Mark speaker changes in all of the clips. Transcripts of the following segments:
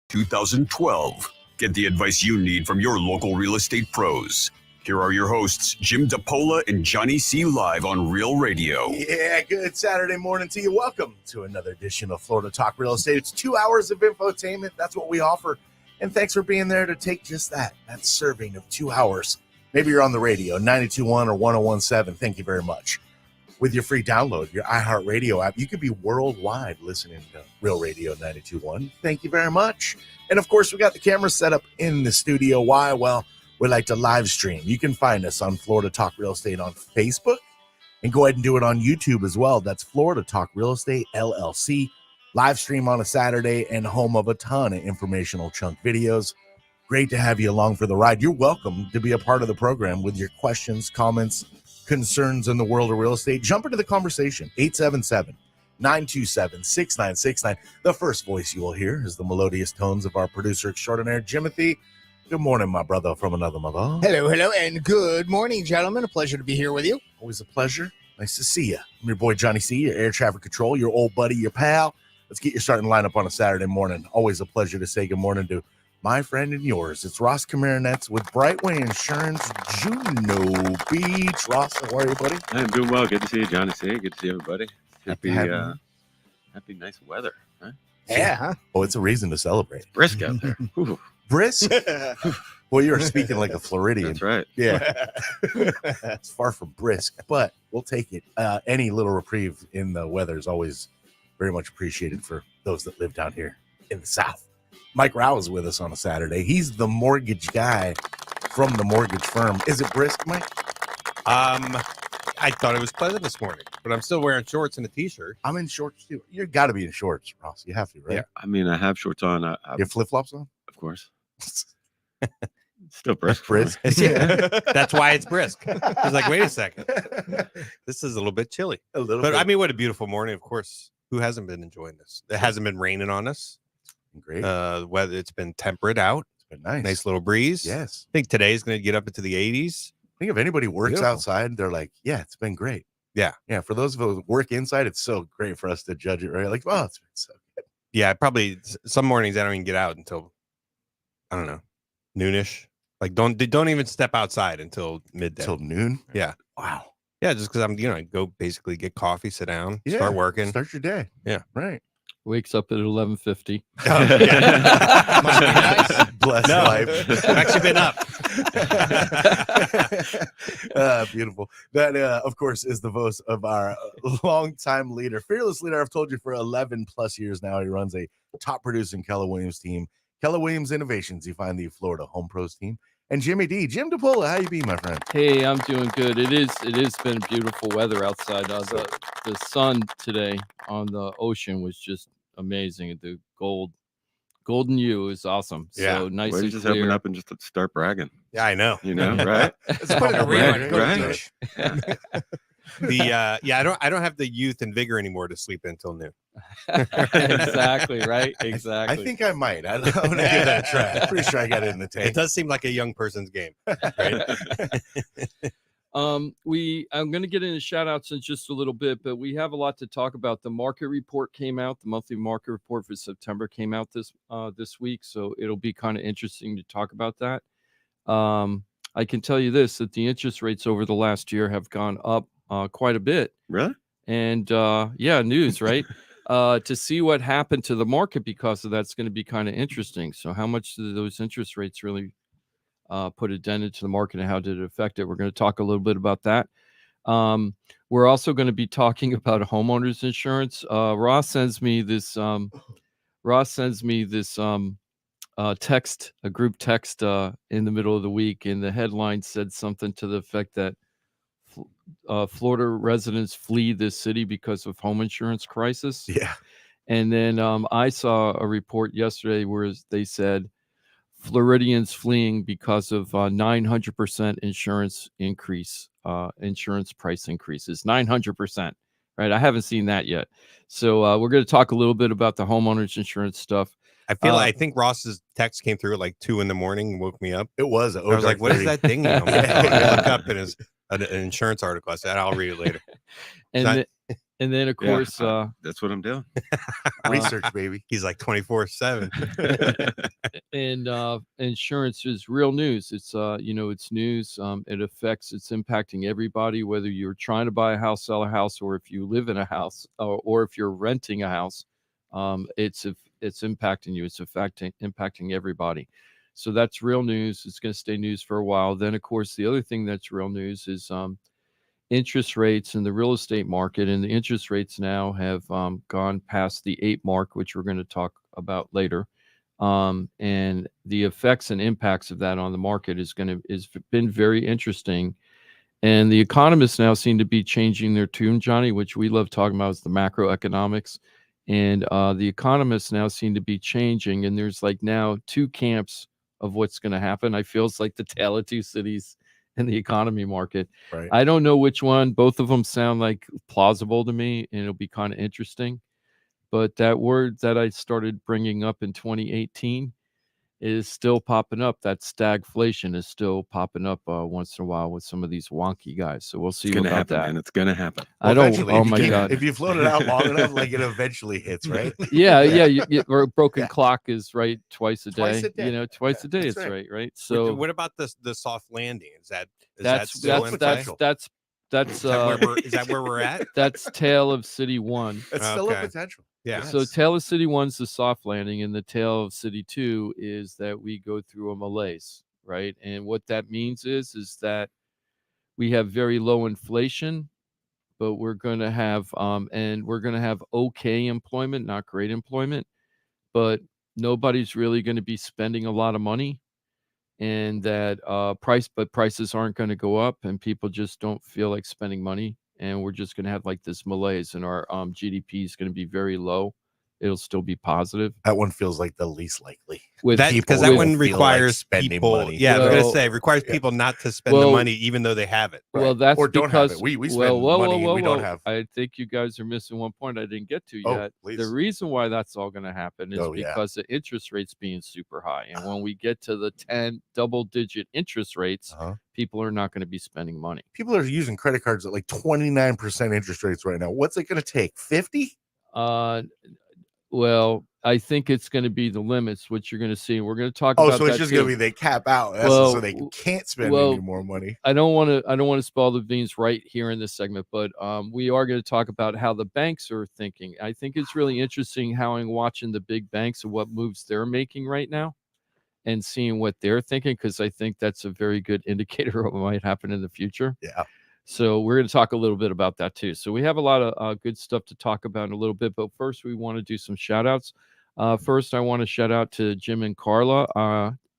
Speaker 1: 2012. Get the advice you need from your local real estate pros. Here are your hosts, Jim Paola and Johnny C. live on Real Radio.
Speaker 2: Yeah, good Saturday morning to you. Welcome to another edition of Florida Talk Real Estate. It's 2 hours of infotainment. That's what we offer. And thanks for being there to take just that serving of 2 hours. Maybe you're on the radio, 92.1 or 101.7. Thank you very much. With your free download, your iHeartRadio app, you could be worldwide listening to Real Radio 92.1. Thank you very much. And, of course, we got the camera set up in the studio. Why? Well, we like to live stream. You can find us on Florida Talk Real Estate on Facebook and go ahead and do it on YouTube as well. That's Florida Talk Real Estate, LLC. Live stream on a Saturday and home of a ton of informational chunk videos. Great to have you along for the ride. You're welcome to be a part of the program with your questions, comments, concerns in the world of real estate. Jump into the conversation. 877-927-6969. The first voice you will hear is the melodious tones of our producer extraordinaire, Jimothy. Good morning, my brother from another mother.
Speaker 3: Hello, and good morning, gentlemen. A pleasure to be here with you.
Speaker 2: Always a pleasure. Nice to see you. I'm your boy, Johnny C., your air traffic control, your old buddy, your pal. Let's get your starting lineup on a Saturday morning. Always a pleasure to say good morning to my friend and yours. It's Ross Komarinetz with Brightway Insurance, Juno Beach. Ross, how are you, buddy?
Speaker 4: I'm doing well. Good to see you, Johnny C. Good to see everybody. Happy nice weather. Huh?
Speaker 3: Yeah, huh?
Speaker 2: Oh, it's a reason to celebrate.
Speaker 4: Brisk out there. Ooh.
Speaker 2: Brisk? Well, you're speaking like a Floridian.
Speaker 4: That's right.
Speaker 2: Yeah. It's far from brisk, but we'll take it. Any little reprieve in the weather is always very much appreciated for those that live down here in the South. Mike Rauch is with us on a Saturday. He's the mortgage guy from the mortgage firm. Is it brisk, Mike?
Speaker 5: I thought it was pleasant this morning, but I'm still wearing shorts and a t-shirt.
Speaker 2: I'm in shorts too. You got to be in shorts, Ross. You have to, right?
Speaker 5: Yeah.
Speaker 4: I mean, I have shorts on.
Speaker 2: You have flip-flops on?
Speaker 4: Of course. Still brisk.
Speaker 2: Brisk.
Speaker 5: Yeah. That's why it's brisk. I was like, wait a second. This is a little bit chilly.
Speaker 2: A little
Speaker 5: But
Speaker 2: bit.
Speaker 5: I mean, what a beautiful morning, of course. Who hasn't been enjoying this? It hasn't been raining on us.
Speaker 2: Great.
Speaker 5: Weather, it's been temperate out.
Speaker 2: It's been nice.
Speaker 5: Nice little breeze.
Speaker 2: Yes.
Speaker 5: I think today's going to get up into the 80s.
Speaker 2: I think if anybody works
Speaker 5: Beautiful.
Speaker 2: outside, they're like, yeah, it's been great.
Speaker 5: Yeah.
Speaker 2: Yeah. For those of us who work inside, it's so great for us to judge it, right? Like, oh, it's been so good.
Speaker 5: Yeah, probably some mornings I don't even get out until, I don't know, noonish. Like, don't even step outside until midday.
Speaker 2: Till noon?
Speaker 5: Yeah.
Speaker 2: Wow.
Speaker 5: Yeah, just because I go basically get coffee, sit down,
Speaker 2: Yeah.
Speaker 5: start working.
Speaker 2: Start your day.
Speaker 5: Yeah.
Speaker 2: Right.
Speaker 6: Wakes up at 11:50.
Speaker 5: Oh, yeah. Must be nice.
Speaker 2: Bless life.
Speaker 5: I've actually been up.
Speaker 2: Beautiful. That, of course, is the voice of our longtime leader, fearless leader. I've told you for 11 plus years now. He runs a top producing Keller Williams team. Keller Williams Innovations. You find the Florida Home Pros team. And Jimmy D. Jim DePola, how you be, my friend?
Speaker 6: Hey, I'm doing good. It has been beautiful weather outside. The sun today on the ocean was just amazing. The golden hue is awesome.
Speaker 5: Yeah.
Speaker 6: So nice
Speaker 4: Why don't
Speaker 6: and
Speaker 4: you just
Speaker 6: clear.
Speaker 4: open up and just start bragging?
Speaker 5: Yeah, I know.
Speaker 4: You know, right?
Speaker 5: Let's put it in a rerun. Go to the
Speaker 4: Right.
Speaker 5: beach. I don't have the youth and vigor anymore to sleep until noon.
Speaker 6: Exactly, right? Exactly.
Speaker 2: I think I might. I'm going to give that a try. I'm pretty sure I got it in the
Speaker 5: It
Speaker 2: tank.
Speaker 5: does seem like a young person's game, right?
Speaker 6: I'm going to get into shout outs in just a little bit, but we have a lot to talk about. The market report came out. The monthly market report for September came out this week, so it'll be kind of interesting to talk about that. I can tell you this, that the interest rates over the last year have gone up quite a bit.
Speaker 4: Really?
Speaker 6: And news, right? To see what happened to the market because of that's going to be kind of interesting. So how much do those interest rates really put a dent into the market, and how did it affect it? We're going to talk a little bit about that. We're also going to be talking about homeowners insurance. Ross sends me this text, a group text in the middle of the week, and the headline said something to the effect that Florida residents flee this city because of home insurance crisis.
Speaker 2: Yeah.
Speaker 6: And then I saw a report yesterday where they said Floridians fleeing because of 900% insurance increase, insurance price increases, 900%. Right. I haven't seen that yet. So we're going to talk a little bit about the homeowners insurance stuff.
Speaker 5: I think Ross's text came through at like 2 a.m. and woke me up.
Speaker 2: It was.
Speaker 5: I was like, what is that thing? I look up and it's an insurance article. I said, I'll read it later.
Speaker 6: And And then of
Speaker 4: Yeah,
Speaker 6: course,
Speaker 4: that's what I'm doing.
Speaker 2: Research, baby.
Speaker 5: He's like 24/7.
Speaker 6: and insurance is real news. It's it's news. It affects. It's impacting everybody, whether you're trying to buy a house, sell a house, or if you live in a house, or if you're renting a house. It's impacting you. It's impacting everybody. So that's real news. It's going to stay news for a while. Then of course the other thing that's real news is interest rates in the real estate market, and the interest rates now have gone past the 8 mark, which we're going to talk about later. And the effects and impacts of that on the market is been very interesting. And the economists now seem to be changing their tune, Johnny, which we love talking about is the macroeconomics. And the economists now seem to be changing, and there's like now 2 camps of what's going to happen. I feel it's like the tale of 2 cities in the economy market.
Speaker 2: Right.
Speaker 6: I don't know which one. Both of them sound like plausible to me, and it'll be kind of interesting. But that word that I started bringing up in 2018 is still popping up. That stagflation is still popping up once in a while with some of these wonky guys. So we'll see
Speaker 4: It's gonna
Speaker 6: about
Speaker 4: happen,
Speaker 6: that.
Speaker 4: man. It's gonna happen.
Speaker 6: I don't.
Speaker 2: Eventually,
Speaker 6: Oh
Speaker 2: if you
Speaker 6: my
Speaker 2: keep-
Speaker 6: god.
Speaker 2: If you float it out long enough, like it eventually hits, right?
Speaker 6: Yeah. Or a broken
Speaker 2: Yeah.
Speaker 6: clock is right twice a day.
Speaker 2: Twice a day.
Speaker 6: You know, twice a day
Speaker 2: that's
Speaker 6: it's
Speaker 2: right.
Speaker 6: right. So
Speaker 5: what about the soft landing? Is that
Speaker 6: that's
Speaker 5: still in play?
Speaker 6: that's
Speaker 5: Is that where we're at?
Speaker 6: that's Tale of City 1.
Speaker 2: It's still a
Speaker 5: Okay.
Speaker 2: potential.
Speaker 5: Yeah.
Speaker 6: So Tale of City 1's the soft landing, and the Tale of City 2 is that we go through a malaise, right? And what that means is that we have very low inflation, but we're going to have okay employment, not great employment, but nobody's really going to be spending a lot of money, and that prices aren't going to go up, and people just don't feel like spending money, and we're just going to have like this malaise, and our GDP is going to be very low. It'll still be positive.
Speaker 2: That one feels like the least likely.
Speaker 6: With
Speaker 5: That
Speaker 2: people
Speaker 5: because that
Speaker 2: will
Speaker 5: one
Speaker 2: feel like
Speaker 5: requires
Speaker 2: spending
Speaker 5: people.
Speaker 2: money.
Speaker 5: Yeah, I was
Speaker 6: Well,
Speaker 5: gonna say it requires
Speaker 2: yeah.
Speaker 5: people not to spend the
Speaker 6: Well,
Speaker 5: money even though they have it.
Speaker 6: Well, that's
Speaker 2: Or don't have
Speaker 6: because
Speaker 2: it. We spend money we don't have.
Speaker 6: I think you guys are missing one point I didn't get to
Speaker 2: Oh,
Speaker 6: yet.
Speaker 2: please.
Speaker 6: The reason why that's all going to happen is
Speaker 2: Oh, yeah.
Speaker 6: because the interest rates being super high, and when we get to the 10 double-digit interest rates,
Speaker 2: Uh-huh.
Speaker 6: people are not going to be spending money.
Speaker 2: People are using credit cards at like 29% interest rates right now. What's it going to take? 50?
Speaker 6: Well, I think it's going to be the limits, which you're going to see. We're going to talk
Speaker 2: Oh,
Speaker 6: about
Speaker 2: so it's
Speaker 6: that
Speaker 2: just
Speaker 6: too.
Speaker 2: going to be they cap out,
Speaker 6: Well,
Speaker 2: so they can't spend
Speaker 6: well,
Speaker 2: any more money.
Speaker 6: I don't want to spoil the beans right here in this segment, but we are going to talk about how the banks are thinking. I think it's really interesting how I'm watching the big banks and what moves they're making right now, and seeing what they're thinking, because I think that's a very good indicator of what might happen in the future.
Speaker 2: Yeah.
Speaker 6: So we're going to talk a little bit about that too. So we have a lot of good stuff to talk about in a little bit, but first we want to do some shout outs. First, I want to shout out to Jim and Carla.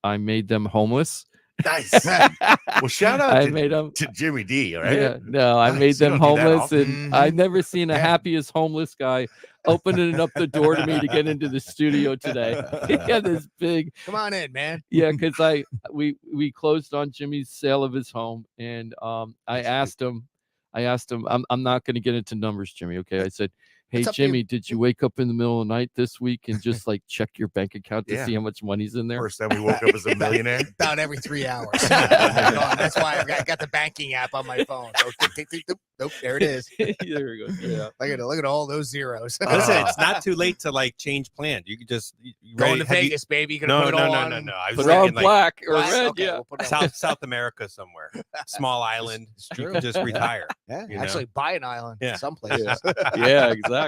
Speaker 6: I made them homeless.
Speaker 2: Nice. Well, shout out
Speaker 6: I
Speaker 2: to,
Speaker 6: made them.
Speaker 2: to Jimmy D, all right?
Speaker 6: Yeah, no, I
Speaker 2: Nice.
Speaker 6: made
Speaker 2: You
Speaker 6: them
Speaker 2: don't do that
Speaker 6: homeless,
Speaker 2: often.
Speaker 6: and I've never seen a
Speaker 2: Yeah.
Speaker 6: happiest homeless guy opening up the door to me to get into the studio today. He had this big,
Speaker 3: Come on in, man.
Speaker 6: yeah, because we closed on Jimmy's sale of his home, and I asked him, I'm not going to get into numbers, Jimmy. Okay, I said, hey
Speaker 3: It's up to you.
Speaker 6: Jimmy, did you wake up in the middle of the night this week and just like check your bank account to
Speaker 2: Yeah.
Speaker 6: see how much money's in there?
Speaker 2: First time we woke up as a millionaire.
Speaker 3: About every 3 hours. That's why I got the banking app on my phone. So, tick, tick, tick, tick. Nope, there it is.
Speaker 6: There we go. Yeah.
Speaker 3: Look at all those zeros.
Speaker 5: Listen, it's not too late to like change plan. You could just
Speaker 3: Going to
Speaker 5: have you-
Speaker 3: Vegas, baby. You're
Speaker 5: No,
Speaker 3: gonna
Speaker 5: no,
Speaker 3: put it
Speaker 5: no,
Speaker 3: all
Speaker 5: no,
Speaker 3: on.
Speaker 5: no. I was
Speaker 6: Put it on
Speaker 5: thinking like
Speaker 6: black or
Speaker 3: Black?
Speaker 6: red.
Speaker 3: Okay,
Speaker 6: Yeah.
Speaker 3: we'll put it on.
Speaker 5: South America somewhere, small island.
Speaker 3: It's
Speaker 5: You
Speaker 3: true.
Speaker 5: could just retire.
Speaker 3: Yeah,
Speaker 5: you know?
Speaker 3: actually, buy an island.
Speaker 5: Yeah.
Speaker 3: Some places.
Speaker 6: Yeah, exactly.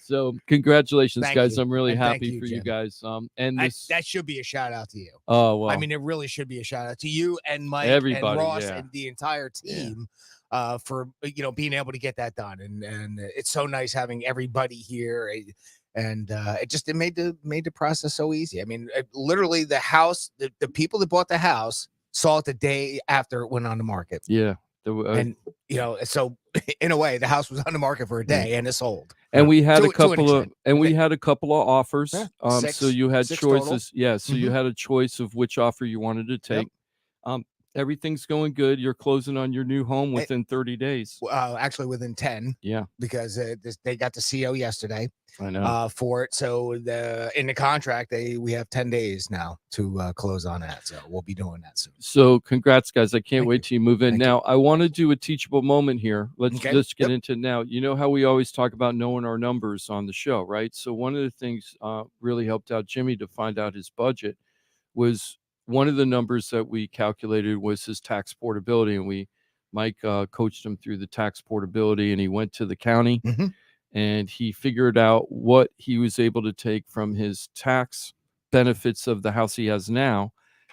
Speaker 6: So congratulations,
Speaker 3: Thank
Speaker 6: guys.
Speaker 3: you.
Speaker 6: I'm really
Speaker 3: And thank
Speaker 6: happy
Speaker 3: you,
Speaker 6: for you
Speaker 3: Jim.
Speaker 6: guys. And this,
Speaker 3: That should be a shout out to you.
Speaker 6: oh well.
Speaker 3: I mean, it really should be a shout out to you and Mike
Speaker 6: Everybody,
Speaker 3: and Ross
Speaker 6: yeah.
Speaker 3: and the entire team for being able to get that done. And it's so nice having everybody here. And it made the process so easy. I mean, literally the house, the people that bought the house saw it the day after it went on the market.
Speaker 6: yeah.
Speaker 3: And so in a way, the house was on the market for a day and it sold.
Speaker 6: And we had
Speaker 3: To
Speaker 6: a
Speaker 3: an
Speaker 6: couple of
Speaker 3: extent.
Speaker 6: we had a couple of offers.
Speaker 3: Yeah,
Speaker 6: So you had
Speaker 3: six total.
Speaker 6: choices. Yeah. So you
Speaker 3: Mhm.
Speaker 6: had a choice of which offer you wanted to take. Everything's going good. You're closing on your new home within 30 days.
Speaker 3: Actually within 10.
Speaker 6: Yeah,
Speaker 3: because they got the CO yesterday
Speaker 6: I know.
Speaker 3: for it. So in the contract, we have 10 days now to close on that. So we'll be doing that soon.
Speaker 6: So congrats, guys. I can't
Speaker 3: Thank
Speaker 6: wait
Speaker 3: you.
Speaker 6: till you move in.
Speaker 3: Thank
Speaker 6: Now, I want to do a teachable moment here. Let's
Speaker 3: Okay.
Speaker 6: just get
Speaker 3: Yep.
Speaker 6: into it now. You know how we always talk about knowing our numbers on the show, right? So one of the things really helped out Jimmy to find out his budget was one of the numbers that we calculated was his tax portability. And Mike coached him through the tax portability, and he went to the county
Speaker 3: Mhm.
Speaker 6: and he figured out what he was able to take from his tax benefits of the house he has now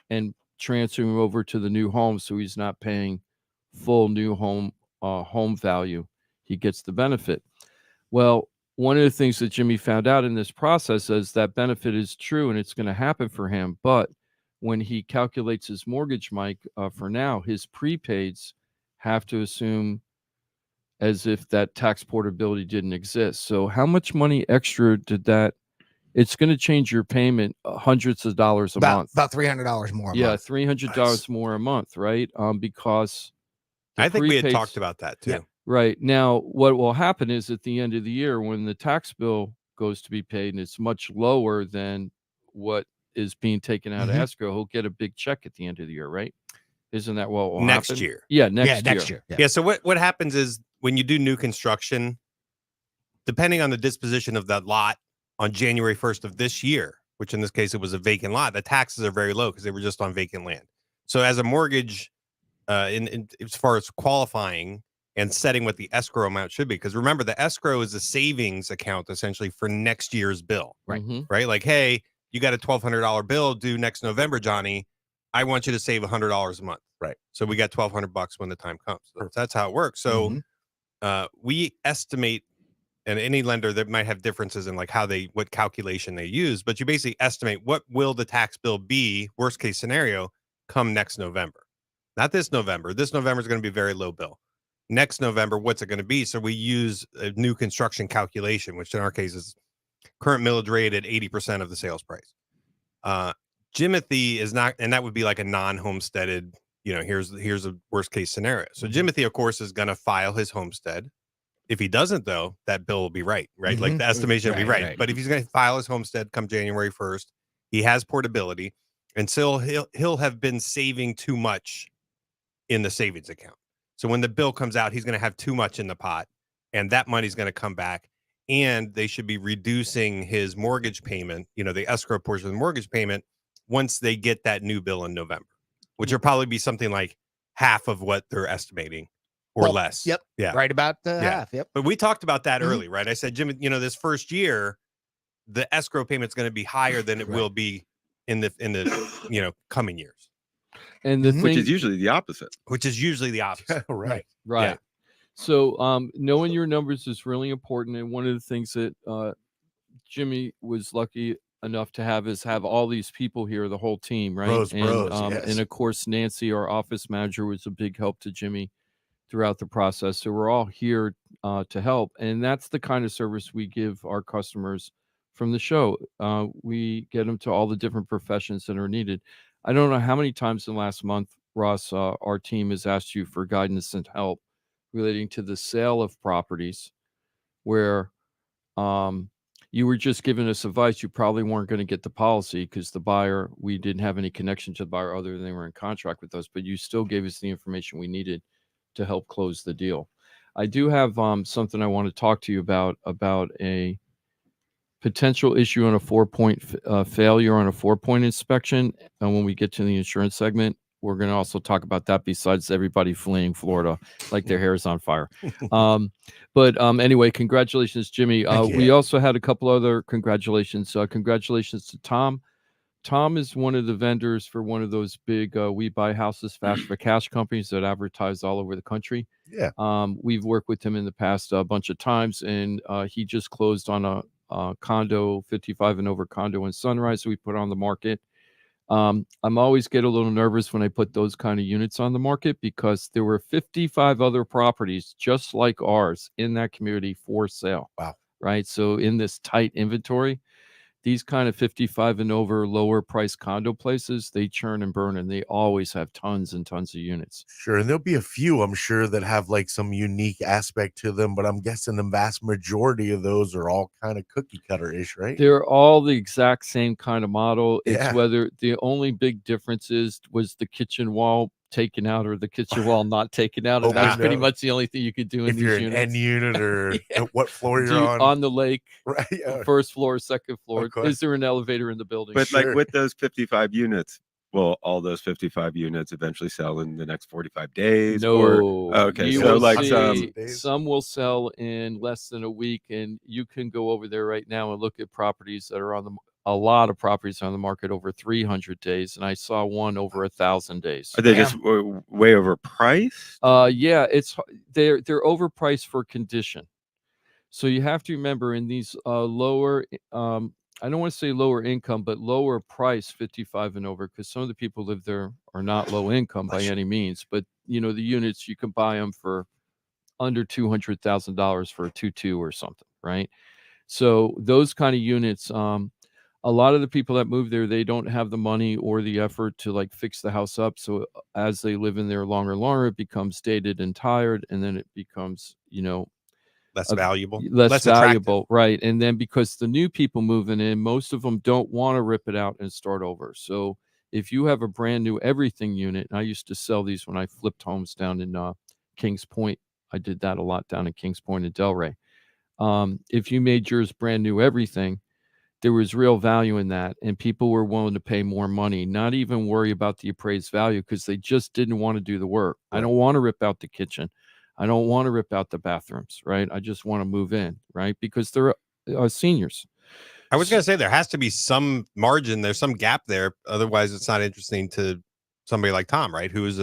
Speaker 6: and transfer him over to the new home, so he's not paying full new home value. He gets the benefit. Well, one of the things that Jimmy found out in this process is that benefit is true and it's going to happen for him. But when he calculates his mortgage, Mike, for now, his prepaids have to assume as if that tax portability didn't exist. So how much money extra did that? It's going to change your payment hundreds of dollars a month.
Speaker 3: About $300 more.
Speaker 6: Yeah,
Speaker 3: month.
Speaker 6: $300 more a month, right? Because
Speaker 5: I think we had
Speaker 6: prepaids-
Speaker 5: talked about that too.
Speaker 3: Yeah.
Speaker 6: Right. Now, what will happen is at the end of the year, when the tax bill goes to be paid and it's much lower than what is being taken out of
Speaker 3: Mhm.
Speaker 6: escrow, he'll get a big check at the end of the year, right? Isn't that what will
Speaker 5: Next
Speaker 6: happen?
Speaker 5: year.
Speaker 6: Yeah, next year.
Speaker 5: Yeah. So what happens is when you do new construction, depending on the disposition of that lot on January 1st of this year, which in this case it was a vacant lot, the taxes are very low because they were just on vacant land. So as a mortgage, as far as qualifying and setting what the escrow amount should be, because remember the escrow is a savings account essentially for next year's bill,
Speaker 3: Right.
Speaker 6: Mhm.
Speaker 5: right? Like, hey, you got a $1,200 bill due next November, Johnny. I want you to save $100 a month,
Speaker 2: Right.
Speaker 5: So we got $1,200 when the time comes. So that's how it works. So we estimate, and any lender that might have differences in like what calculation they use, but you basically estimate what will the tax bill be, worst case scenario, come next November. Not this November. This November is going to be a very low bill. Next November, what's it going to be? So we use a new construction calculation, which in our case is current millage rate at 80% of the sales price. Jimothy is not, and that would be like a non-homesteaded, here's a worst case scenario. So Jimothy, of course, is going to file his homestead. If he doesn't, though, that bill will be right? Like the estimation will be right. But if he's going to file his homestead come January 1st, he has portability, and so he'll have been saving too much in the savings account. So when the bill comes out, he's going to have too much in the pot, and that money's going to come back. And they should be reducing his mortgage payment, the escrow portion of the mortgage payment, once they get that new bill in November, which will probably be something like half of what they're estimating or less.
Speaker 3: Yep.
Speaker 5: Yeah.
Speaker 3: Right about the half. Yep.
Speaker 5: But we talked about that
Speaker 3: Mhm.
Speaker 5: early, right? I said, Jim, this first year, the escrow payment's going to be higher than it will be in the coming years.
Speaker 6: And the
Speaker 4: Which
Speaker 6: thing,
Speaker 4: is usually the opposite.
Speaker 5: Which is usually the opposite.
Speaker 2: Right.
Speaker 6: right.
Speaker 5: Yeah.
Speaker 6: So knowing your numbers is really important. And one of the things that Jimmy was lucky enough to have all these people here, the whole team, right?
Speaker 2: Bros,
Speaker 6: and,
Speaker 2: yes.
Speaker 6: and of course, Nancy, our office manager, was a big help to Jimmy throughout the process. So we're all here to help. And that's the kind of service we give our customers from the show. We get them to all the different professions that are needed. I don't know how many times in the last month, Ross, our team has asked you for guidance and help relating to the sale of properties where you were just giving us advice. You probably weren't going to get the policy because the buyer, we didn't have any connection to the buyer other than they were in contract with us, but you still gave us the information we needed to help close the deal. I do have something I want to talk to you about a potential issue on a 4-point failure on a 4-point inspection. And when we get to the insurance segment, we're going to also talk about that besides everybody fleeing Florida like their hair is on fire. But anyway, congratulations, Jimmy. We also had a couple other congratulations. Congratulations to Tom. Tom is one of the vendors for one of those big we buy houses fast for cash companies that advertise all over the country.
Speaker 2: Yeah.
Speaker 6: We've worked with him in the past a bunch of times, and he just closed on a condo, 55 and over condo in Sunrise we put on the market. I'm always get a little nervous when I put those kind of units on the market because there were 55 other properties just like ours in that community for sale.
Speaker 2: Wow.
Speaker 6: Right. So in this tight inventory, these kind of 55 and over lower price condo places, they churn and burn, and they always have tons and tons of units.
Speaker 2: Sure. And there'll be a few, I'm sure, that have like some unique aspect to them, but I'm guessing the vast majority of those are all kind of cookie cutter ish, right?
Speaker 6: They're all the exact same kind of model. It's
Speaker 2: Yeah.
Speaker 6: whether the only big difference was the kitchen wall taken out or the kitchen wall not taken out. And that's pretty much the only thing you could do in
Speaker 2: If
Speaker 6: these
Speaker 2: you're an
Speaker 6: units.
Speaker 2: end unit or
Speaker 6: Yeah.
Speaker 2: what floor
Speaker 6: Do
Speaker 2: you're
Speaker 6: you-
Speaker 2: on.
Speaker 6: on the lake,
Speaker 2: Right. Yeah.
Speaker 6: first floor, second floor.
Speaker 2: Okay.
Speaker 6: Is there an elevator in the building?
Speaker 4: But
Speaker 2: Sure.
Speaker 4: like with those 55 units, will all those 55 units eventually sell in the next 45 days?
Speaker 6: No.
Speaker 4: Or, okay,
Speaker 6: You
Speaker 4: so
Speaker 6: will
Speaker 4: like
Speaker 6: see
Speaker 2: days.
Speaker 6: some will sell in less than a week, and you can go over there right now and look at properties that are a lot of properties on the market over 300 days, and I saw one over 1,000 days.
Speaker 4: are they just way overpriced?
Speaker 6: Yeah, they're overpriced for condition. So you have to remember in these lower, I don't want to say lower income, but lower price 55 and over, because some of the people live there are not low income by any means. But the units, you can buy them for under $200,000 for a 2.2 or something, right? So those kind of units, a lot of the people that move there, they don't have the money or the effort to like fix the house up. So as they live in there longer and longer, it becomes dated and tired, and then it becomes,
Speaker 5: Less valuable.
Speaker 6: less
Speaker 5: attractive.
Speaker 6: valuable, right? And then because the new people moving in, most of them don't want to rip it out and start over. So if you have a brand new everything unit, and I used to sell these when I flipped homes down in Kings Point. I did that a lot down in Kings Point and Delray. If you made yours brand new everything, there was real value in that, and people were willing to pay more money, not even worry about the appraised value, because they just didn't want to do the work. Right. I don't want to rip out the kitchen. I don't want to rip out the bathrooms, right? I just want to move in, right? Because they're seniors.
Speaker 5: I was going to say there has to be some margin. There's some gap there. Otherwise, it's not interesting to somebody like Tom, right? Who is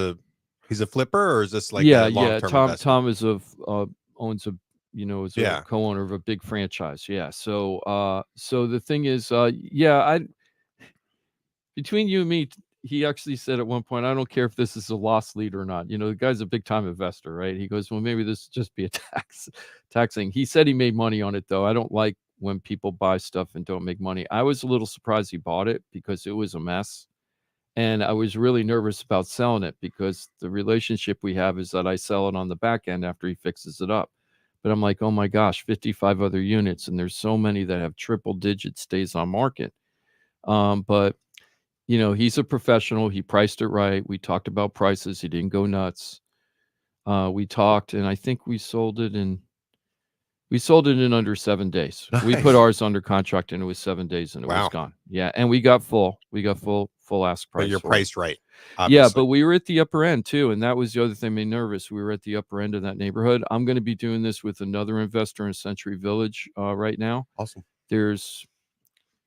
Speaker 5: he's a flipper, or is this like a long-term investment?
Speaker 6: Tom is owns a is a co-owner of a big franchise. Yeah. So so the thing is, between you and me, he actually said at one point, I don't care if this is a loss lead or not. The guy's a big time investor, right? He goes, well, maybe this just be a tax thing. He said he made money on it, though. I don't like when people buy stuff and don't make money. I was a little surprised he bought it because it was a mess. And I was really nervous about selling it because the relationship we have is that I sell it on the back end after he fixes it up. But I'm like, oh my gosh, 55 other units. And there's so many that have triple digit stays on market. But he's a professional. He priced it right. We talked about prices. He didn't go nuts. We talked, and I think we sold it in under 7 days.
Speaker 2: Nice.
Speaker 6: We put ours under contract, and it was 7 days, and it was gone. Yeah, and we got full ask price.
Speaker 5: But you're priced right.
Speaker 6: Obviously. Yeah, but we were at the upper end too, and that was the other thing that made me nervous. We were at the upper end of that neighborhood. I'm going to be doing this with another investor in Century Village right now.
Speaker 2: Awesome.
Speaker 6: There's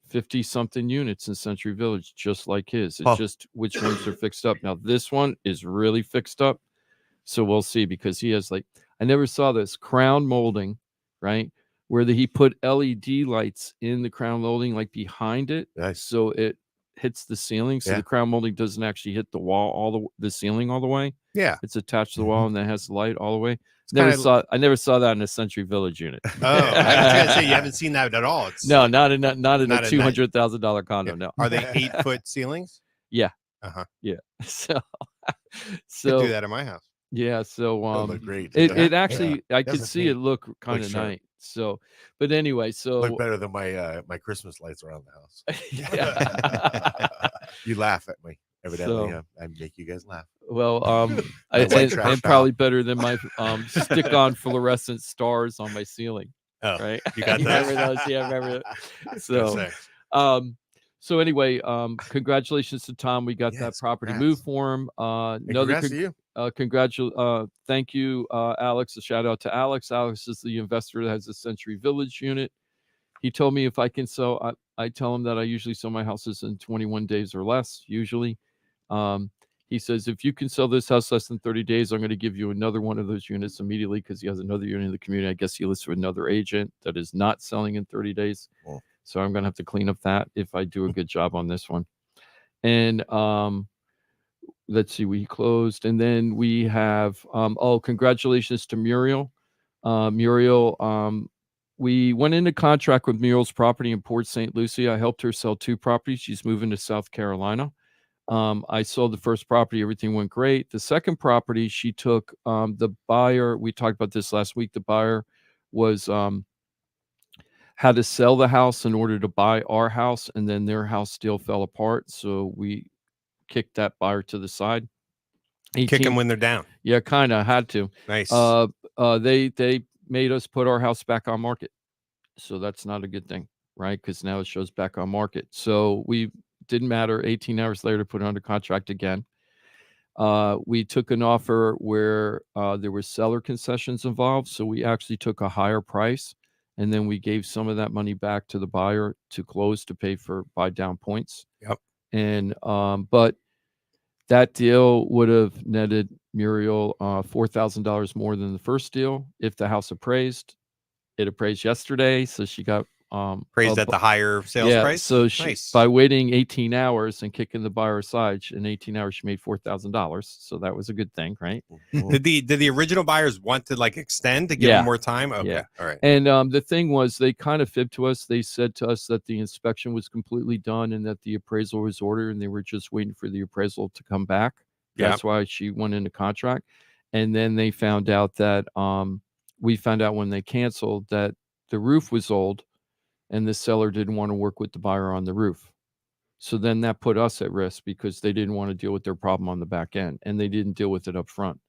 Speaker 6: 50 something units in Century Village, just like his. It's just which ones are fixed up. Now this one is really fixed up. So we'll see, because he has I never saw this crown molding, right? Where he put LED lights in the crown molding, like behind it.
Speaker 2: Nice.
Speaker 6: So it hits the ceiling. So the crown molding doesn't actually hit the wall, the ceiling all the way.
Speaker 5: Yeah.
Speaker 6: It's attached to the wall and then has the light all the way. I never saw that in a Century Village unit.
Speaker 5: Oh, I was going to say, you haven't seen that at all.
Speaker 6: No, not in a $200,000 condo. No.
Speaker 5: Are they 8-foot ceilings?
Speaker 6: Yeah.
Speaker 5: Uh-huh.
Speaker 6: Yeah. So
Speaker 5: could do that in my house.
Speaker 6: Yeah. So
Speaker 2: look great.
Speaker 6: It actually, I could see it look kind of nice. So, but anyway,
Speaker 2: look better than my Christmas lights around the house.
Speaker 6: Yeah.
Speaker 2: You laugh at me. Evidently, I make you guys laugh.
Speaker 6: Well, and probably better than my stick-on fluorescent stars on my ceiling.
Speaker 5: Oh,
Speaker 6: right.
Speaker 5: You got
Speaker 6: remember those? Yeah, remember that. So anyway, congratulations to Tom. We got that property moved for him.
Speaker 2: Congrats to you.
Speaker 6: Thank you, Alex. A shout out to Alex. Alex is the investor that has a Century Village unit. He told me if I can sell, I tell him that I usually sell my houses in 21 days or less, usually. He says, if you can sell this house less than 30 days, I'm going to give you another one of those units immediately, because he has another unit in the community. I guess he lists with another agent that is not selling in 30 days.
Speaker 2: Oh.
Speaker 6: So I'm going to have to clean up that if I do a good job on this one. And let's see, we closed. And then we have, congratulations to Muriel. Muriel we went into contract with Muriel's property in Port St. Lucie. I helped her sell 2 properties. She's moving to South Carolina. I sold the first property. Everything went great. The second property, she took the buyer. We talked about this last week. The buyer was had to sell the house in order to buy our house, and then their house still fell apart. So we kicked that buyer to the side.
Speaker 5: Kick them when they're down.
Speaker 6: Yeah, kind of had to.
Speaker 5: Nice.
Speaker 6: They made us put our house back on market. So that's not a good thing, right? Because now it shows back on market. So we didn't matter. 18 hours later, put it under contract again. We took an offer where there were seller concessions involved. So we actually took a higher price, and then we gave some of that money back to the buyer to close to pay for buy down points.
Speaker 5: Yep.
Speaker 6: And but that deal would have netted Muriel $4,000 more than the first deal if the house appraised. It appraised yesterday, so she got
Speaker 5: praised at the higher sales price.
Speaker 6: So she, by waiting 18 hours and kicking the buyer aside, in 18 hours she made $4,000. So that was a good thing, right?
Speaker 5: Did the original buyers want to like extend to give them more time? Okay,
Speaker 6: yeah.
Speaker 5: All right.
Speaker 6: And the thing was, they kind of fibbed to us. They said to us that the inspection was completely done and that the appraisal was ordered, and they were just waiting for the appraisal to come back. That's why she went into contract. And then they found out that we found out when they canceled that the roof was old, and the seller didn't want to work with the buyer on the roof. So then that put us at risk because they didn't want to deal with their problem on the back end, and they didn't deal with it up front.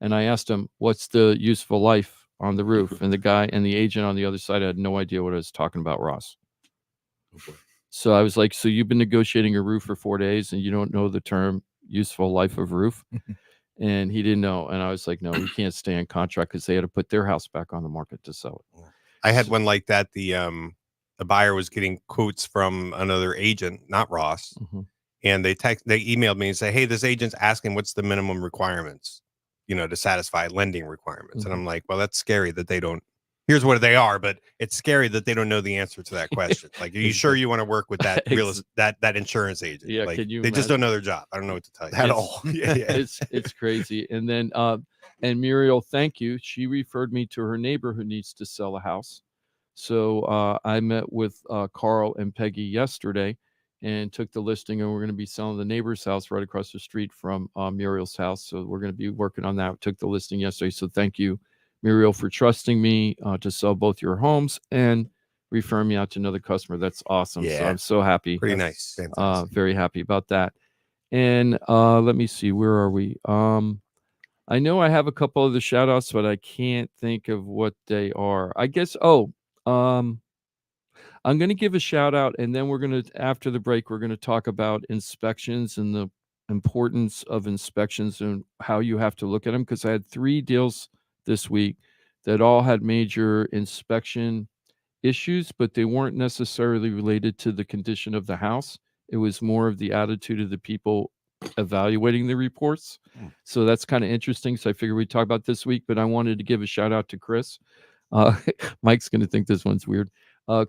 Speaker 6: And I asked them, what's the useful life on the roof? And the guy and the agent on the other side had no idea what I was talking about, Ross. So I was like, so you've been negotiating a roof for 4 days and you don't know the term useful life of roof? And he didn't know. And I was like, no, we can't stay in contract because they had to put their house back on the market to sell it.
Speaker 5: I had one like that. The buyer was getting quotes from another agent, not Ross. And they emailed me and say, hey, this agent's asking what's the minimum requirements, to satisfy lending requirements. And I'm like, well, that's scary that they don't. Here's what they are, but it's scary that they don't know the answer to that question. Like, are you sure you want to work with that that insurance agent?
Speaker 6: Yeah,
Speaker 5: like,
Speaker 6: can you
Speaker 5: they
Speaker 6: imagine?
Speaker 5: just don't know their job. I don't know what to tell you
Speaker 2: At all.
Speaker 6: It's crazy. And then and Muriel, thank you. She referred me to her neighbor who needs to sell a house. So I met with Carl and Peggy yesterday and took the listing, and we're going to be selling the neighbor's house right across the street from Muriel's house. So we're going to be working on that. Took the listing yesterday. So thank you, Muriel, for trusting me to sell both your homes and refer me out to another customer. That's awesome.
Speaker 2: Yeah.
Speaker 6: So I'm so happy.
Speaker 5: Pretty nice.
Speaker 6: Very happy about that. And let me see, where are we? I know I have a couple of the shout outs, but I can't think of what they are. I guess, I'm going to give a shout out, and then after the break, we're going to talk about inspections and the importance of inspections and how you have to look at them. Because I had 3 deals this week that all had major inspection issues, but they weren't necessarily related to the condition of the house. It was more of the attitude of the people evaluating the reports. So that's kind of interesting. So I figured we'd talk about this week, but I wanted to give a shout out to Chris. Mike's going to think this one's weird.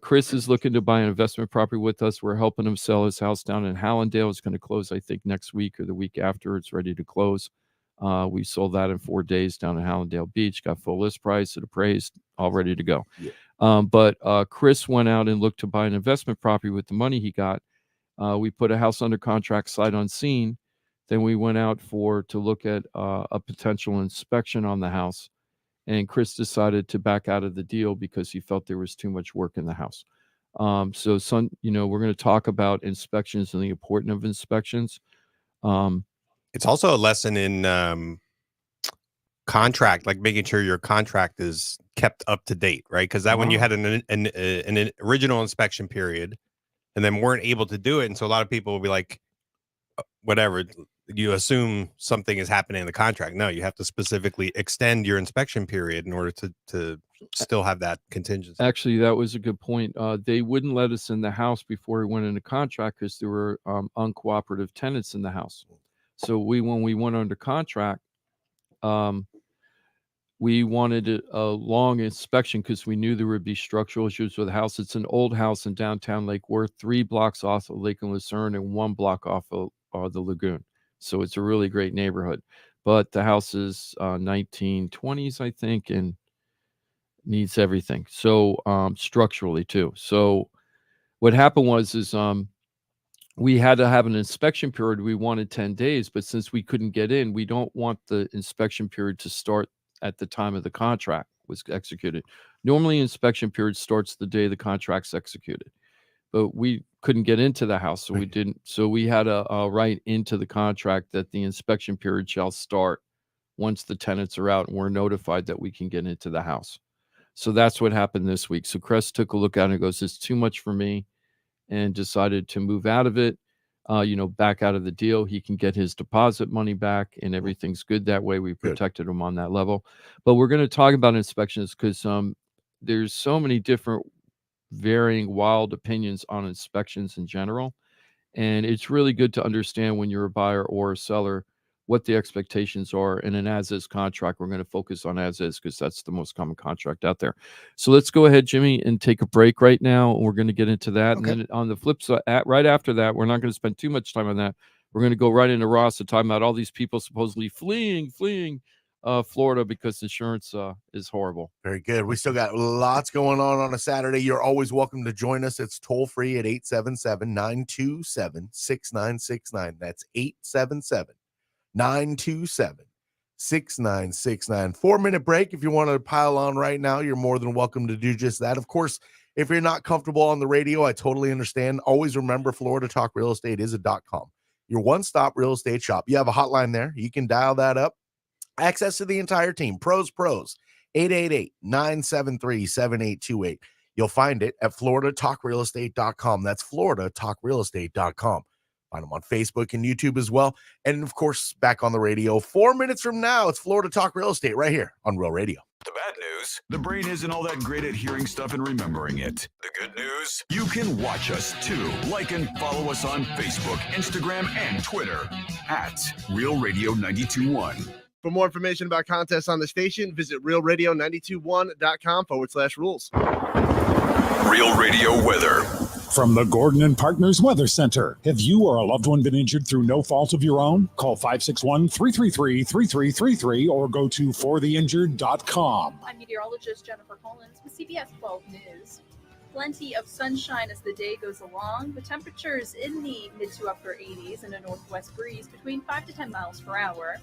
Speaker 6: Chris is looking to buy an investment property with us. We're helping him sell his house down in Hallandale. It's going to close, I think, next week or the week after. It's ready to close. We sold that in 4 days down in Hallandale Beach, got full list price, it appraised, all ready to go. But Chris went out and looked to buy an investment property with the money he got. We put a house under contract sight unseen. Then we went out to look at a potential inspection on the house. And Chris decided to back out of the deal because he felt there was too much work in the house. We're going to talk about inspections and the importance of inspections.
Speaker 5: It's also a lesson in contract, like making sure your contract is kept up to date, right? Because when you had an original inspection period and then weren't able to do it, and so a lot of people will be like, whatever, you assume something is happening in the contract. No, you have to specifically extend your inspection period in order to still have that contingency.
Speaker 6: Actually, that was a good point. They wouldn't let us in the house before we went into contract because there were uncooperative tenants in the house. So when we went under contract, we wanted a long inspection because we knew there would be structural issues with the house. It's an old house in downtown Lake Worth, 3 blocks off of Lake and Lucerne and 1 block off of the lagoon. So it's a really great neighborhood. But the house is 1920s, I think, and needs everything. So structurally too. So what happened was we had to have an inspection period. We wanted 10 days, but since we couldn't get in, we don't want the inspection period to start at the time of the contract was executed. Normally, inspection period starts the day the contract's executed, but we couldn't get into the house, so we didn't. So we had to write into the contract that the inspection period shall start once the tenants are out and we're notified that we can get into the house. So that's what happened this week. So Crest took a look at it and goes, "It's too much for me," and decided to move out of it, back out of the deal. He can get his deposit money back and everything's good that way. We protected him on that level. But we're going to talk about inspections because there's so many different varying wild opinions on inspections in general. And it's really good to understand when you're a buyer or a seller what the expectations are. In an as-is contract, we're going to focus on as-is because that's the most common contract out there. So let's go ahead, Jimmy, and take a break right now. We're going to get into that.
Speaker 2: Okay.
Speaker 6: And then on the flip side, right after that, we're not going to spend too much time on that. We're going to go right into Ross and talk about all these people supposedly fleeing Florida because insurance is horrible.
Speaker 2: Very good. We still got lots going on a Saturday. You're always welcome to join us. It's toll free at 877-927-6969. That's 877-927-6969. 4-minute break. If you want to pile on right now, you're more than welcome to do just that. Of course, if you're not comfortable on the radio, I totally understand. Always remember, Florida Talk Real Estate is a .com. Your one-stop real estate shop. You have a hotline there. You can dial that up. Access to the entire team. Pros, 888-973-7828. You'll find it at floridatalkrealestate.com. That's floridatalkrealestate.com. Find them on Facebook and YouTube as well. And, of course, back on the radio 4 minutes from now, it's Florida Talk Real Estate right here on Real Radio.
Speaker 1: The bad news, the brain isn't all that great at hearing stuff and remembering it. The good news, you can watch us too. Like and follow us on Facebook, Instagram, and Twitter at Real Radio 92.1.
Speaker 7: For more information about contests on the station, visit realradio921.com/rules.
Speaker 1: Real Radio weather.
Speaker 8: From the Gordon and Partners Weather Center. Have you or a loved one been injured through no fault of your own? Call 561-333-3333 or go to fortheinjured.com.
Speaker 9: I'm meteorologist Jennifer Collins with CBS 12 News. Plenty of sunshine as the day goes along. The temperatures in the mid to upper 80s and a northwest breeze between 5 to 10 miles per hour.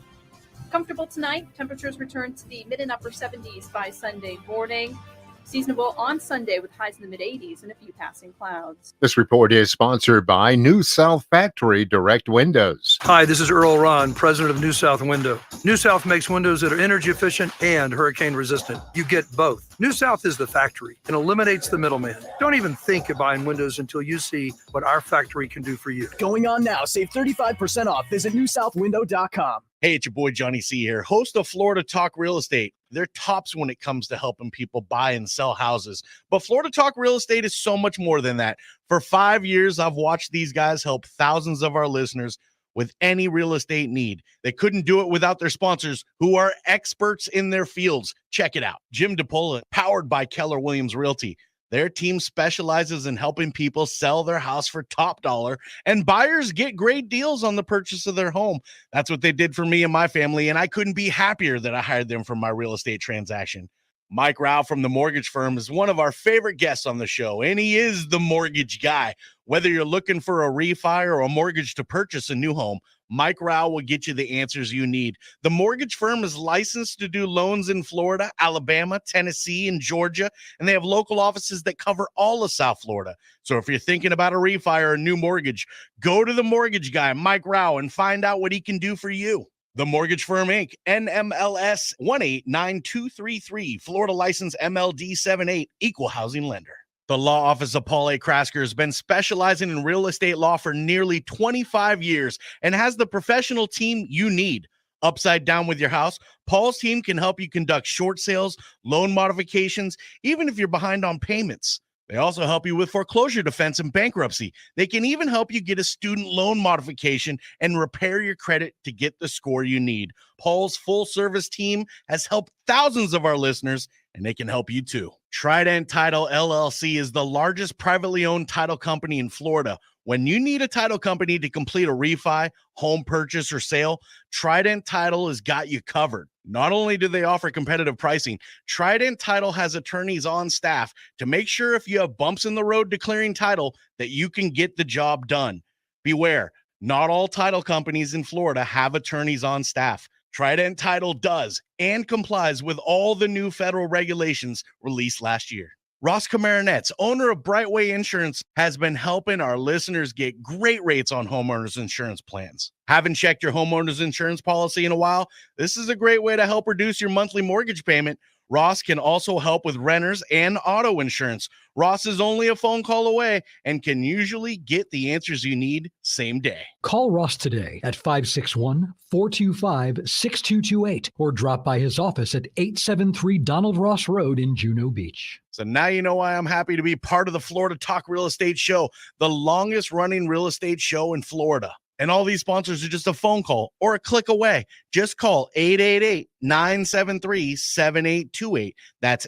Speaker 9: Comfortable tonight. Temperatures return to the mid and upper 70s by Sunday morning. Seasonable on Sunday with highs in the mid-80s and a few passing clouds.
Speaker 10: This report is sponsored by New South Factory Direct Windows.
Speaker 11: Hi, this is Earl Ron, president of New South Window. New South makes windows that are energy efficient and hurricane resistant. You get both. New South is the factory and eliminates the middleman. Don't even think of buying windows until you see what our factory can do for you.
Speaker 12: Going on now. Save 35% off. Visit newsouthwindow.com.
Speaker 2: Hey, it's your boy Johnny C here, host of Florida Talk Real Estate. They're tops when it comes to helping people buy and sell houses. But Florida Talk Real Estate is so much more than that. For 5 years, I've watched these guys help thousands of our listeners with any real estate need. They couldn't do it without their sponsors, who are experts in their fields. Check it out. Jim DePola, powered by Keller Williams Realty. Their team specializes in helping people sell their house for top dollar, and buyers get great deals on the purchase of their home. That's what they did for me and my family, and I couldn't be happier that I hired them for my real estate transaction. Mike Rauch from the mortgage firm is one of our favorite guests on the show, and he is the mortgage guy. Whether you're looking for a refi or a mortgage to purchase a new home, Mike Rauch will get you the answers you need. The mortgage firm is licensed to do loans in Florida, Alabama, Tennessee, and Georgia, and they have local offices that cover all of South Florida. So if you're thinking about a refi or a new mortgage, go to the mortgage guy, Mike Rauch, and find out what he can do for you. The Mortgage Firm, Inc., NMLS 189233, Florida license MLD 78, equal housing lender. The law office of Paul A. Krasker has been specializing in real estate law for nearly 25 years and has the professional team you need. Upside down with your house, Paul's team can help you conduct short sales, loan modifications, even if you're behind on payments. They also help you with foreclosure defense and bankruptcy. They can even help you get a student loan modification and repair your credit to get the score you need. Paul's full-service team has helped thousands of our listeners, and they can help you too. Trident Title LLC is the largest privately owned title company in Florida. When you need a title company to complete a refi, home purchase, or sale, Trident Title has got you covered.
Speaker 13: Not only do they offer competitive pricing, Trident Title has attorneys on staff to make sure if you have bumps in the road declaring title that you can get the job done. Beware, not all title companies in Florida have attorneys on staff. Trident Title does and complies with all the new federal regulations released last year. Ross Komarinetz, owner of Brightway Insurance, has been helping our listeners get great rates on homeowners insurance plans. Haven't checked your homeowners insurance policy in a while? This is a great way to help reduce your monthly mortgage payment. Ross can also help with renters and auto insurance. Ross is only a phone call away and can usually get the answers you need same day.
Speaker 14: Call Ross today at 561-425-6228 or drop by his office at 873 Donald Ross Road in Juno Beach.
Speaker 13: So now you know why I'm happy to be part of the Florida Talk Real Estate Show, the longest running real estate show in Florida. And all these sponsors are just a phone call or a click away. Just call 888-973-7828. That's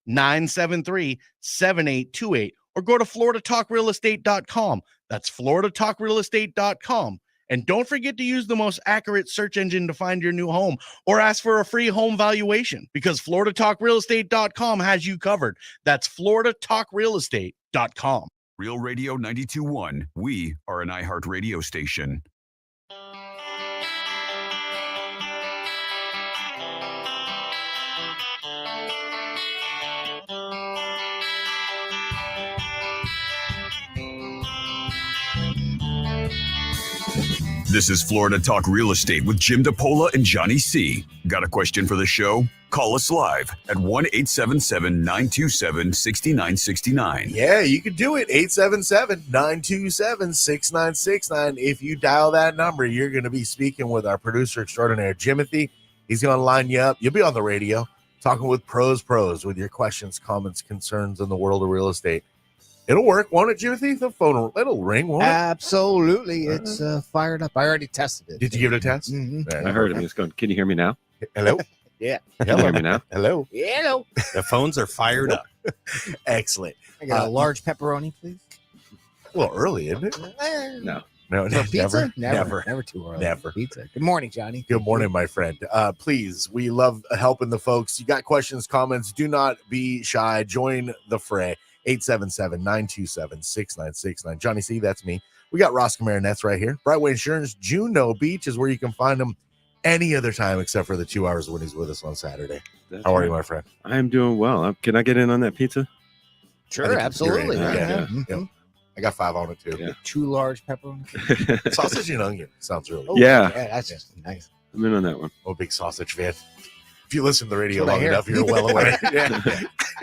Speaker 13: 888-973-7828. Or go to floridatalkrealestate.com. That's floridatalkrealestate.com. And don't forget to use the most accurate search engine to find your new home or ask for a free home valuation because floridatalkrealestate.com has you covered. That's floridatalkrealestate.com.
Speaker 1: Real Radio 92.1. We are an iHeart radio station. This is Florida Talk Real Estate with Jim DePola and Johnny C. Got a question for the show? Call us live at 1-877-927-6969.
Speaker 2: Yeah, you can do it. 877-927-6969. If you dial that number, you're going to be speaking with our producer extraordinaire, Jimothy. He's going to line you up. You'll be on the radio talking with pros with your questions, comments, concerns in the world of real estate. It'll work, won't it, Jimothy? The phone, it'll ring, won't it?
Speaker 3: Absolutely. It's fired up. I already tested it.
Speaker 2: Did you give it a test?
Speaker 4: I heard him. He's going, can you hear me now?
Speaker 2: Hello?
Speaker 3: Yeah.
Speaker 4: Can you hear me now?
Speaker 2: Hello?
Speaker 3: Hello.
Speaker 5: The phones are fired up.
Speaker 2: Excellent.
Speaker 3: I got a large pepperoni, please.
Speaker 2: A little early, isn't it?
Speaker 4: No.
Speaker 2: No,
Speaker 3: For pizza?
Speaker 2: never.
Speaker 3: Never too early.
Speaker 2: Never.
Speaker 3: Pizza. Good morning, Johnny.
Speaker 2: Good morning, my friend. Please, we love helping the folks. You got questions, comments, do not be shy. Join the fray. 877-927-6969. Johnny C, that's me. We got Ross Komarinetz right here. Brightway Insurance, Juno Beach is where you can find him any other time except for the 2 hours when he's with us on Saturday. How are you, my friend?
Speaker 4: I am doing well. Can I get in on that pizza?
Speaker 3: Sure, absolutely.
Speaker 2: Yeah. I got 5 on it, too.
Speaker 4: Yeah.
Speaker 3: 2 large pepperoni.
Speaker 2: Sausage and onion. Sounds really good.
Speaker 4: Yeah.
Speaker 3: That's just nice.
Speaker 4: I'm in on that one.
Speaker 2: I'm a big sausage fan. If you listen to the radio
Speaker 3: That's what I
Speaker 2: long
Speaker 3: hear.
Speaker 2: enough, you're well aware.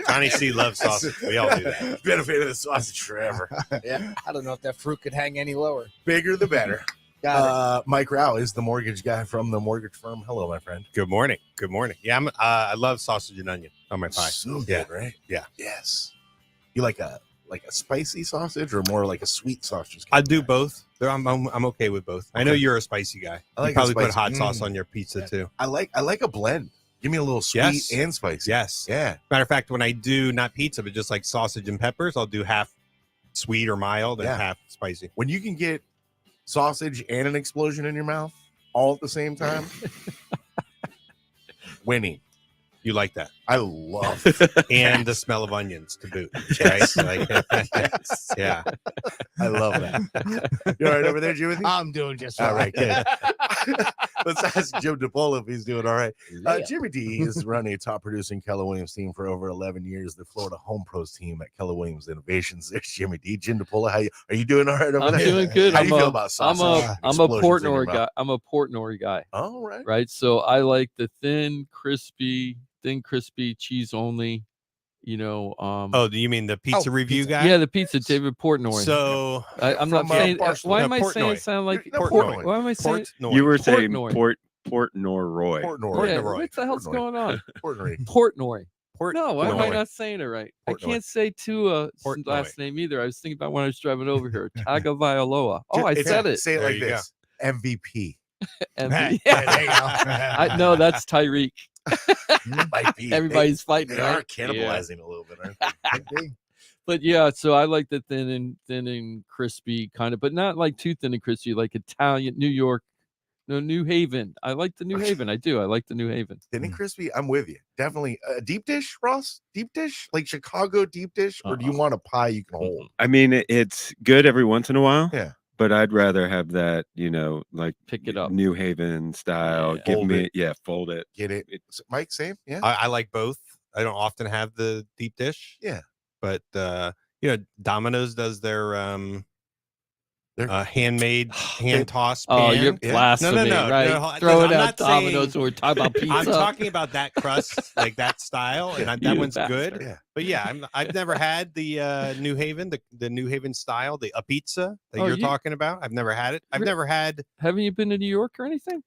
Speaker 5: Johnny C loves sausage. We all do that.
Speaker 2: Been a fan of the sausage forever.
Speaker 3: Yeah. I don't know if that fruit could hang any lower.
Speaker 2: Bigger the better.
Speaker 3: Got
Speaker 2: Mike Rauch is the mortgage guy from the mortgage firm. Hello, my friend.
Speaker 5: Good morning. Good morning. Yeah, I love sausage and onion on my pie.
Speaker 2: So
Speaker 5: Yeah.
Speaker 2: good, right?
Speaker 5: Yeah.
Speaker 2: Yes. You like a spicy sausage or more like a sweet sausage?
Speaker 5: I do both. I'm okay with both. I know
Speaker 2: Okay.
Speaker 5: you're a spicy guy.
Speaker 2: I like
Speaker 5: You probably
Speaker 2: a
Speaker 5: put
Speaker 2: spicy-
Speaker 5: hot sauce on your pizza too.
Speaker 2: I like a blend. Give me a little sweet
Speaker 5: Yes.
Speaker 2: and spicy.
Speaker 5: Yes.
Speaker 2: Yeah.
Speaker 5: Matter of fact, when I do not pizza, but just like sausage and peppers, I'll do half sweet or mild and
Speaker 2: Yeah.
Speaker 5: half spicy.
Speaker 2: When you can get sausage and an explosion in your mouth all at the same time, winning.
Speaker 5: You like that.
Speaker 2: I love
Speaker 5: And the smell of onions to boot. Right? Like, yeah.
Speaker 2: I love that. You all right over there, Jimothy?
Speaker 3: I'm doing just fine.
Speaker 2: All right, good. Let's ask Jim DePola if he's doing all right. Jimmy D is running a top producing Keller Williams team for over 11 years, the Florida Home Pros team at Keller Williams Innovations. There's Jimmy D. Jim DePola, are you doing all right over
Speaker 6: I'm
Speaker 2: there?
Speaker 6: doing good.
Speaker 2: How do you feel about
Speaker 6: I'm
Speaker 2: sausage?
Speaker 6: a
Speaker 2: explosions in your
Speaker 6: Portnoy
Speaker 2: mouth?
Speaker 6: guy. I'm a Portnoy guy.
Speaker 2: All right.
Speaker 6: Right. So I like the thin, crispy, cheese only.
Speaker 5: Oh, do you mean the pizza review guy?
Speaker 6: Yeah, the pizza, David Portnoy.
Speaker 5: So
Speaker 6: I'm not saying. Why am I saying it sound like
Speaker 2: Portnoy?
Speaker 6: Why am I saying?
Speaker 4: You were saying
Speaker 6: Portnoy.
Speaker 4: Portnoy.
Speaker 6: Yeah, what the hell's going on?
Speaker 2: Portnoy.
Speaker 6: Portnoy. No, why am I
Speaker 2: Portnoy.
Speaker 6: not saying it right? I
Speaker 2: Portnoy.
Speaker 6: can't say Tua's
Speaker 5: Portnoy.
Speaker 6: last name either. I was thinking about when I was driving over here. Tagovailoa. Oh, I
Speaker 2: It's-
Speaker 6: said it.
Speaker 2: Say it
Speaker 5: There
Speaker 2: like
Speaker 5: you go.
Speaker 2: this. MVP.
Speaker 6: And
Speaker 3: Yeah, there you go.
Speaker 6: no, that's Tyreek.
Speaker 2: Might be.
Speaker 6: Everybody's fighting.
Speaker 2: They are
Speaker 6: right?
Speaker 2: cannibalizing a little bit, aren't they?
Speaker 6: But yeah, so I like the thin and crispy kind of, but not like too thin and crispy, like Italian, New York No, New Haven. I like the New Haven. I do. I like the New Haven.
Speaker 2: Thin and crispy. I'm with you. Definitely. Deep dish, Ross? Deep dish? Like Chicago deep dish? Or do you want a pie you can hold?
Speaker 4: I mean, it's good every once in a while.
Speaker 2: Yeah.
Speaker 4: But I'd rather have that, like
Speaker 6: pick it up,
Speaker 4: New Haven style. Give
Speaker 2: Fold
Speaker 4: me,
Speaker 2: it.
Speaker 4: fold it.
Speaker 2: Get it. Mike, same? Yeah.
Speaker 5: I like both. I don't often have the deep dish.
Speaker 2: Yeah.
Speaker 5: But Domino's does their handmade hand tossed pan.
Speaker 6: Oh, you're blasphemy, right? Throwing out Domino's or talking about pizza.
Speaker 5: I'm talking about that crust, like that style, and that one's
Speaker 6: bastard.
Speaker 5: good.
Speaker 2: Yeah.
Speaker 5: But I've never had the New Haven, the New Haven style, the a pizza that you're talking about. I've never had it. I've never had.
Speaker 6: Haven't you been to New York or anything?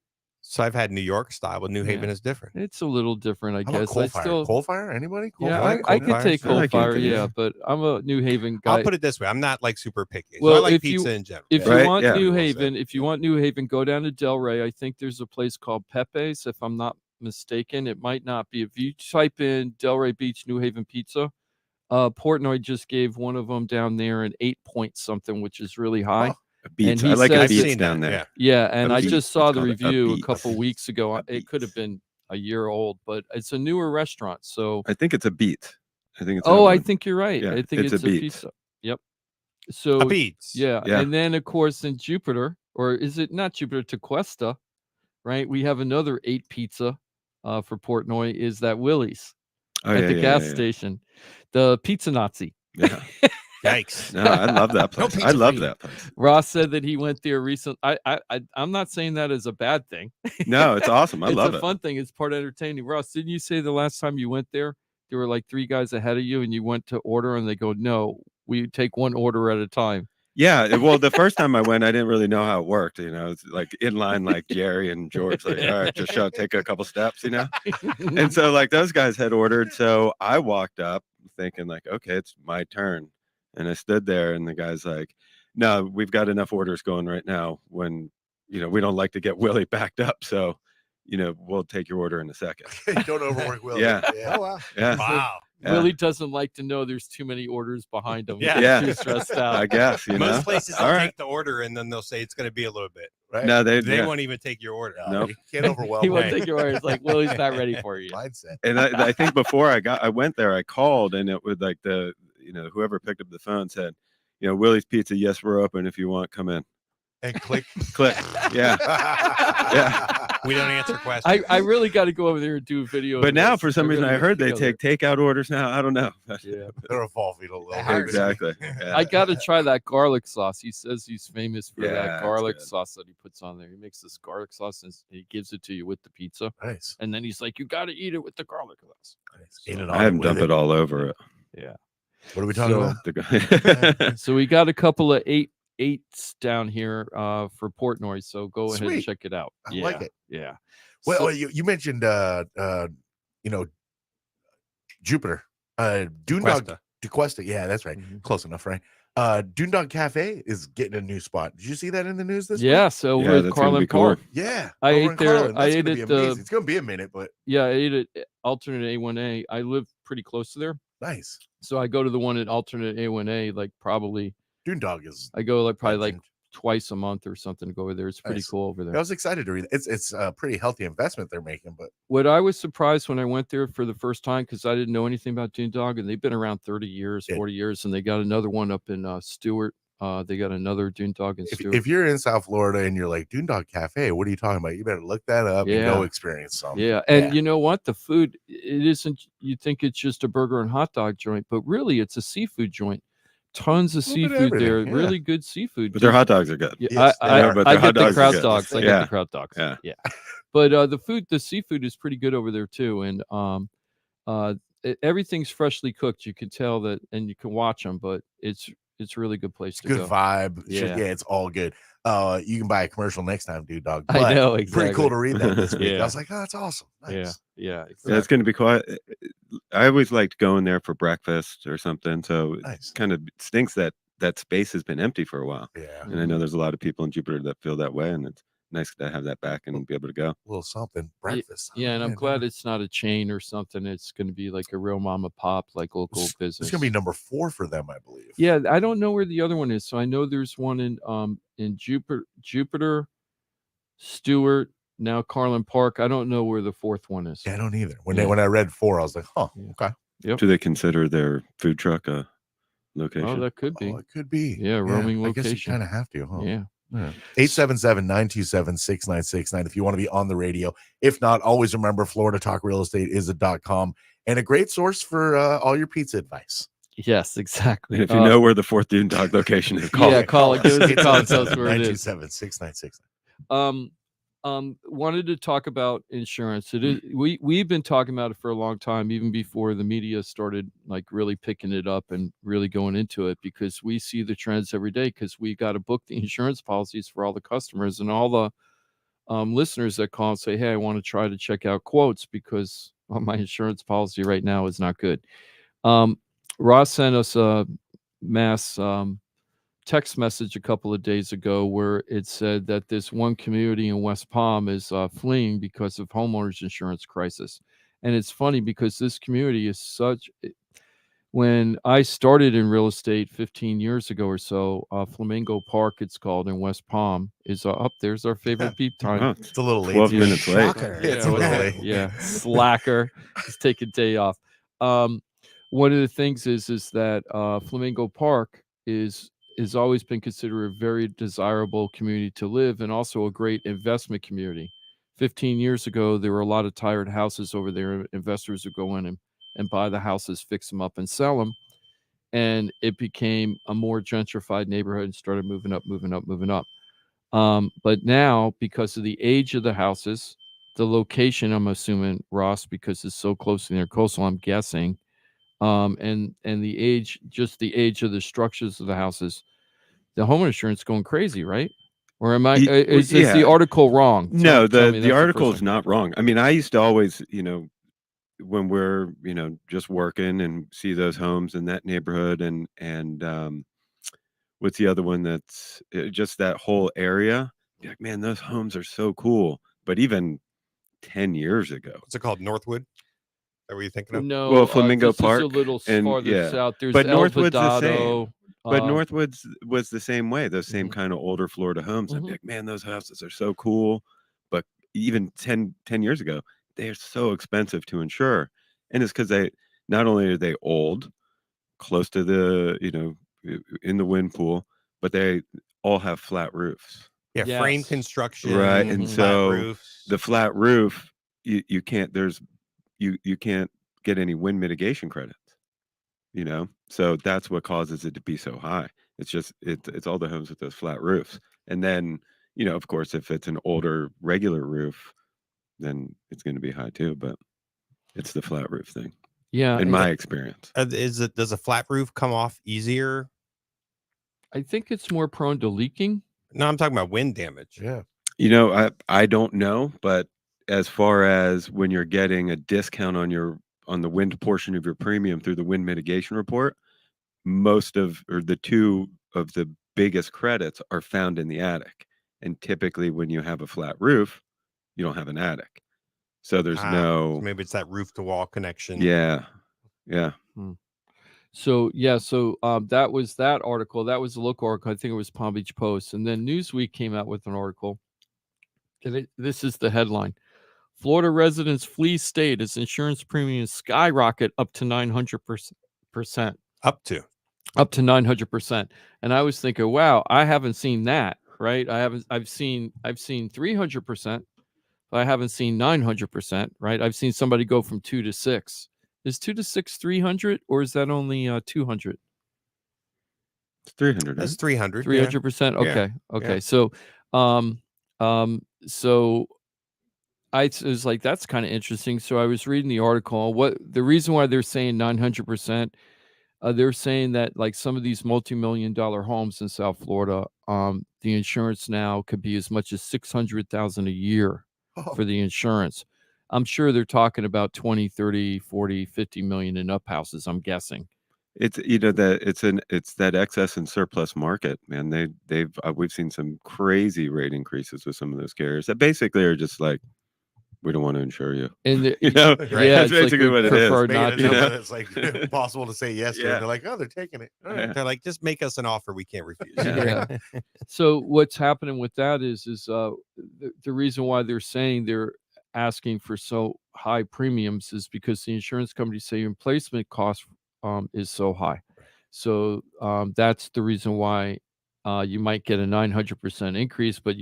Speaker 5: So I've had New York style, but New Haven is different.
Speaker 6: It's a little different, I
Speaker 2: How about
Speaker 6: guess.
Speaker 2: coal fire? Anybody? Coal
Speaker 6: Yeah,
Speaker 2: fire?
Speaker 6: I could take coal fire,
Speaker 4: it,
Speaker 6: but I'm a New Haven guy.
Speaker 5: I'll put it this way: I'm not like super picky.
Speaker 6: Well,
Speaker 5: I like
Speaker 6: if
Speaker 5: pizza
Speaker 6: you,
Speaker 5: in general.
Speaker 6: If
Speaker 4: Right?
Speaker 6: you want
Speaker 4: Yeah.
Speaker 6: New Haven, go down to Delray. I think there's a place called Pepe's, if I'm not mistaken. It might not be. If you type in Delray Beach New Haven pizza, Portnoy just gave one of them down there an 8 point something, which is really high.
Speaker 4: Beats.
Speaker 6: And
Speaker 4: I like a
Speaker 6: says
Speaker 4: beats
Speaker 6: it-
Speaker 4: down there.
Speaker 6: Yeah, and I
Speaker 4: Beats.
Speaker 6: just saw
Speaker 4: It's
Speaker 6: the
Speaker 4: called a
Speaker 6: review a
Speaker 4: Beats.
Speaker 6: couple weeks ago.
Speaker 4: A
Speaker 6: It could have been a year old, but it's a newer restaurant. So
Speaker 4: I think it's a beat. I think it's.
Speaker 6: I think you're right.
Speaker 4: Yeah,
Speaker 6: I think it's a
Speaker 4: beat.
Speaker 6: pizza. Yep. So
Speaker 5: A Beats.
Speaker 6: Yeah.
Speaker 4: Yeah.
Speaker 6: And then of course in Jupiter, or is it not Jupiter, Tequesta, right? We have another 8 pizza for Portnoy, is that Willie's at the gas station. The Pizza Nazi.
Speaker 4: Yeah.
Speaker 5: Yikes.
Speaker 4: No, I love that place. I love that place.
Speaker 6: Ross said that he went there recently. I'm not saying that as a bad thing.
Speaker 4: No, it's awesome. I love
Speaker 6: It's a
Speaker 4: it.
Speaker 6: fun thing. It's part of entertaining. Ross, didn't you say the last time you went there were like 3 guys ahead of you and you went to order and they go, no, we take one order at a time?
Speaker 4: Yeah. Well, the first time I went, I didn't really know how it worked. It's like in line, like Jerry and George, like, all right, just take a couple steps, And so like those guys had ordered. So I walked up thinking like, okay, it's my turn. And I stood there and the guy's like, no, we've got enough orders going right now when, we don't like to get Willie backed up. So, we'll take your order in a second.
Speaker 2: Don't overwork Willie.
Speaker 4: Yeah.
Speaker 2: Oh, wow.
Speaker 4: Yeah.
Speaker 5: Wow.
Speaker 4: Yeah.
Speaker 6: Willie doesn't like to know there's too many orders behind him.
Speaker 5: Yeah.
Speaker 6: He's too stressed out.
Speaker 4: I guess,
Speaker 5: Most places
Speaker 4: All
Speaker 5: will
Speaker 4: right.
Speaker 5: take the order and then they'll say it's going to be a little bit.
Speaker 2: Right?
Speaker 4: No, they
Speaker 5: won't even take your order.
Speaker 4: Nope.
Speaker 2: You can't overwhelm
Speaker 6: He won't
Speaker 2: him.
Speaker 6: take your order. It's like, Willie's not ready for you.
Speaker 2: Mindset.
Speaker 4: And I think before I went there, I called and it was like whoever picked up the phone said, Willie's Pizza, yes, we're open. If you want, come in.
Speaker 2: And click.
Speaker 4: Yeah. Yeah.
Speaker 5: We don't answer questions.
Speaker 6: I really got to go over there and do a video.
Speaker 4: But
Speaker 6: of
Speaker 4: now,
Speaker 6: this.
Speaker 4: for some
Speaker 6: We're
Speaker 4: reason,
Speaker 6: gonna
Speaker 4: I heard
Speaker 6: get
Speaker 4: they
Speaker 6: together.
Speaker 4: take takeout orders now. I don't know.
Speaker 6: Yeah.
Speaker 2: They're evolving a little.
Speaker 4: Exactly. Yeah.
Speaker 6: I got to try that garlic sauce. He says he's famous for
Speaker 4: Yeah,
Speaker 6: that
Speaker 4: it's
Speaker 6: garlic
Speaker 4: good.
Speaker 6: sauce that he puts on there. He makes this garlic sauce and he gives it to you with the pizza.
Speaker 2: Nice.
Speaker 6: And then he's like, you got to eat it with the garlic sauce.
Speaker 2: Eat it
Speaker 4: I haven't
Speaker 2: with
Speaker 4: dumped it all over it.
Speaker 6: Yeah.
Speaker 2: What are we talking about?
Speaker 6: So we got a couple of eights down here for Portnoy. So go ahead and
Speaker 2: Sweet.
Speaker 6: check it out.
Speaker 2: I like it.
Speaker 6: Yeah.
Speaker 2: Well,
Speaker 6: So-
Speaker 2: you mentioned Jupiter, Doondog Tequesta. Yeah, that's right. Close enough, right? Doondog Cafe is getting a new spot. Did you see that in the news this week?
Speaker 6: yeah. So
Speaker 4: Yeah,
Speaker 6: with
Speaker 4: that's gonna
Speaker 6: Carlin
Speaker 4: be cool.
Speaker 6: Park.
Speaker 2: Yeah,
Speaker 6: I
Speaker 2: over
Speaker 6: ate
Speaker 2: in
Speaker 6: there.
Speaker 2: Carlin.
Speaker 6: I
Speaker 2: That's
Speaker 6: ate
Speaker 2: gonna be
Speaker 6: at
Speaker 2: amazing. It's gonna be a minute, but
Speaker 6: Yeah, I ate at alternate A1A. I live pretty close to there.
Speaker 2: nice.
Speaker 6: So I go to the one at alternate A1A like probably
Speaker 2: Doondog is.
Speaker 6: I go like probably like
Speaker 2: legend.
Speaker 6: twice a month or something to go over there. It's pretty
Speaker 2: Nice.
Speaker 6: cool over there.
Speaker 2: I was excited to read it. It's a pretty healthy investment they're making, but
Speaker 6: What I was surprised when I went there for the first time, because I didn't know anything about Doondog, and they've been around 30 years,
Speaker 2: Yeah.
Speaker 6: 40 years, and they got another one up in Stewart. They got another Doondog in Stewart.
Speaker 2: if you're in South Florida and you're like Doondog Cafe, what are you talking about? You better look that up and
Speaker 6: Yeah.
Speaker 2: go experience something.
Speaker 6: Yeah, and you know what? The food, it isn't. You think it's just a burger and hot dog joint, but really, it's a seafood joint. Tons of
Speaker 2: A little bit of
Speaker 6: seafood there.
Speaker 2: everything, yeah.
Speaker 6: Really good seafood.
Speaker 4: But their hot dogs are good.
Speaker 6: Yeah,
Speaker 2: Yes, they are,
Speaker 4: but
Speaker 6: I
Speaker 4: their hot
Speaker 6: get the
Speaker 4: dogs are
Speaker 6: kraut
Speaker 4: good.
Speaker 6: dogs. I get
Speaker 4: Yeah.
Speaker 6: the kraut dogs.
Speaker 4: Yeah.
Speaker 6: But the seafood is pretty good over there too, and everything's freshly cooked. You can tell that, and you can watch them. But it's a really good place to
Speaker 2: Good
Speaker 6: go.
Speaker 2: vibe.
Speaker 6: Yeah.
Speaker 2: It's all good. You can buy a commercial next time, dude, dog.
Speaker 6: I
Speaker 2: But
Speaker 6: know,
Speaker 2: Pretty cool
Speaker 6: exactly.
Speaker 2: to read that this week.
Speaker 6: Yeah.
Speaker 2: I was like, oh, that's awesome. Nice.
Speaker 6: Yeah,
Speaker 4: Yeah,
Speaker 6: exactly.
Speaker 4: it's going to be quiet. I always liked going there for breakfast or something. So
Speaker 2: Nice.
Speaker 4: it kind of stinks that space has been empty for a while.
Speaker 2: Yeah.
Speaker 4: And I know there's a lot of people in Jupiter that feel that way, and it's nice to have that back and be able to go.
Speaker 2: A little something. Breakfast.
Speaker 6: Yeah, and I'm
Speaker 2: Man,
Speaker 6: glad it's not a chain or something. It's going to be like a real mom and pop, like local business.
Speaker 2: It's gonna be number 4 for them, I believe.
Speaker 6: Yeah, I don't know where the other one is. So I know there's one in Jupiter. Stewart, now Carlin Park. I don't know where the fourth one is.
Speaker 2: Yeah, I don't either. When I read 4, I was like, huh, okay.
Speaker 6: Yep.
Speaker 4: Do they consider their food truck a location?
Speaker 6: Oh, that could be.
Speaker 2: Oh, it could be.
Speaker 6: Yeah, roaming
Speaker 2: I
Speaker 6: location.
Speaker 2: guess you kind of have to, huh?
Speaker 6: Yeah.
Speaker 2: 877-927-6969 if you want to be on the radio. If not, always remember Florida Talk Real Estate is a .com and a great source for all your pizza advice.
Speaker 6: Yes, exactly.
Speaker 4: And if you know where the Fourth Dune Dog location is, call
Speaker 6: yeah,
Speaker 4: it.
Speaker 6: call it. Give us a call. Tell us where it is.
Speaker 2: 927-6969.
Speaker 6: Wanted to talk about insurance. It is we've been talking about it for a long time, even before the media started like really picking it up and really going into it, because we see the trends every day, because we got to book the insurance policies for all the customers and all the listeners that call and say, hey, I want to try to check out quotes because my insurance policy right now is not good. Ross sent us a mass text message a couple of days ago where it said that this one community in West Palm is fleeing because of homeowners insurance crisis. And it's funny because this community is when I started in real estate 15 years ago or so, Flamingo Park, it's called, in West Palm, is up there's our favorite peep time.
Speaker 4: Oh,
Speaker 2: it's a little late.
Speaker 4: 12 minutes late.
Speaker 2: It's a little late.
Speaker 6: Yeah, slacker. Just take a day off. One of the things is that Flamingo Park has always been considered a very desirable community to live, and also a great investment community. 15 years ago, there were a lot of tired houses over there. Investors would go in and buy the houses, fix them up, and sell them. And it became a more gentrified neighborhood and started moving up. But now, because of the age of the houses, the location, I'm assuming, Ross, because it's so close to their coastal, I'm guessing, and the age, just the age of the structures of the houses, the home insurance going crazy, right? Or am I? Is the article wrong?
Speaker 4: No, the article is not wrong. I mean, I used to always, when we're, just working and see those homes in that neighborhood, and what's the other one that's just that whole area? Be like, man, those homes are so cool. But even 10 years ago,
Speaker 5: what's it called? Northwood? Are you thinking of?
Speaker 6: No,
Speaker 4: well, Flamingo Park,
Speaker 6: is a little farther south. There's
Speaker 4: but
Speaker 6: El
Speaker 4: Northwood's the
Speaker 6: Vedado,
Speaker 4: same. But Northwood's was the same way. Those same kind of older Florida homes. I'd be like, man, those houses are so cool. But even 10 years ago, they are so expensive to insure. And it's because they not only are they old, close to the, in the wind pool, but they all have flat roofs.
Speaker 5: Yeah, frame construction.
Speaker 4: Right. And so
Speaker 5: roofs.
Speaker 4: the flat roof, you can't, you can't get any wind mitigation credits. So that's what causes it to be so high. It's just it's all the homes with those flat roofs. And then, of course, if it's an older regular roof, then it's going to be high too. But it's the flat roof thing.
Speaker 6: Yeah,
Speaker 4: in my experience.
Speaker 5: Does a flat roof come off easier?
Speaker 6: I think it's more prone to leaking.
Speaker 5: No, I'm talking about wind damage.
Speaker 2: Yeah.
Speaker 4: I don't know, but as far as when you're getting a discount on the wind portion of your premium through the wind mitigation report, the two of the biggest credits are found in the attic. And typically when you have a flat roof, you don't have an attic. So there's
Speaker 5: so maybe it's that roof to wall connection.
Speaker 4: Yeah.
Speaker 6: So that was that article. That was a local article. I think it was Palm Beach Post. And then Newsweek came out with an article. This is the headline. Florida residents flee state as insurance premiums skyrocket up to 900%.
Speaker 5: Up to
Speaker 6: 900%. And I was thinking, wow, I haven't seen that, right? I've seen 300%, but I haven't seen 900%, right? I've seen somebody go from 2 to 6. Is 2 to 6 300, or is that only 200?
Speaker 4: It's 300.
Speaker 5: That's 300.
Speaker 6: 300%. Okay.
Speaker 5: Yeah.
Speaker 6: So, so I was like, that's kind of interesting. So I was reading the article. What the reason why they're saying 900%? They're saying that like some of these multi-million-dollar homes in South Florida, the insurance now could be as much as $600,000 a year for the insurance. I'm sure they're talking about 20, 30, 40, 50 million and up houses, I'm guessing.
Speaker 4: It's that it's that excess and surplus market, man. We've seen some crazy rate increases with some of those carriers that basically are just like, we don't want to insure you.
Speaker 6: And the,
Speaker 4: You know,
Speaker 2: Right.
Speaker 6: yeah,
Speaker 4: that's
Speaker 6: it's like
Speaker 4: basically
Speaker 6: we
Speaker 4: what it
Speaker 6: prefer
Speaker 4: is.
Speaker 6: not
Speaker 2: Making a
Speaker 6: to.
Speaker 2: number that's like impossible to say yes to.
Speaker 4: Yeah.
Speaker 2: They're like, oh, they're taking it. All right.
Speaker 4: Yeah.
Speaker 5: They're like, just make us an offer we can't refuse.
Speaker 6: Yeah. So what's happening with that is the reason why they're saying they're asking for so high premiums is because the insurance companies say replacement cost is so high. So that's the reason why you might get a 900% increase, but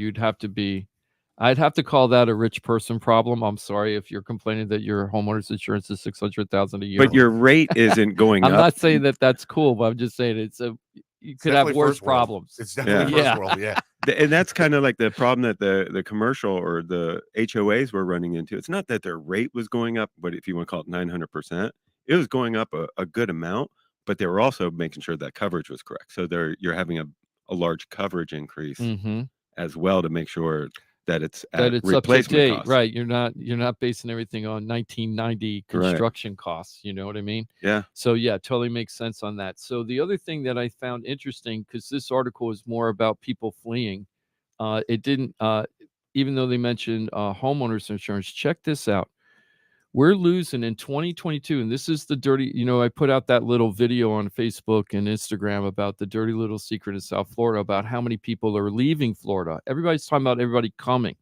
Speaker 6: I'd have to call that a rich person problem. I'm sorry if you're complaining that your homeowner's insurance is $600,000 a year.
Speaker 4: But your rate isn't going
Speaker 6: I'm
Speaker 4: up.
Speaker 6: not saying that that's cool, but I'm just saying you could have
Speaker 2: definitely
Speaker 6: worse
Speaker 2: first world.
Speaker 6: problems.
Speaker 2: It's definitely first world. Yeah.
Speaker 4: And that's kind of like the problem that the commercial or the HOAs were running into. It's not that their rate was going up, but if you want to call it 900%, it was going up a good amount, but they were also making sure that coverage was correct. So you're having a large coverage increase as well to make sure that it's
Speaker 6: that
Speaker 4: at
Speaker 6: it's up to
Speaker 4: replacement
Speaker 6: date,
Speaker 4: cost.
Speaker 6: right? You're not basing everything on 1990 construction costs. You know what I mean?
Speaker 4: Yeah.
Speaker 6: So yeah, totally makes sense on that. So the other thing that I found interesting, because this article is more about people fleeing, it didn't, even though they mentioned homeowners insurance. Check this out. We're losing in 2022, and this is the dirty, I put out that little video on Facebook and Instagram about the dirty little secret in South Florida about how many people are leaving Florida. Everybody's talking about everybody coming,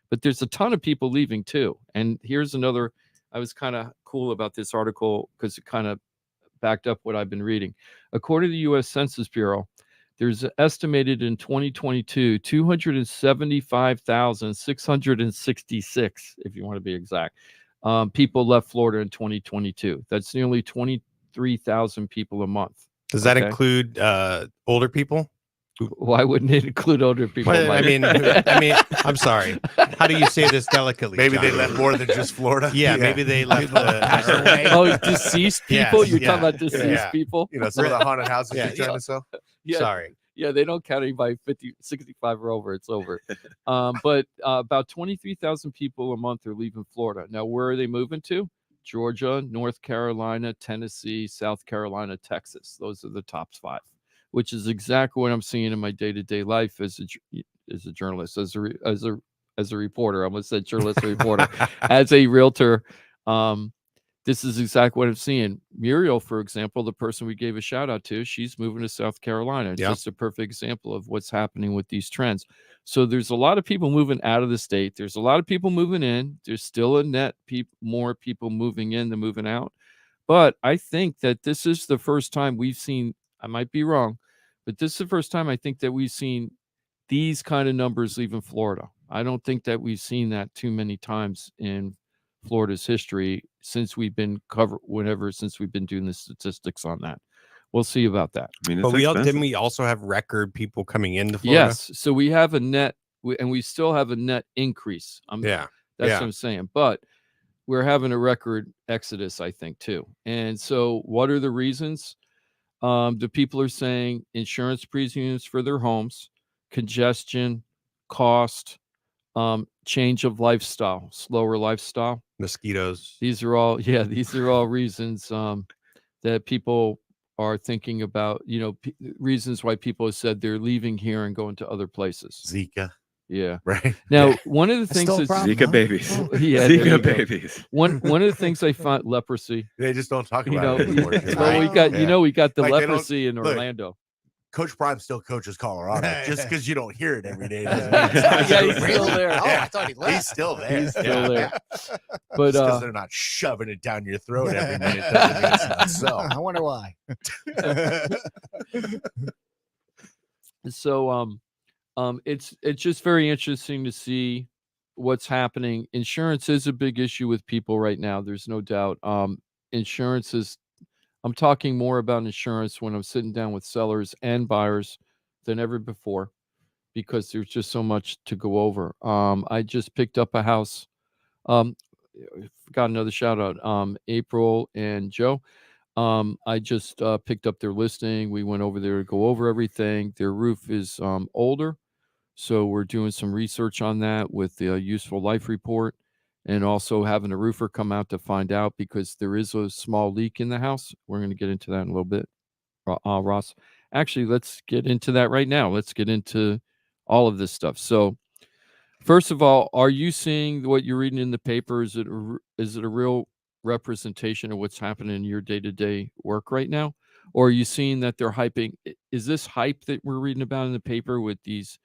Speaker 6: but there's a ton of people leaving too. And here's another, I was kind of cool about this article because it kind of backed up what I've been reading. According to the U.S. Census Bureau, there's estimated in 2022, 275,666, if you want to be exact. People left Florida in 2022. That's nearly 23,000 people a month.
Speaker 5: Does that include older people?
Speaker 6: Why wouldn't it include older people?
Speaker 5: Well, I mean, I'm sorry. How do you say this delicately?
Speaker 2: Maybe
Speaker 5: John?
Speaker 2: they left more than just Florida.
Speaker 5: Yeah, maybe they left.
Speaker 6: Deceased people?
Speaker 5: Yes,
Speaker 6: You're talking about deceased people?
Speaker 2: Some of the haunted houses you're trying to sell.
Speaker 6: Yeah.
Speaker 5: Sorry.
Speaker 6: Yeah, they don't count anybody 65 or over. It's over. But about 23,000 people a month are leaving Florida. Now, where are they moving to? Georgia, North Carolina, Tennessee, South Carolina, Texas. Those are the top 5, which is exactly what I'm seeing in my day-to-day life as a journalist, as a reporter. I almost said journalist, reporter, as a realtor. This is exactly what I'm seeing. Muriel, for example, the person we gave a shout out to, she's moving to South Carolina. It's just a perfect example of what's happening with these trends. So there's a lot of people moving out of the state. There's a lot of people moving in. There's still a net more people moving in than moving out. But I think that this is the first time we've seen, I might be wrong, but this is the first time I think that we've seen these kind of numbers leaving Florida. I don't think that we've seen that too many times in Florida's history since we've been since we've been doing the statistics on that. We'll see about that.
Speaker 4: I mean,
Speaker 5: but didn't we also have record people coming into Florida?
Speaker 6: Yes. So we have a net, and we still have a net increase. That's what I'm saying. But we're having a record exodus, I think, too. And so what are the reasons? The people are saying insurance premiums for their homes, congestion, cost, change of lifestyle, slower lifestyle,
Speaker 5: mosquitoes.
Speaker 6: These are all reasons that people are thinking about, reasons why people have said they're leaving here and going to other places.
Speaker 2: Zika.
Speaker 6: Yeah.
Speaker 2: Right.
Speaker 6: Now, one of the things is
Speaker 4: Zika babies.
Speaker 6: Yeah,
Speaker 4: Zika babies.
Speaker 6: One of the things I find leprosy.
Speaker 2: They just don't talk about it anymore.
Speaker 6: Well, we got the
Speaker 2: Like,
Speaker 6: leprosy in Orlando.
Speaker 2: Coach Prime still coaches Colorado. Just because you don't hear it every day.
Speaker 3: He's still there. Oh, I thought he left.
Speaker 2: He's still there.
Speaker 6: He's still there. But
Speaker 2: because they're not shoving it down your throat every minute. Doesn't mean it's not so.
Speaker 3: I wonder why.
Speaker 6: So it's just very interesting to see what's happening. Insurance is a big issue with people right now. There's no doubt. Insurance is. I'm talking more about insurance when I'm sitting down with sellers and buyers than ever before, because there's just so much to go over. I just picked up a house. Got another shout out. April and Joe. I just picked up their listing. We went over there to go over everything. Their roof is older, so we're doing some research on that with the useful life report, and also having a roofer come out to find out, because there is a small leak in the house. We're going to get into that in a little bit, Ross. Actually, let's get into that right now. Let's get into all of this stuff. So First of all, are you seeing what you're reading in the paper? Is it a real representation of what's happening in your day-to-day work right now? Or are you seeing that they're hyping? Is this hype that we're reading about in the paper with these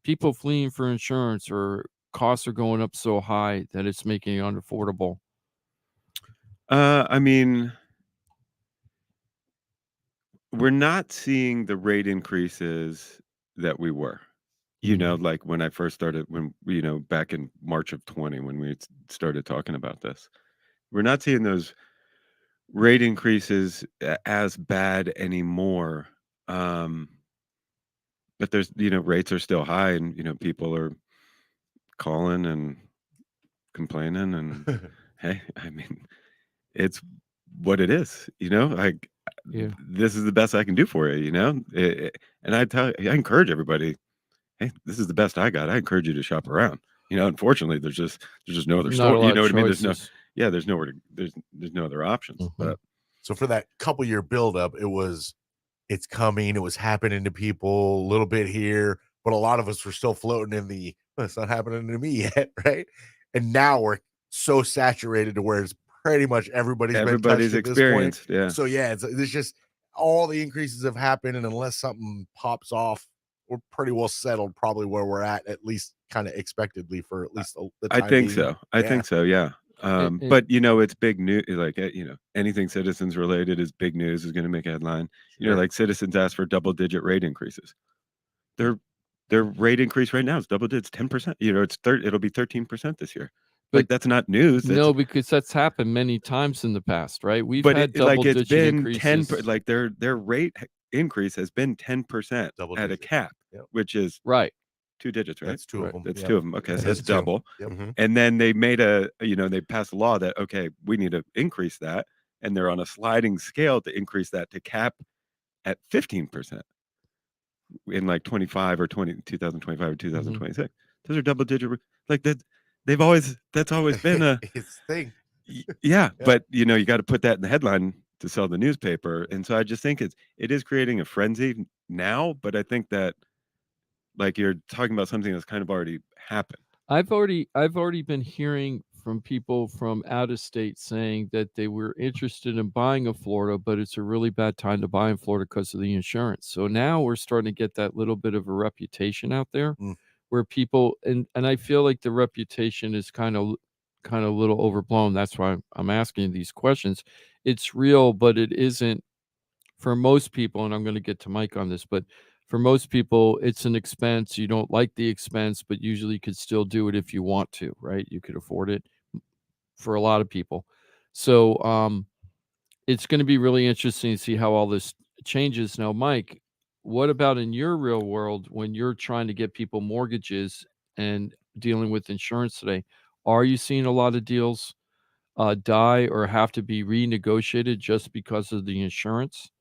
Speaker 6: people fleeing for insurance, or costs are going up so high that it's making it unaffordable?
Speaker 4: I mean, we're not seeing the rate increases that we were. You know, like when I first started, back in March of 20, when we started talking about this, we're not seeing those rate increases as bad anymore. But there's, rates are still high, and, people are calling and complaining, and hey, I mean, it's what it is, like, this is the best I can do for you, and I encourage everybody, hey, this is the best I got. I encourage you to shop around. Unfortunately, there's just no other store. You know what I mean? There's no other options. But
Speaker 2: so for that couple year buildup, it's coming. It was happening to people a little bit here, but a lot of us were still floating in the, well, it's not happening to me yet, right? And now we're so saturated to where it's pretty much everybody's
Speaker 4: experienced. Yeah.
Speaker 2: So yeah, it's just all the increases have happened, and unless something pops off, we're pretty well settled probably where we're at least kind of expectedly for at least the time
Speaker 4: I think
Speaker 2: being.
Speaker 4: so. I think so. Yeah. But it's big news. Like, anything Citizens related is big news, is going to make a headline. Like Citizens asked for double-digit rate increases. Their rate increase right now is double digits, 10%. It'll be 13% this year. Like, that's not news.
Speaker 6: No, because that's happened many times in the past, right? We've had double-digit increases.
Speaker 4: 10%. Like their rate increase has been 10% at a cap, which is
Speaker 6: right.
Speaker 4: 2 digits, right?
Speaker 2: That's two of them.
Speaker 4: That's 2 of them. Okay, so that's
Speaker 2: two.
Speaker 4: double. And then they made they passed a law that, okay, we need to increase that, and they're on a sliding scale to increase that to cap at 15% in like 2025 or 2026. Those are double-digit, like that. That's always been a
Speaker 2: thing.
Speaker 4: Yeah, but you got to put that in the headline to sell the newspaper, and so I just think it is creating a frenzy now. But I think that, like, you're talking about something that's kind of already happened.
Speaker 6: I've already been hearing from people from out of state saying that they were interested in buying in Florida, but it's a really bad time to buy in Florida because of the insurance. So now we're starting to get that little bit of a reputation out there. Where people, and I feel like the reputation is kind of a little overblown. That's why I'm asking these questions. It's real, but it isn't for most people. And I'm going to get to Mike on this, but for most people, it's an expense. You don't like the expense, but usually you could still do it if you want to, right? You could afford it for a lot of people. So it's going to be really interesting to see how all this changes. Now, Mike, what about in your real world when you're trying to get people mortgages and dealing with insurance today? Are you seeing a lot of deals die or have to be renegotiated just because of the insurance?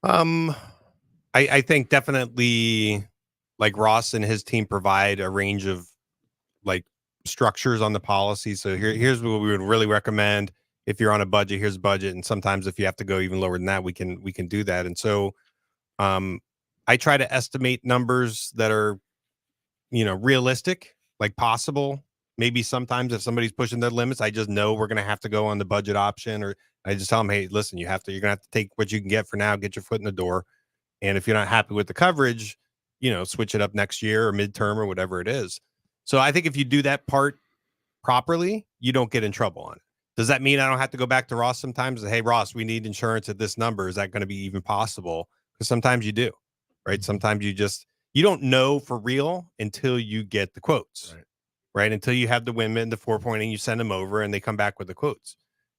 Speaker 5: I think definitely, like, Ross and his team provide a range of like structures on the policy. So here's what we would really recommend. If you're on a budget, here's a budget. And sometimes if you have to go even lower than that, we can do that. And so I try to estimate numbers that are, realistic, like possible. Maybe sometimes if somebody's pushing their limits, I just know we're going to have to go on the budget option, or I just tell them, hey, listen, you're going to have to take what you can get for now, get your foot in the door. And if you're not happy with the coverage, switch it up next year or midterm or whatever it is. So I think if you do that part properly, you don't get in trouble on it. Does that mean I don't have to go back to Ross sometimes and, hey, Ross, we need insurance at this number? Is that going to be even possible? Because sometimes you do, right? Sometimes you don't know for real until you get the quotes, right? Until you have the women, the 4-point, and you send them over and they come back with the quotes.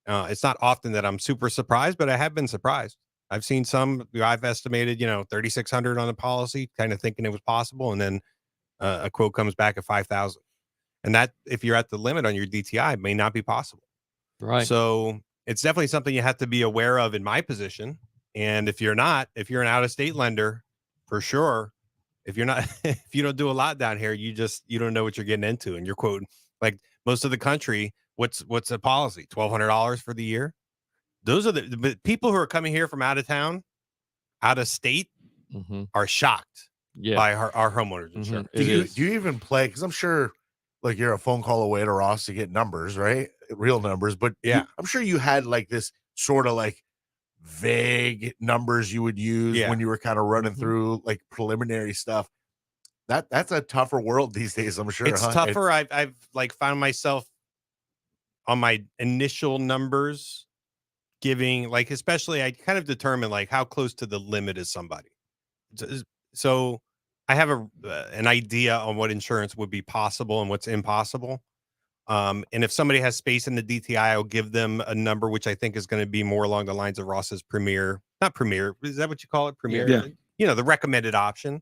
Speaker 5: It's not often that I'm super surprised, but I have been surprised. I've seen some, I've estimated, $3,600 on a policy, kind of thinking it was possible. And then a quote comes back at $5,000. And that, if you're at the limit on your DTI, may not be possible.
Speaker 6: Right.
Speaker 5: So it's definitely something you have to be aware of in my position. And if you're an out-of-state lender, for sure, if you don't do a lot down here, you don't know what you're getting into. And you're quoting, like most of the country, what's a policy? $1,200 for the year. Those are the people who are coming here from out of town, out of state, are shocked.
Speaker 6: Yeah.
Speaker 5: by our homeowners insurance.
Speaker 2: Do you even play? Because I'm sure, like, you're a phone call away to Ross to get numbers, right? Real numbers. But
Speaker 5: yeah,
Speaker 2: I'm sure you had like this sort of like vague numbers you would use when you were kind of running through like preliminary stuff. That's a tougher world these days, I'm sure.
Speaker 5: it's tougher. I've like found myself on my initial numbers giving, like, especially I kind of determine like how close to the limit is somebody. So I have an idea on what insurance would be possible and what's impossible. And if somebody has space in the DTI, I'll give them a number which I think is going to be more along the lines of Ross's not premier. Is that what you call it? Premier?
Speaker 4: Yeah.
Speaker 5: You know, the recommended option.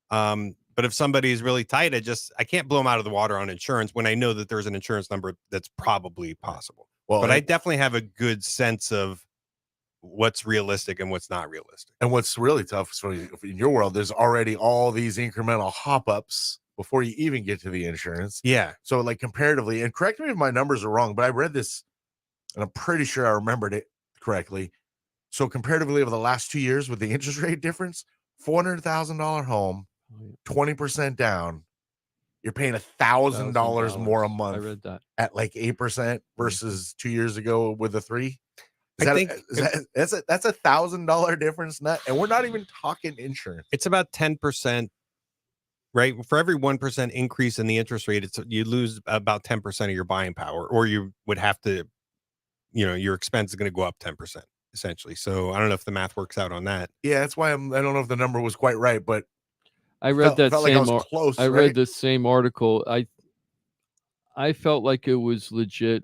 Speaker 5: But if somebody is really tight, I can't blow them out of the water on insurance when I know that there's an insurance number that's probably possible.
Speaker 2: Well,
Speaker 5: but I definitely have a good sense of what's realistic and what's not realistic.
Speaker 2: And what's really tough is in your world, there's already all these incremental hop-ups before you even get to the insurance.
Speaker 5: Yeah.
Speaker 2: So like comparatively, and correct me if my numbers are wrong, but I read this and I'm pretty sure I remembered it correctly. So comparatively over the last 2 years with the interest rate difference, $400,000 home, 20% down, you're paying $1,000 more a month.
Speaker 6: I read that
Speaker 2: at like 8% versus 2 years ago with a 3.
Speaker 5: I think
Speaker 2: that's $1,000 difference, and we're not even talking insurance.
Speaker 5: It's about 10%, right? For every 1% increase in the interest rate, you lose about 10% of your buying power, or you would have to, your expense is going to go up 10% essentially. So I don't know if the math works out on that.
Speaker 2: Yeah, that's why I don't know if the number was quite right, but
Speaker 6: I read that
Speaker 2: felt
Speaker 6: same.
Speaker 2: like I was close,
Speaker 6: I
Speaker 2: right?
Speaker 6: read the same article. I felt like it was legit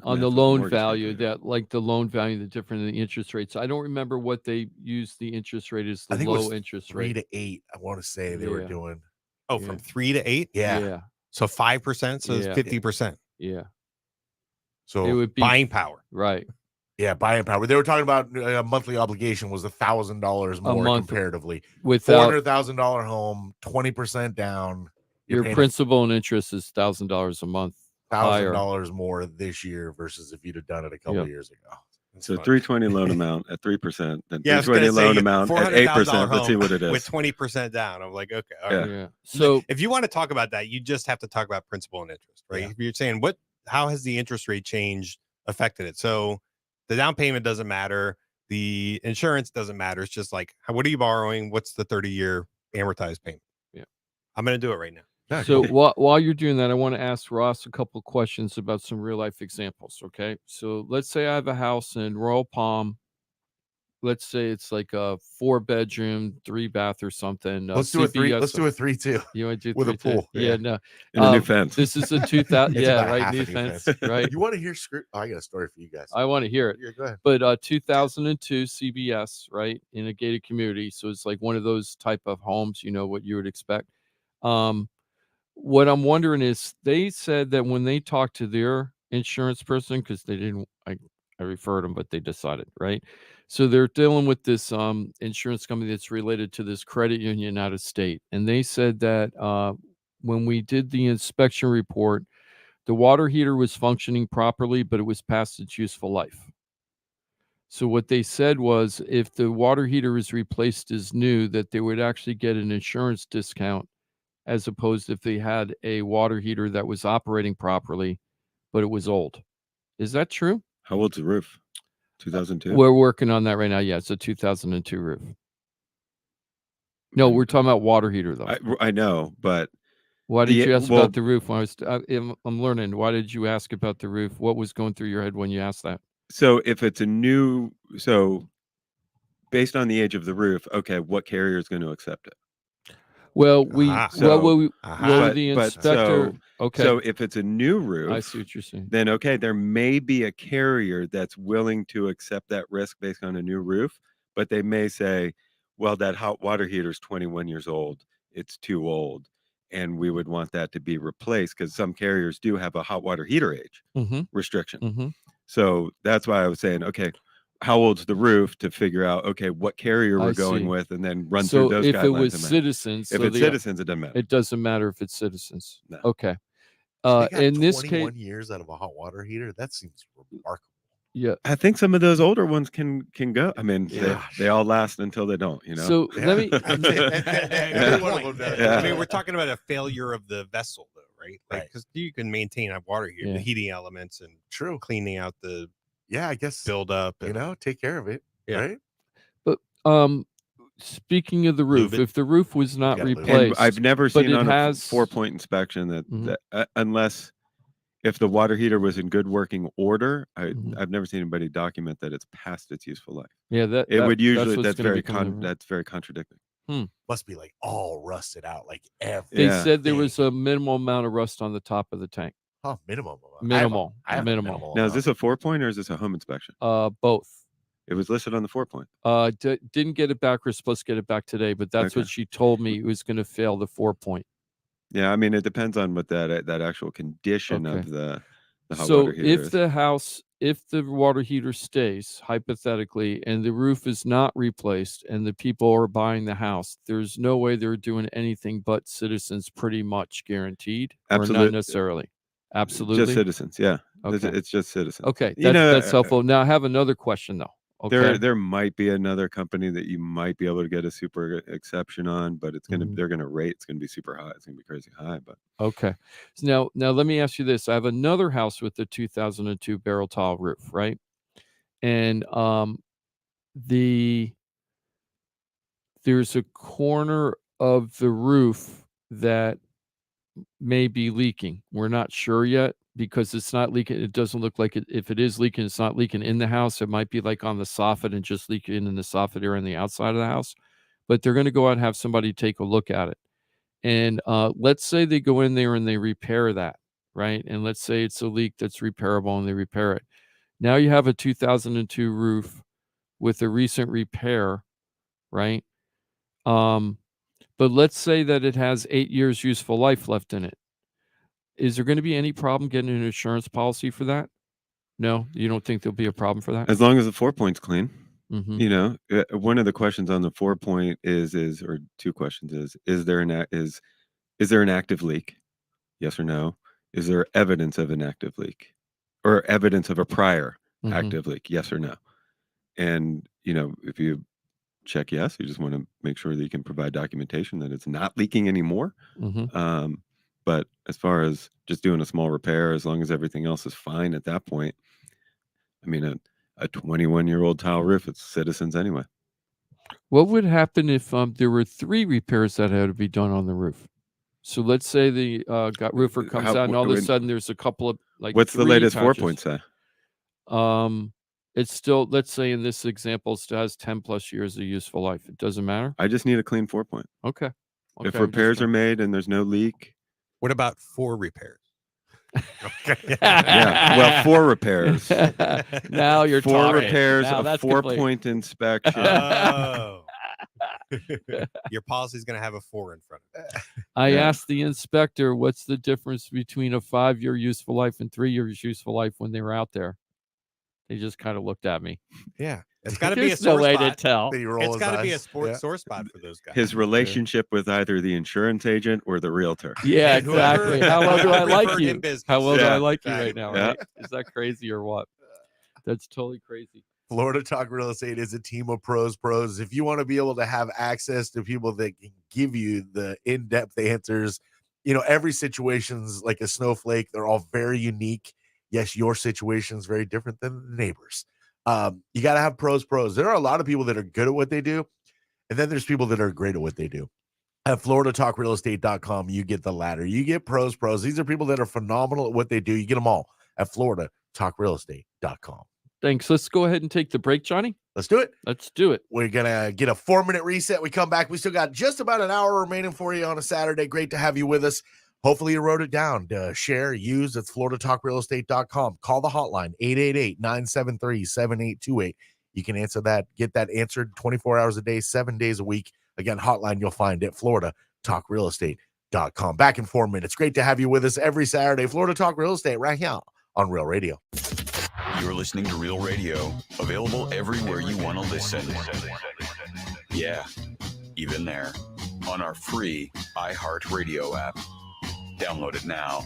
Speaker 6: on the loan value, that like the loan value, the difference in the interest rates. I don't remember what they used the interest rate as, the
Speaker 2: I think
Speaker 6: low
Speaker 2: it was
Speaker 6: interest
Speaker 2: 3
Speaker 6: rate.
Speaker 2: to 8. I want to say they were doing.
Speaker 5: Oh, from 3 to 8.
Speaker 2: Yeah.
Speaker 5: So 5%. So it's 50%.
Speaker 6: Yeah.
Speaker 2: So
Speaker 6: it would be
Speaker 5: buying power.
Speaker 6: Right.
Speaker 2: Yeah, buying power. They were talking about a monthly obligation was $1,000 more comparatively.
Speaker 6: Without
Speaker 2: $400,000 home, 20% down.
Speaker 6: Your principal and interest is $1,000 a month.
Speaker 2: $1,000 more this year versus if you'd have done it a couple of years ago.
Speaker 4: So 320 loan amount at 3%, then
Speaker 5: Yeah,
Speaker 4: 320 loan amount at 8%. Let's see what it is.
Speaker 5: With 20% down. I'm like, okay, all right.
Speaker 6: Yeah. So
Speaker 5: if you want to talk about that, you just have to talk about principal and interest, right? If you're saying how has the interest rate change affected it? So the down payment doesn't matter. The insurance doesn't matter. It's just like, what are you borrowing? What's the 30-year amortized payment?
Speaker 6: Yeah.
Speaker 5: I'm going to do it right now.
Speaker 6: So while you're doing that, I want to ask Ross a couple of questions about some real life examples. Okay. So let's say I have a house in Royal Palm. Let's say it's like a 4-bedroom, 3-bath or something.
Speaker 2: Let's do a 3. Let's do a 3 too.
Speaker 6: You want to do
Speaker 2: with a pool?
Speaker 6: Yeah, no.
Speaker 4: And a new fence.
Speaker 6: This is a 2000.
Speaker 2: It's
Speaker 6: Yeah,
Speaker 2: about
Speaker 6: right.
Speaker 2: half
Speaker 6: New
Speaker 2: a
Speaker 6: fence.
Speaker 2: fence.
Speaker 6: Right.
Speaker 2: You want to hear I got a story for you guys.
Speaker 6: I want to hear it.
Speaker 2: Yeah, go ahead.
Speaker 6: But 2002 CBS, right, in a gated community. So it's like one of those type of homes, what you would expect. What I'm wondering is, they said that when they talked to their insurance person, because they didn't, I referred them, but they decided, right? So they're dealing with this insurance company that's related to this credit union out of state. And they said that when we did the inspection report, the water heater was functioning properly, but it was past its useful life. So what they said was, if the water heater is replaced as new, that they would actually get an insurance discount, as opposed if they had a water heater that was operating properly, but it was old. Is that true?
Speaker 4: How old's the roof? 2002?
Speaker 6: We're working on that right now. Yeah, it's a 2002 roof. No, we're talking about water heater, though.
Speaker 4: I know, but...
Speaker 6: Why did you ask about the roof? When I'm learning. Why did you ask about the roof? What was going through your head when you asked that?
Speaker 4: So if it's based on the age of the roof, okay, what carrier is going to accept it?
Speaker 6: Well, the inspector. Okay.
Speaker 4: So if it's a new roof,
Speaker 6: I see what you're saying.
Speaker 4: Then okay, there may be a carrier that's willing to accept that risk based on a new roof, but they may say, well, that hot water heater is 21 years old. It's too old. And we would want that to be replaced, because some carriers do have a hot water heater age restriction. So that's why I was saying, okay, how old's the roof, to figure out, okay, what carrier we're going with, and then run through those guidelines.
Speaker 6: If it was Citizens,
Speaker 4: if it's Citizens, it doesn't matter.
Speaker 6: It doesn't matter if it's Citizens.
Speaker 4: No.
Speaker 6: Okay.
Speaker 2: They got
Speaker 6: In this
Speaker 2: 21
Speaker 6: case,
Speaker 2: years out of a hot water heater. That seems remarkable.
Speaker 6: Yeah.
Speaker 4: I think some of those older ones can go. I mean,
Speaker 5: Yeah.
Speaker 4: they all last until they don't, you know?
Speaker 6: So let me.
Speaker 2: Every one of them does.
Speaker 4: Yeah.
Speaker 5: I mean, we're talking about a failure of the vessel, though, right? Like,
Speaker 2: Right.
Speaker 5: because you can maintain a water heater,
Speaker 6: Yeah.
Speaker 5: the heating elements, and
Speaker 2: True.
Speaker 5: cleaning out the
Speaker 2: Yeah, I guess,
Speaker 5: buildup.
Speaker 2: you
Speaker 5: And,
Speaker 2: know, take care of it.
Speaker 5: Yeah.
Speaker 2: Right?
Speaker 6: But speaking of the roof,
Speaker 5: Lube it.
Speaker 6: if the roof was not
Speaker 2: gotta lube it.
Speaker 4: And
Speaker 6: replaced,
Speaker 4: I've never
Speaker 6: but
Speaker 4: seen
Speaker 6: it
Speaker 4: on a
Speaker 6: has
Speaker 4: 4-point inspection that,
Speaker 6: Mhm.
Speaker 4: unless if the water heater was in good working order,
Speaker 6: Mhm.
Speaker 4: I've never seen anybody document that it's past its useful life.
Speaker 6: Yeah, that
Speaker 4: It would usually
Speaker 6: what's
Speaker 4: that's
Speaker 6: gonna
Speaker 4: very
Speaker 6: become the-
Speaker 4: that's very contradicting.
Speaker 2: Must be like all rusted out, like everything.
Speaker 6: They
Speaker 4: Yeah.
Speaker 6: said there was a minimal amount of rust on the top of the tank.
Speaker 2: Oh, minimum.
Speaker 6: Minimal.
Speaker 2: I have a
Speaker 6: Minimal.
Speaker 2: minimal
Speaker 4: Now, is
Speaker 2: amount.
Speaker 4: this a 4-point or is this a home inspection?
Speaker 6: Both.
Speaker 4: It was listed on the 4-point.
Speaker 6: Didn't get it back. We're supposed to get it back today, but that's
Speaker 4: Okay.
Speaker 6: what she told me. It was going to fail the 4-point.
Speaker 4: Yeah, I mean, it depends on what that actual condition
Speaker 6: Okay.
Speaker 4: of the hot
Speaker 6: So
Speaker 4: water heater
Speaker 6: if
Speaker 4: is.
Speaker 6: if the water heater stays, hypothetically, and the roof is not replaced and the people are buying the house, there's no way they're doing anything but Citizens, pretty much guaranteed, or not
Speaker 4: Absolute-
Speaker 6: necessarily. Absolutely.
Speaker 4: Just Citizens, yeah.
Speaker 6: Okay.
Speaker 4: It's just Citizens.
Speaker 6: Okay,
Speaker 4: You
Speaker 6: that's
Speaker 4: know,
Speaker 6: helpful. Now I have another question though. Okay.
Speaker 4: there might be another company that you might be able to get a super exception on, but it's
Speaker 6: Mhm.
Speaker 4: they're gonna rate. It's gonna be super high. It's gonna be crazy high. But
Speaker 6: Okay. So now let me ask you this. I have another house with the 2002 barrel tile roof, right? And there's a corner of the roof that may be leaking. We're not sure yet because it's not leaking. It doesn't look like it. If it is leaking, it's not leaking in the house. It might be like on the soffit and just leaking in the soffit area on the outside of the house. But they're going to go out and have somebody take a look at it. And let's say they go in there and they repair that, right? And let's say it's a leak that's repairable and they repair it. Now you have a 2002 roof with a recent repair, right? But let's say that it has 8 years useful life left in it. Is there going to be any problem getting an insurance policy for that? No, you don't think there'll be a problem for that?
Speaker 4: as long as the 4-point's clean,
Speaker 6: Mhm.
Speaker 4: you know, one of the questions on the 4-point is or two questions is there an active leak? Yes or no? Is there evidence of an active leak or evidence of a prior
Speaker 6: Mhm.
Speaker 4: active leak? Yes or no? And, you know, if you check yes, you just want to make sure that you can provide documentation that it's not leaking anymore.
Speaker 6: Mhm.
Speaker 4: But as far as just doing a small repair, as long as everything else is fine at that point, I mean, a 21-year-old tile roof, it's Citizens anyway.
Speaker 6: What would happen if there were 3 repairs that had to be done on the roof? So let's say the roofer comes
Speaker 4: How-
Speaker 6: out and all of a
Speaker 4: when-
Speaker 6: sudden there's a couple of like
Speaker 4: What's the
Speaker 6: 3
Speaker 4: latest
Speaker 6: patches.
Speaker 4: 4-point say?
Speaker 6: It's still, let's say in this example, it still has 10 plus years of useful life. It doesn't matter.
Speaker 4: I just need a clean 4-point.
Speaker 6: Okay.
Speaker 4: If
Speaker 6: I'm just
Speaker 4: repairs are
Speaker 6: trying-
Speaker 4: made and there's no leak,
Speaker 5: What about 4 repairs?
Speaker 4: yeah. Well, 4 repairs.
Speaker 6: Now you're
Speaker 4: 4
Speaker 6: talking.
Speaker 4: repairs,
Speaker 6: Now
Speaker 4: a
Speaker 6: that's complete.
Speaker 4: 4-point inspection.
Speaker 5: Oh. Your policy is going to have a 4 in front of it.
Speaker 6: I
Speaker 4: Yeah.
Speaker 6: asked the inspector, what's the difference between a 5-year useful life and 3 years useful life when they were out there? He just kind of looked at me.
Speaker 5: Yeah. It's got to be a
Speaker 6: There's
Speaker 5: sore
Speaker 6: no way
Speaker 5: spot.
Speaker 6: to tell.
Speaker 2: Then you roll
Speaker 5: It's
Speaker 2: his
Speaker 5: got to be a
Speaker 2: eyes.
Speaker 5: sport
Speaker 2: Yeah.
Speaker 5: sore spot for those guys.
Speaker 4: His relationship with either the insurance agent or the realtor.
Speaker 6: Yeah,
Speaker 5: And whoever-
Speaker 6: exactly. How well do I
Speaker 5: whoever
Speaker 6: like
Speaker 5: referred
Speaker 6: you?
Speaker 5: him business.
Speaker 6: How well do I
Speaker 4: Yeah.
Speaker 6: like you right now?
Speaker 4: Yeah.
Speaker 6: Right? Is that crazy or what? That's totally crazy.
Speaker 2: Florida Talk Real Estate is a team of pros. If you want to be able to have access to people that can give you the in-depth answers, you know, every situation's like a snowflake. They're all very unique. Yes, your situation is very different than the neighbors. You got to have pros. There are a lot of people that are good at what they do, and then there's people that are great at what they do. At FloridaTalkRealEstate.com, you get the latter. You get pros. These are people that are phenomenal at what they do. You get them all at FloridaTalkRealEstate.com.
Speaker 6: Thanks. Let's go ahead and take the break, Johnny.
Speaker 2: Let's do it.
Speaker 6: Let's do it.
Speaker 2: We're going to get a 4-minute reset. We come back. We still got just about an hour remaining for you on a Saturday. Great to have you with us. Hopefully you wrote it down. Share, use. It's FloridaTalkRealEstate.com. Call the hotline, 888-973-7828. You can answer that, get that answered 24 hours a day, 7 days a week. Again, hotline you'll find at FloridaTalkRealEstate.com. Back in 4 minutes. Great to have you with us every Saturday. Florida Talk Real Estate right here on Real Radio.
Speaker 1: You're listening to Real Radio, available everywhere you want to listen. Yeah, even there, on our free iHeartRadio app. Download it now.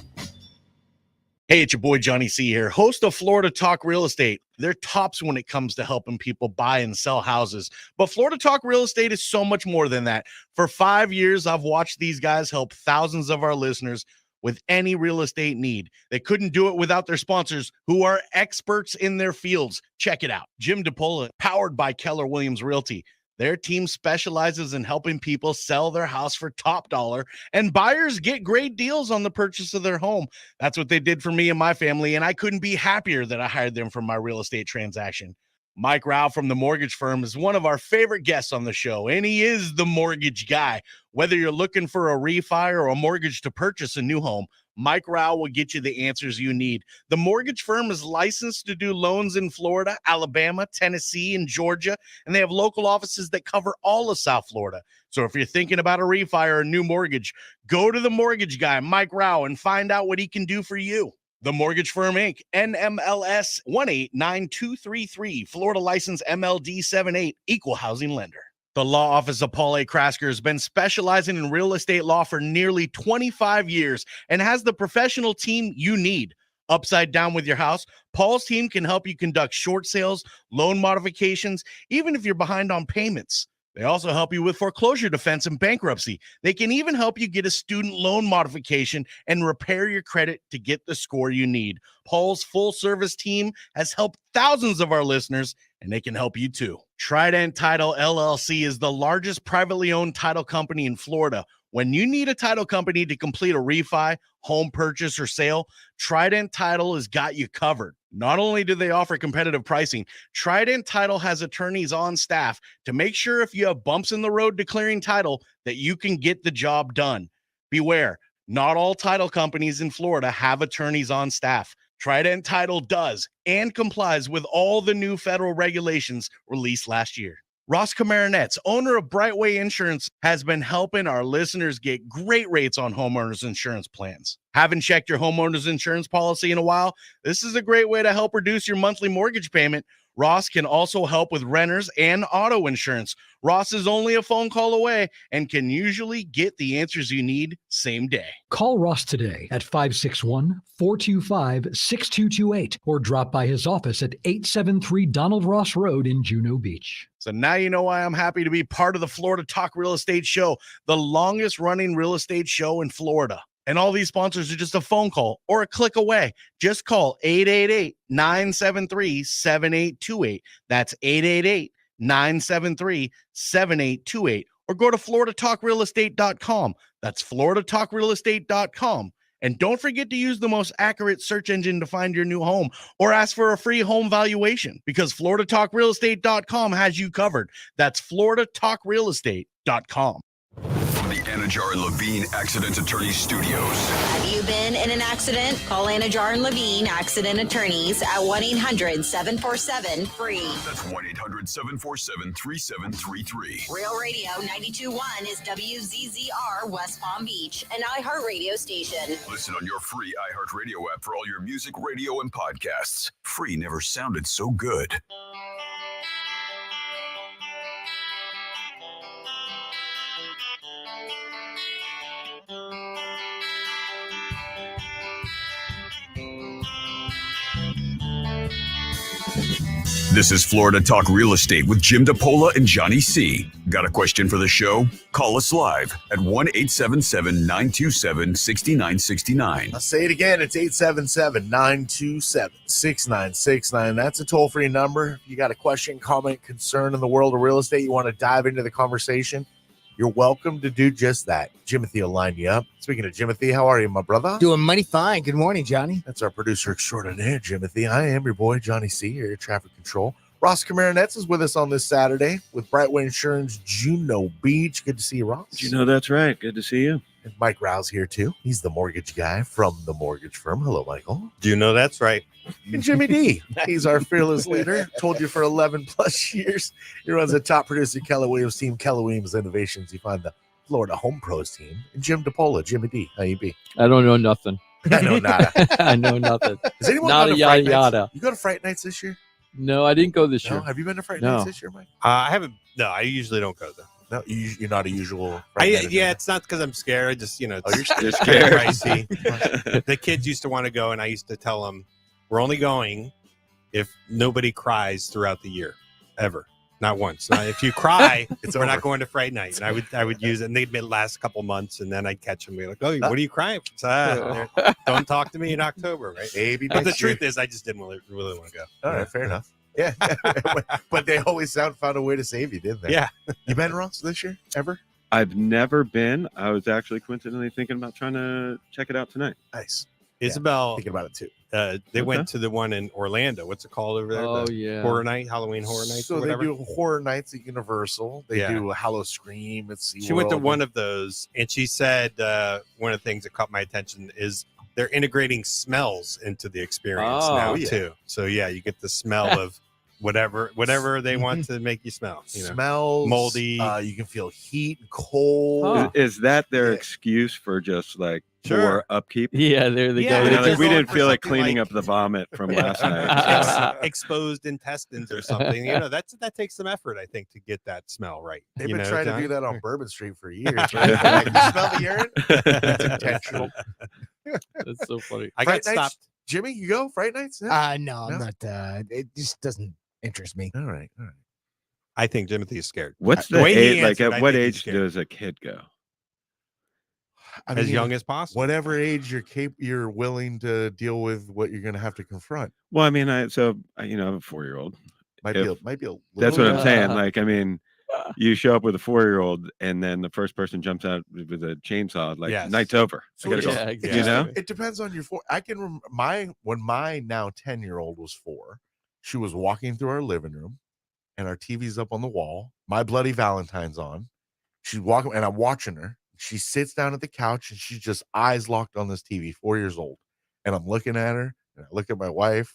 Speaker 13: Hey, it's your boy Johnny C here, host of Florida Talk Real Estate. They're tops when it comes to helping people buy and sell houses. But Florida Talk Real Estate is so much more than that. For 5 years, I've watched these guys help thousands of our listeners with any real estate need. They couldn't do it without their sponsors, who are experts in their fields. Check it out. Jim DePola, powered by Keller Williams Realty. Their team specializes in helping people sell their house for top dollar, and buyers get great deals on the purchase of their home. That's what they did for me and my family, and I couldn't be happier that I hired them for my real estate transaction. Mike Rauch from the mortgage firm is one of our favorite guests on the show, and he is the mortgage guy. Whether you're looking for a refi or a mortgage to purchase a new home, Mike Rauch will get you the answers you need. The mortgage firm is licensed to do loans in Florida, Alabama, Tennessee, and Georgia, and they have local offices that cover all of South Florida. So if you're thinking about a refi or a new mortgage, go to the mortgage guy, Mike Rauch, and find out what he can do for you. The Mortgage Firm, Inc., NMLS 189233, Florida license MLD 78, equal housing lender. The law office of Paul A. Krasker has been specializing in real estate law for nearly 25 years and has the professional team you need. Upside down with your house, Paul's team can help you conduct short sales, loan modifications, even if you're behind on payments. They also help you with foreclosure defense and bankruptcy. They can even help you get a student loan modification and repair your credit to get the score you need. Paul's full-service team has helped thousands of our listeners, and they can help you too. Trident Title LLC is the largest privately owned title company in Florida. When you need a title company to complete a refi, home purchase, or sale, Trident Title has got you covered. Not only do they offer competitive pricing, Trident Title has attorneys on staff to make sure if you have bumps in the road declaring title that you can get the job done. Beware, not all title companies in Florida have attorneys on staff. Trident Title does and complies with all the new federal regulations released last year. Ross Komarinetz, owner of Brightway Insurance, has been helping our listeners get great rates on homeowners insurance plans. Haven't checked your homeowners insurance policy in a while? This is a great way to help reduce your monthly mortgage payment. Ross can also help with renters and auto insurance. Ross is only a phone call away and can usually get the answers you need same day.
Speaker 14: Call Ross today at 561-425-6228 or drop by his office at 873 Donald Ross Road in Juno Beach.
Speaker 13: So now you know why I'm happy to be part of the Florida Talk Real Estate Show, the longest running real estate show in Florida. And all these sponsors are just a phone call or a click away. Just call 888-973-7828. That's 888-973-7828. Or go to floridatalkrealestate.com. That's floridatalkrealestate.com. And don't forget to use the most accurate search engine to find your new home or ask for a free home valuation because floridatalkrealestate.com has you covered. That's floridatalkrealestate.com.
Speaker 1: From the Anajar and Levine Accident Attorney Studios.
Speaker 15: Have you been in an accident? Call Anajar and Levine Accident Attorneys at 1-800-747-FREE.
Speaker 1: That's 1-800-747-3733.
Speaker 15: Real Radio 92.1 is WZZR West Palm Beach, an iHeartRadio station.
Speaker 1: Listen on your free iHeartRadio app for all your music, radio, and podcasts. Free never sounded so good. This is Florida Talk Real Estate with Jim DePola and Johnny C. Got a question for the show? Call us live at 1-877-927-6969.
Speaker 2: I'll say it again. It's 877-927-6969. That's a toll-free number. If you got a question, comment, concern in the world of real estate, you want to dive into the conversation, you're welcome to do just that. Jimothy will line you up. Speaking of Jimothy, how are you, my brother?
Speaker 3: Doing mighty fine. Good morning, Johnny.
Speaker 2: That's our producer extraordinaire, Jimothy. I am your boy, Johnny C., your traffic control. Ross Komarinetz is with us on this Saturday with Brightway Insurance, Juno Beach. Good to see you, Ross.
Speaker 4: Juno, that's right. Good to see you.
Speaker 2: And Mike Rauch here, too. He's the mortgage guy from the mortgage firm. Hello, Michael.
Speaker 5: Juno, that's right.
Speaker 2: And Jimmy D. He's our fearless leader. Told you for 11 plus years. He runs the top producer Keller Williams team, Keller Williams Innovations. You find the Florida Home Pros team. And Jim DePola, Jimmy D. How you be?
Speaker 6: I don't know nothing.
Speaker 2: I know nada.
Speaker 6: I know nothing.
Speaker 2: Has anyone
Speaker 6: Nada,
Speaker 2: gone to
Speaker 6: yada,
Speaker 2: Fright Nights?
Speaker 6: yada.
Speaker 2: You go to Fright Nights this year?
Speaker 6: No, I didn't go this
Speaker 2: No?
Speaker 6: year.
Speaker 2: Have you been to Fright
Speaker 6: No.
Speaker 2: Nights this year, Mike?
Speaker 5: I haven't. No, I usually don't go though.
Speaker 2: No, you're not a usual.
Speaker 5: It's not because I'm scared. I just,
Speaker 2: you're
Speaker 5: it's
Speaker 2: scared.
Speaker 5: pricey. The kids used to want to go, and I used to tell them, we're only going if nobody cries throughout the year, ever. Not once. If you cry, we're not going to Fright Night. And I would use it, and they'd last a couple months, and then I'd catch them and be like, "Oh, what are you crying for?" Don't talk to me in October, right?
Speaker 2: Maybe.
Speaker 5: But the truth is, I just didn't really want to go.
Speaker 2: All right, fair enough. Yeah, but they always found a way to save you, didn't they?
Speaker 5: Yeah.
Speaker 2: You been, Ross, this year ever?
Speaker 4: I've never been. I was actually coincidentally thinking about trying to check it out tonight.
Speaker 2: Nice.
Speaker 5: Isabel,
Speaker 2: thinking about it too.
Speaker 5: They went to the one in Orlando. What's it called over there?
Speaker 6: Oh,
Speaker 5: The
Speaker 6: yeah.
Speaker 5: Horror Night, Halloween Horror Nights.
Speaker 2: So
Speaker 5: or
Speaker 2: they
Speaker 5: whatever.
Speaker 2: do Horror Nights at Universal. They do Hallow Scream at SeaWorld.
Speaker 5: She went to one of those, and she said one of the things that caught my attention is they're integrating smells into the experience now too. So you get the smell of whatever they want to make you smell.
Speaker 2: Smells,
Speaker 5: moldy.
Speaker 2: You can feel heat, cold.
Speaker 4: Is that their excuse for just like more upkeep?
Speaker 6: Yeah, there they go.
Speaker 4: Like, we didn't feel like cleaning up the vomit from last night.
Speaker 5: Exposed intestines or something. That takes some effort, I think, to get that smell right.
Speaker 2: They've been trying to do that on Bourbon Street for years. Right?
Speaker 4: Yeah.
Speaker 2: Like, you smell the urine? That's intentional.
Speaker 6: That's so funny.
Speaker 5: I
Speaker 2: Fright
Speaker 5: got
Speaker 2: Nights?
Speaker 5: stopped.
Speaker 2: Jimmy, you go Fright Nights?
Speaker 3: No, I'm not. It just doesn't interest me.
Speaker 2: All right.
Speaker 5: I think Timothy is scared.
Speaker 4: What's the
Speaker 5: way he
Speaker 4: age? Like,
Speaker 5: answered,
Speaker 4: at
Speaker 5: I
Speaker 4: what
Speaker 5: think he's
Speaker 4: age
Speaker 5: scared.
Speaker 4: does a kid go?
Speaker 5: As young as possible.
Speaker 2: Whatever age you're willing to deal with what you're going to have to confront.
Speaker 4: Well, I mean, I have a 4-year-old.
Speaker 2: Might be a little.
Speaker 4: That's what I'm saying. Like, I mean, you show up with a 4-year-old, and then the first person jumps out with a chainsaw. Like, night's over.
Speaker 2: So
Speaker 4: I gotta go. You know,
Speaker 2: it depends on your four. I can when my now 10-year-old was 4, she was walking through our living room, and our TV's up on the wall. My Bloody Valentine's on. She's walking, and I'm watching her. She sits down at the couch, and she's just eyes locked on this TV. 4 years old, and I'm looking at her, and I look at my wife,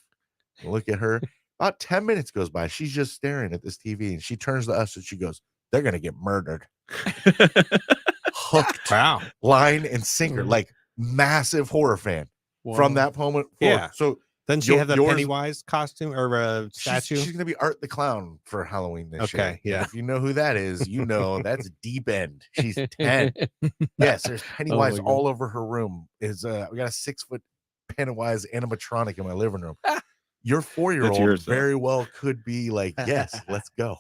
Speaker 2: and I look at her. About 10 minutes goes by. She's just staring at this TV, and she turns to us and she goes, "They're gonna get murdered." Hooked,
Speaker 5: wow,
Speaker 2: line and sinker, like massive horror fan from that moment forward.
Speaker 5: Yeah.
Speaker 2: So
Speaker 5: doesn't she have the Pennywise costume or statue?
Speaker 2: She's gonna be Art the Clown for Halloween this year.
Speaker 5: Okay, yeah.
Speaker 2: If you know who that is, you know that's deep end. She's 10. Yes, there's Pennywise
Speaker 6: God.
Speaker 2: all over her room. We got a 6-foot Pennywise animatronic in my living room. Your 4-year-old
Speaker 4: yours, though.
Speaker 2: very well could be like, yes, let's go.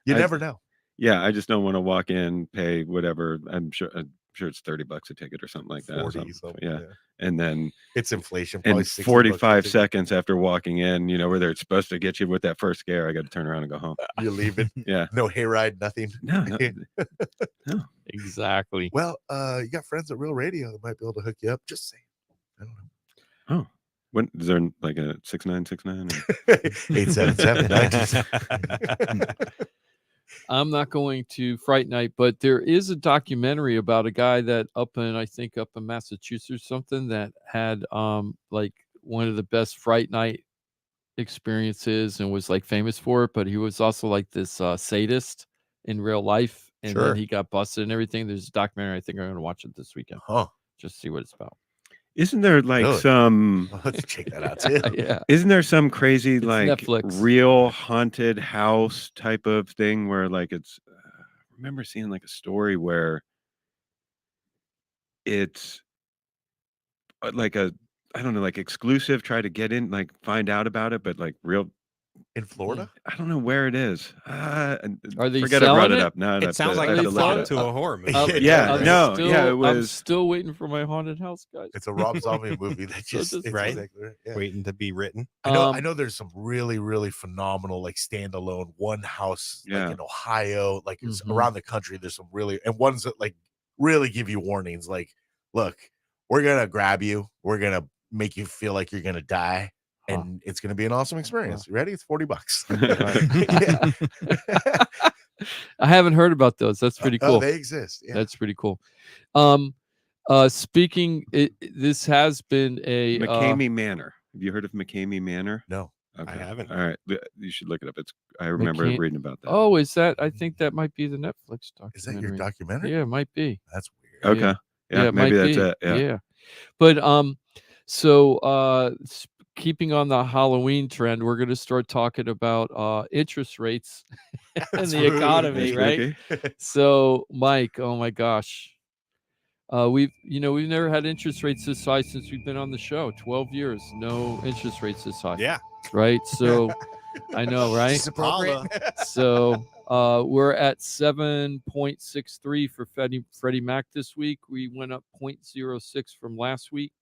Speaker 2: You never know.
Speaker 4: Yeah, I just don't want to walk in, pay whatever. I'm sure it's $30 a ticket or something like that.
Speaker 2: 40
Speaker 4: something. Yeah. And then
Speaker 2: it's inflation.
Speaker 4: And
Speaker 2: Probably 60
Speaker 4: 45
Speaker 2: bucks.
Speaker 4: seconds after walking in, where they're supposed to get you with that first scare, I got to turn around and go home.
Speaker 2: You're leaving.
Speaker 4: Yeah.
Speaker 2: No hayride, nothing.
Speaker 4: No.
Speaker 6: Exactly.
Speaker 2: Well, you got friends at Real Radio that might be able to hook you up. Just saying. I don't know.
Speaker 4: Oh. When is there like a 6969
Speaker 2: 877
Speaker 6: I'm not going to Fright Night, but there is a documentary about a guy that up in Massachusetts or something that had like one of the best Fright Night experiences and was like famous for it, but he was also like this sadist in real life, and
Speaker 2: Sure.
Speaker 6: then he got busted and everything. There's a documentary. I think I'm going to watch it this weekend. Just see what it's about.
Speaker 4: Isn't there like
Speaker 2: Really?
Speaker 4: some
Speaker 2: Let's check that out too.
Speaker 6: Yeah.
Speaker 4: Isn't there some crazy
Speaker 6: It's
Speaker 4: like
Speaker 6: Netflix.
Speaker 4: real haunted house type of thing where like it's I remember seeing like a story where it's like I don't know, like exclusive, try to get in, like find out about it, but like real
Speaker 2: in Florida.
Speaker 4: I don't know where it is.
Speaker 6: Are they
Speaker 4: forget I brought
Speaker 6: selling
Speaker 4: it
Speaker 6: it?
Speaker 4: up. No,
Speaker 5: It sounds like
Speaker 4: I
Speaker 5: the
Speaker 4: have to look
Speaker 5: plot
Speaker 4: it
Speaker 5: to
Speaker 4: up.
Speaker 5: a horror movie.
Speaker 4: Yeah,
Speaker 6: I'm
Speaker 4: no,
Speaker 6: still,
Speaker 4: yeah, it
Speaker 6: I'm
Speaker 4: was.
Speaker 6: still waiting for my haunted house, guys.
Speaker 2: It's a Rob Zombie movie that just
Speaker 6: just-
Speaker 2: it's
Speaker 5: right?
Speaker 2: exactly right. Yeah.
Speaker 5: Waiting to be written.
Speaker 2: I know there's some really, really phenomenal like standalone one house
Speaker 4: Yeah.
Speaker 2: like in Ohio, like it's
Speaker 6: Mhm.
Speaker 2: around the country. There's some really and ones that like really give you warnings, like, look, we're gonna grab you, we're gonna make you feel like you're gonna die, and it's gonna be an awesome experience. You ready? It's $40. Yeah.
Speaker 6: I haven't heard about those. That's pretty cool.
Speaker 2: Oh, they exist. Yeah.
Speaker 6: That's pretty cool. Speaking, this has been a
Speaker 4: McCamey Manor. Have you heard of McCamey Manor?
Speaker 2: No.
Speaker 5: I haven't.
Speaker 4: All right, you should look it up. I remember
Speaker 6: McCam-
Speaker 4: reading about that.
Speaker 6: Oh, is that? I think that might be the Netflix documentary.
Speaker 2: Is that your documentary?
Speaker 6: Yeah, it might be.
Speaker 2: That's weird.
Speaker 4: Okay. Yeah,
Speaker 6: it
Speaker 4: maybe
Speaker 6: might
Speaker 4: that's
Speaker 6: be.
Speaker 4: it. Yeah.
Speaker 6: But so keeping on the Halloween trend, we're going to start talking about interest rates and the economy, right? So, Mike, oh my gosh. We've never had interest rates this high since we've been on the show. 12 years, no interest rates this high.
Speaker 5: Yeah.
Speaker 6: Right. So I know, right?
Speaker 2: It's appropriate.
Speaker 6: So we're at 7.63 for Freddie Mac this week. We went up 0.06 from last week.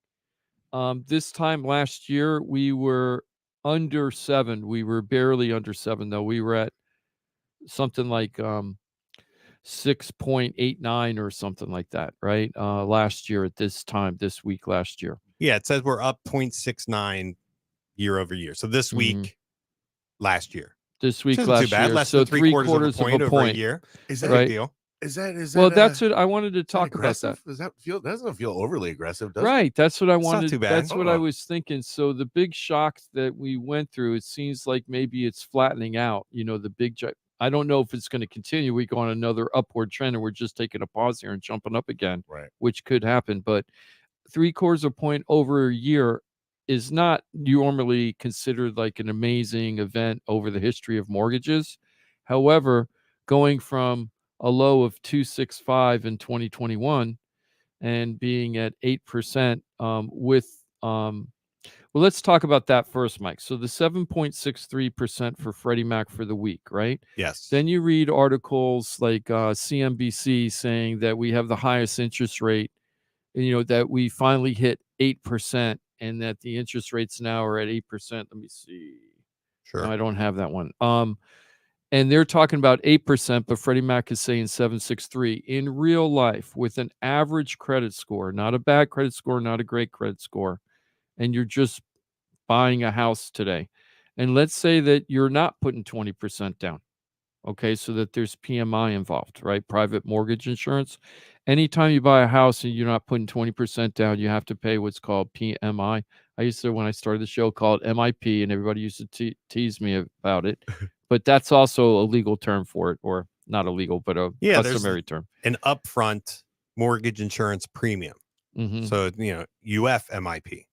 Speaker 6: This time last year, we were under 7. We were barely under 7, though. We were at something like 6.89 or something like that, right? Last year at this time, this week last year.
Speaker 5: Yeah, it says we're up 0.69 year over year. So this week, last year.
Speaker 6: This week
Speaker 5: Isn't
Speaker 6: last
Speaker 5: too bad.
Speaker 6: year.
Speaker 5: Less
Speaker 6: so
Speaker 5: than three-quarters of a point over a
Speaker 6: point.
Speaker 5: year.
Speaker 2: Is
Speaker 5: That's
Speaker 2: that
Speaker 5: a big deal.
Speaker 2: Is that
Speaker 6: well, that's what I wanted to talk about.
Speaker 2: aggressive? Does that feel? Doesn't feel overly aggressive, does it?
Speaker 6: Right. That's what I
Speaker 5: It's not
Speaker 6: wanted.
Speaker 5: too bad.
Speaker 6: That's what I was thinking. So the big shock that we went through, it seems like maybe it's flattening out. The big. I don't know if it's going to continue. We go on another upward trend, and we're just taking a pause here and jumping up again,
Speaker 2: Right.
Speaker 6: which could happen. But 0.75 of a point over a year is not normally considered like an amazing event over the history of mortgages. However, going from a low of 2.65 in 2021 and being at 8% well, let's talk about that first, Mike. So the 7.63% for Freddie Mac for the week, right?
Speaker 5: Yes.
Speaker 6: Then you read articles like CNBC saying that we have the highest interest rate, that we finally hit 8% and that the interest rates now are at 8%. Let me see.
Speaker 5: Sure.
Speaker 6: No, I don't have that one. And they're talking about 8%, but Freddie Mac is saying 7.63. In real life, with an average credit score, not a bad credit score, not a great credit score, and you're just buying a house today, and let's say that you're not putting 20% down, okay, so that there's PMI involved, right? Private mortgage insurance. Anytime you buy a house and you're not putting 20% down, you have to pay what's called PMI. I used to, when I started the show, call it MIP, and everybody used to tease me about it. But that's also a legal term for it, or not illegal, but a customary term.
Speaker 5: An upfront mortgage insurance premium.
Speaker 6: Mhm.
Speaker 5: So, UFMIP.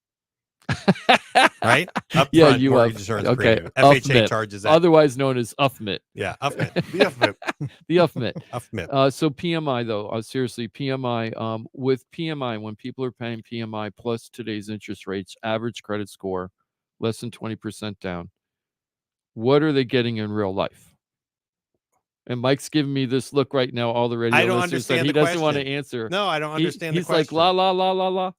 Speaker 5: Right? Upfront
Speaker 6: Yeah,
Speaker 5: mortgage
Speaker 6: UF.
Speaker 5: insurance
Speaker 6: Okay.
Speaker 5: premium. FHA
Speaker 6: UFMIT,
Speaker 5: charges that.
Speaker 6: otherwise known as UFMIT.
Speaker 5: Yeah, UFMIT.
Speaker 2: The UFMIT.
Speaker 6: The UFMIT.
Speaker 5: UFMIT.
Speaker 6: So PMI though, seriously, PMI. With PMI, when people are paying PMI plus today's interest rates, average credit score, less than 20% down, what are they getting in real life? And Mike's giving me this look right now. All the radio
Speaker 5: I don't
Speaker 6: listeners that
Speaker 5: understand
Speaker 6: he
Speaker 5: the
Speaker 6: doesn't want to
Speaker 5: question.
Speaker 6: answer.
Speaker 5: No, I don't understand the
Speaker 6: He's like
Speaker 5: question.
Speaker 6: la la la la la.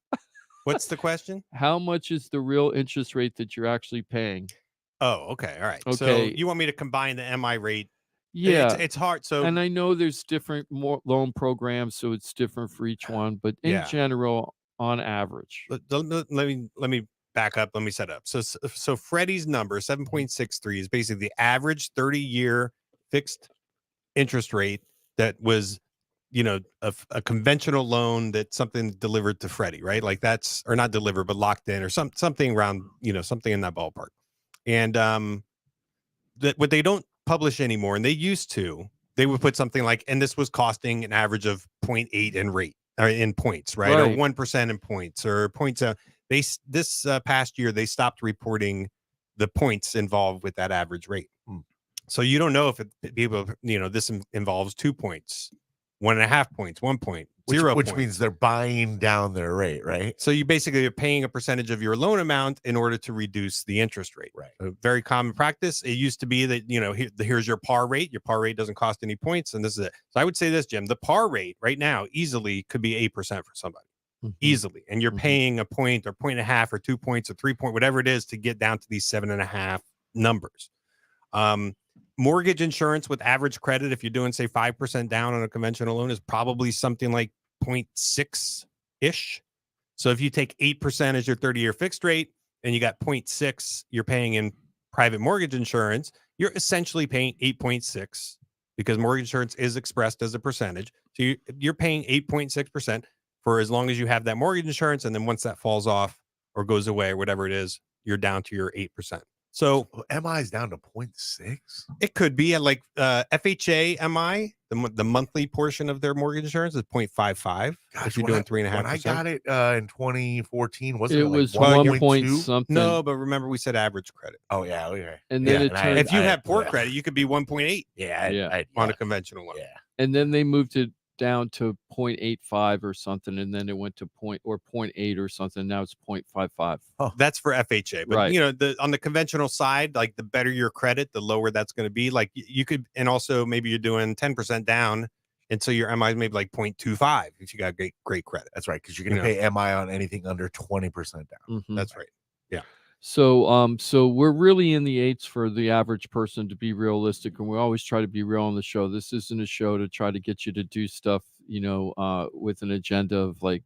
Speaker 5: What's the question?
Speaker 6: How much is the real interest rate that you're actually paying?
Speaker 5: Oh, okay. All right. So
Speaker 6: Okay.
Speaker 5: you want me to combine the MI rate?
Speaker 6: Yeah,
Speaker 5: It's hard. So
Speaker 6: and I know there's different loan programs, so it's different for each one. But in
Speaker 5: Yeah.
Speaker 6: general, on average,
Speaker 5: let me back up. Let me set up. So Freddie's number 7.63 is basically the average 30-year fixed interest rate that was, a conventional loan that something delivered to Freddie, right? Like that's, or not delivered, but locked in, or something around, something in that ballpark. And what they don't publish anymore, and they used to, they would put something like, and this was costing an average of 0.8 in rate, or in points, right? Or 1% in points, or points. This past year, they stopped reporting the points involved with that average rate. So you don't know if this involves 2 points, 1.5 points, 1 point, 0
Speaker 2: which
Speaker 5: points.
Speaker 2: means they're buying down their rate, right?
Speaker 5: So you basically are paying a percentage of your loan amount in order to reduce the interest rate.
Speaker 2: Right.
Speaker 5: A very common practice. It used to be that, here's your par rate. Your par rate doesn't cost any points, and this is it. So I would say this, Jim, the par rate right now easily could be 8% for somebody. Easily. And you're paying a point or 1.5 or 2 points or 3 point, whatever it is, to get down to these 7.5 numbers. Mortgage insurance with average credit, if you're doing, say, 5% down on a conventional loan, is probably something like 0.6-ish. So if you take 8% as your 30-year fixed rate and you got 0.6 you're paying in private mortgage insurance, you're essentially paying 8.6 because mortgage insurance is expressed as a percentage. So you're paying 8.6% for as long as you have that mortgage insurance. And then once that falls off or goes away or whatever it is, you're down to your 8%. So
Speaker 2: MI is down to 0.6.
Speaker 5: it could be at like FHA MI, the monthly portion of their mortgage insurance is 0.55. If you're doing 3.5%.
Speaker 2: When I got it in 2014, wasn't
Speaker 6: It
Speaker 2: it like
Speaker 6: was
Speaker 2: 1.2?
Speaker 6: 1 something.
Speaker 5: No, but remember we said average credit.
Speaker 2: Oh yeah, okay.
Speaker 6: And then it turned.
Speaker 5: If you have poor credit, you could be 1.8.
Speaker 2: Yeah,
Speaker 5: on a conventional loan.
Speaker 2: Yeah.
Speaker 6: And then they moved it down to 0.85 or something, and then it went to 0.8 or something. Now it's 0.55.
Speaker 5: That's for FHA, but
Speaker 6: Right.
Speaker 5: you know, on the conventional side, like the better your credit, the lower that's going to be. Like you could, and also maybe you're doing 10% down, and so your MI is maybe like 0.25 if you got great credit.
Speaker 2: That's right, because you're going to pay MI on anything under 20% down.
Speaker 6: Mhm.
Speaker 5: That's right. Yeah.
Speaker 6: So, so we're really in the 8s for the average person, to be realistic, and we always try to be real on the show. This isn't a show to try to get you to do stuff, with an agenda of like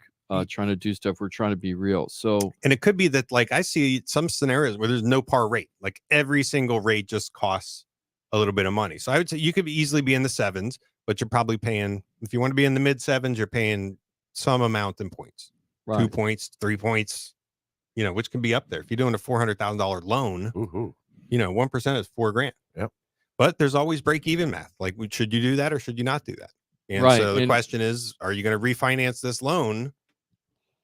Speaker 6: trying to do stuff. We're trying to be real. So,
Speaker 5: And it could be that, like, I see some scenarios where there's no par rate, like every single rate just costs a little bit of money. So I would say you could easily be in the 7s, but you're probably paying, if you want to be in the mid 7s, you're paying some amount in points, 2
Speaker 6: Right.
Speaker 5: points, 3 points, which can be up there. If you're doing a $400,000 loan, 1% is $4,000.
Speaker 2: Yep.
Speaker 5: But there's always break even math. Like, should you do that or should you not do that? And
Speaker 6: Right,
Speaker 5: so the
Speaker 6: and-
Speaker 5: question is, are you going to refinance this loan?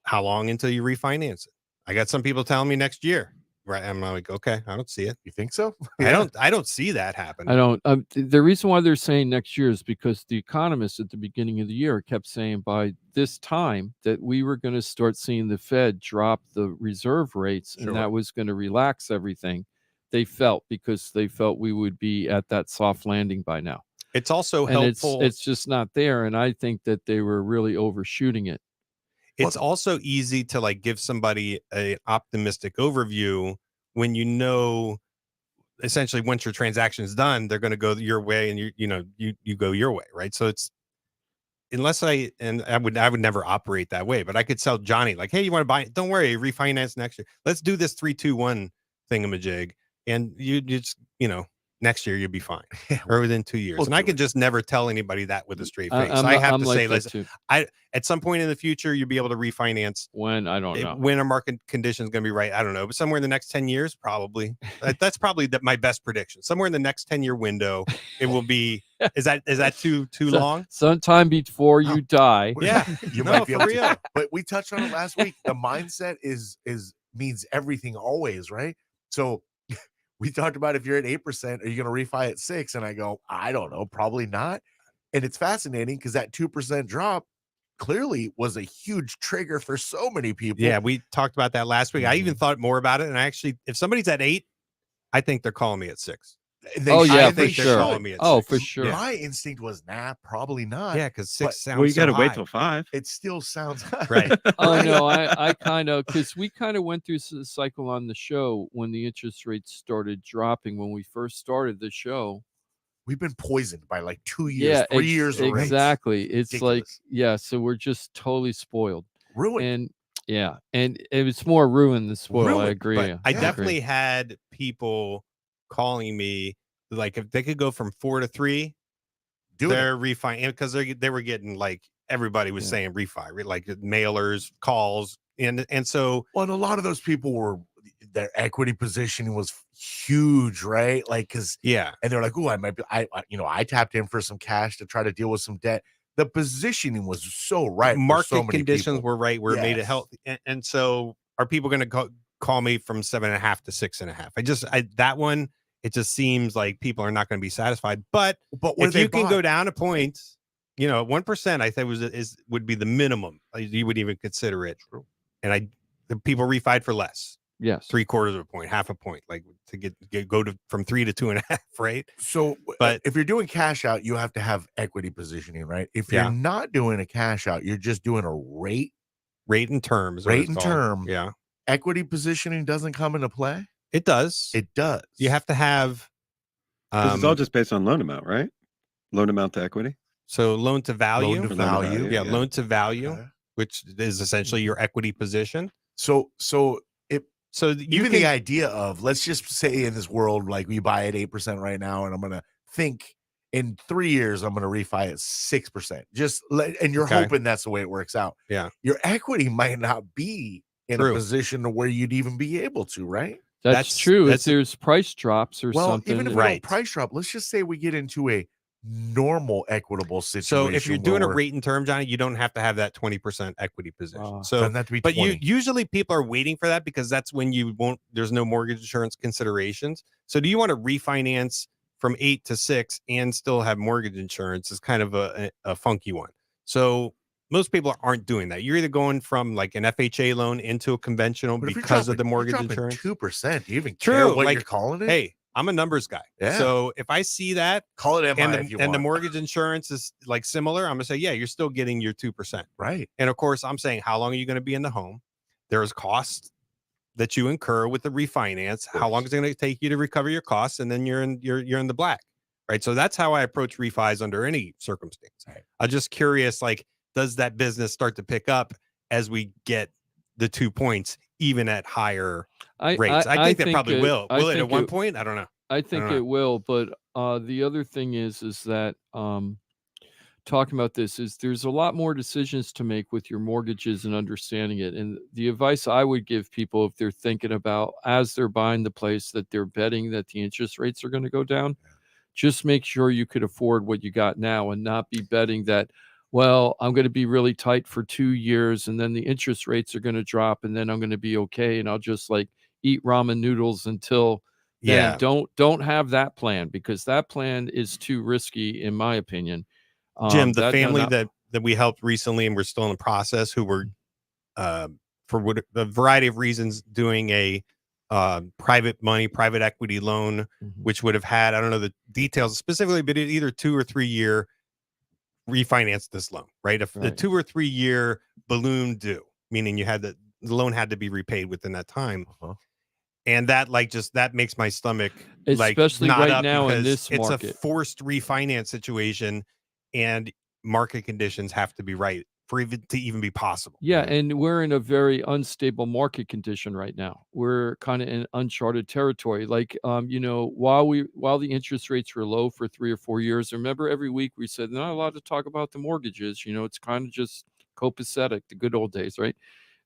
Speaker 5: How long until you refinance it? I got some people telling me next year. Right. I'm like, okay, I don't see it.
Speaker 2: You think so?
Speaker 5: I don't see that happen.
Speaker 6: I don't. The reason why they're saying next year is because the economists at the beginning of the year kept saying by this time that we were going to start seeing the Fed drop the reserve rates,
Speaker 2: Sure.
Speaker 6: and that was going to relax everything. They felt we would be at that soft landing by now.
Speaker 5: It's also
Speaker 6: And
Speaker 5: helpful.
Speaker 6: it's just not there, and I think that they were really overshooting it.
Speaker 5: It's also easy to like give somebody an optimistic overview when essentially once your transaction is done, they're going to go your way and you go your way, right? So it's I would never operate that way, but I could tell Johnny like, hey, you want to buy it? Don't worry, refinance next year. Let's do this 3-2-1 thingamajig, and you just next year you'll be fine, or within 2 years. And I could just never tell anybody that with a straight face. I have to say, listen, at some point in the future, you'll be able to refinance.
Speaker 6: When? I don't know.
Speaker 5: When a market condition is going to be right, I don't know. But somewhere in the next 10 years, probably. That's probably my best prediction. Somewhere in the next 10-year window, it will be. Is that too long?
Speaker 6: Sometime before you die.
Speaker 5: Yeah,
Speaker 2: You might be able to. But we touched on it last week. The mindset means everything always, right? So we talked about if you're at 8%, are you going to refi at 6? And I go, I don't know, probably not. And it's fascinating because that 2% drop clearly was a huge trigger for so many people.
Speaker 5: Yeah, we talked about that last week. I even thought more about it. And if somebody's at 8, I think they're calling me at 6.
Speaker 6: For sure. For sure.
Speaker 2: My instinct was, probably not.
Speaker 5: Yeah, because 6 sounds
Speaker 4: Well, you got to
Speaker 5: so
Speaker 4: wait
Speaker 5: high.
Speaker 4: till 5.
Speaker 2: It still sounds high.
Speaker 5: Right.
Speaker 6: Oh no, I kind of, because we kind of went through the cycle on the show when the interest rates started dropping when we first started the show.
Speaker 2: We've been poisoned by like 2 years, 3 years of rates.
Speaker 6: Exactly. It's
Speaker 2: Ridiculous.
Speaker 6: like, so we're just totally spoiled.
Speaker 2: Ruined.
Speaker 6: And it's more ruined than spoiled. I
Speaker 2: Ruined,
Speaker 6: agree.
Speaker 2: but
Speaker 5: I definitely had people calling me like if they could go from 4 to 3, they're refi, because they were getting like everybody was saying refi, like mailers, calls, and so.
Speaker 2: Well, and a lot of those people their equity positioning was huge, right? Like, and they're like, "Oh, I tapped in for some cash to try to deal with some debt." The positioning was so right.
Speaker 5: Market conditions were right where it made it healthy, and so are people going to call me from 7.5 to 6.5? That one. It just seems like people are not going to be satisfied. But if you can go down a point, 1%, I think would be the minimum. You would even consider it.
Speaker 2: True.
Speaker 5: And the people refied for less.
Speaker 6: Yes.
Speaker 5: 3/4 of a point, half a point, like to go from 3 to 2.5, right?
Speaker 2: So, but if you're doing cash out, you have to have equity positioning, right? If you're not doing a cash out, you're just doing a rate
Speaker 5: and terms.
Speaker 2: Rate and term.
Speaker 5: Yeah.
Speaker 2: Equity positioning doesn't come into play.
Speaker 5: It does.
Speaker 2: It does.
Speaker 5: You have to have.
Speaker 4: It's all just based on loan amount, right? Loan amount to equity.
Speaker 5: So loan to value.
Speaker 2: Loan to value.
Speaker 5: Yeah, loan to value, which is essentially your equity position.
Speaker 2: So
Speaker 5: even
Speaker 2: the idea of, let's just say in this world, like we buy at 8% right now, and I'm going to think in 3 years, I'm going to refi at 6%. And you're hoping that's the way it works out.
Speaker 5: Yeah.
Speaker 2: Your equity might not be in a position to where you'd even be able to, right?
Speaker 6: That's true. If there's price drops or
Speaker 2: well,
Speaker 6: something.
Speaker 2: even if we don't price drop, let's just say we get into a normal equitable situation.
Speaker 5: So if you're doing a
Speaker 2: where
Speaker 5: rate and term, Johnny, you don't have to have that 20% equity position. So
Speaker 2: doesn't have to be
Speaker 5: but
Speaker 2: 20.
Speaker 5: usually people are waiting for that because that's when there's no mortgage insurance considerations. So do you want to refinance from 8 to 6 and still have mortgage insurance? Is kind of a funky one. So most people aren't doing that. You're either going from like an FHA loan into a conventional
Speaker 2: But if you're
Speaker 5: because of the
Speaker 2: dropping-
Speaker 5: mortgage
Speaker 2: you're dropping
Speaker 5: insurance.
Speaker 2: 2%. Do you even
Speaker 5: True.
Speaker 2: care what
Speaker 5: like,
Speaker 2: you're calling it?
Speaker 5: Hey, I'm a numbers guy.
Speaker 2: Yeah.
Speaker 5: So if I see that,
Speaker 2: call it MI
Speaker 5: and
Speaker 2: if you
Speaker 5: the
Speaker 2: want.
Speaker 5: mortgage insurance is like similar, I'm gonna say, yeah, you're still getting your 2%.
Speaker 2: Right.
Speaker 5: And of course, I'm saying, how long are you going to be in the home? There's costs that you incur with the refinance. How long is it going to take you to recover your costs? And then you're in the black, right? So that's how I approach refis under any circumstance.
Speaker 2: Right.
Speaker 5: I'm just curious, like, does that business start to pick up as we get the 2 points, even at higher rates? I think that probably will. Will it at one point? I don't know.
Speaker 6: I think it will, but the other thing is that talking about this is there's a lot more decisions to make with your mortgages and understanding it. And the advice I would give people if they're thinking about as they're buying the place that they're betting that the interest rates are going to go down, just make sure you could afford what you got now and not be betting that, well, I'm going to be really tight for 2 years and then the interest rates are going to drop and then I'm going to be okay and I'll just like eat ramen noodles until then. Don't have that plan because that plan is too risky in my opinion.
Speaker 5: Jim, the family that we helped recently and we're still in the process who were for a variety of reasons doing a private equity loan, which would have had, I don't know the details specifically, but either 2 or 3 year refinance this loan, right? If the 2 or 3 year balloon due, meaning you had the loan had to be repaid within that time. And that that makes my stomach
Speaker 6: especially
Speaker 5: not
Speaker 6: right
Speaker 5: up
Speaker 6: now in
Speaker 5: because
Speaker 6: this market.
Speaker 5: It's a forced refinance situation and market conditions have to be right for to even be possible.
Speaker 6: Yeah, and we're in a very unstable market condition right now. We're kind of in uncharted territory. Like, while the interest rates were low for 3 or 4 years, remember every week we said not allowed to talk about the mortgages. It's kind of just copacetic, the good old days, right?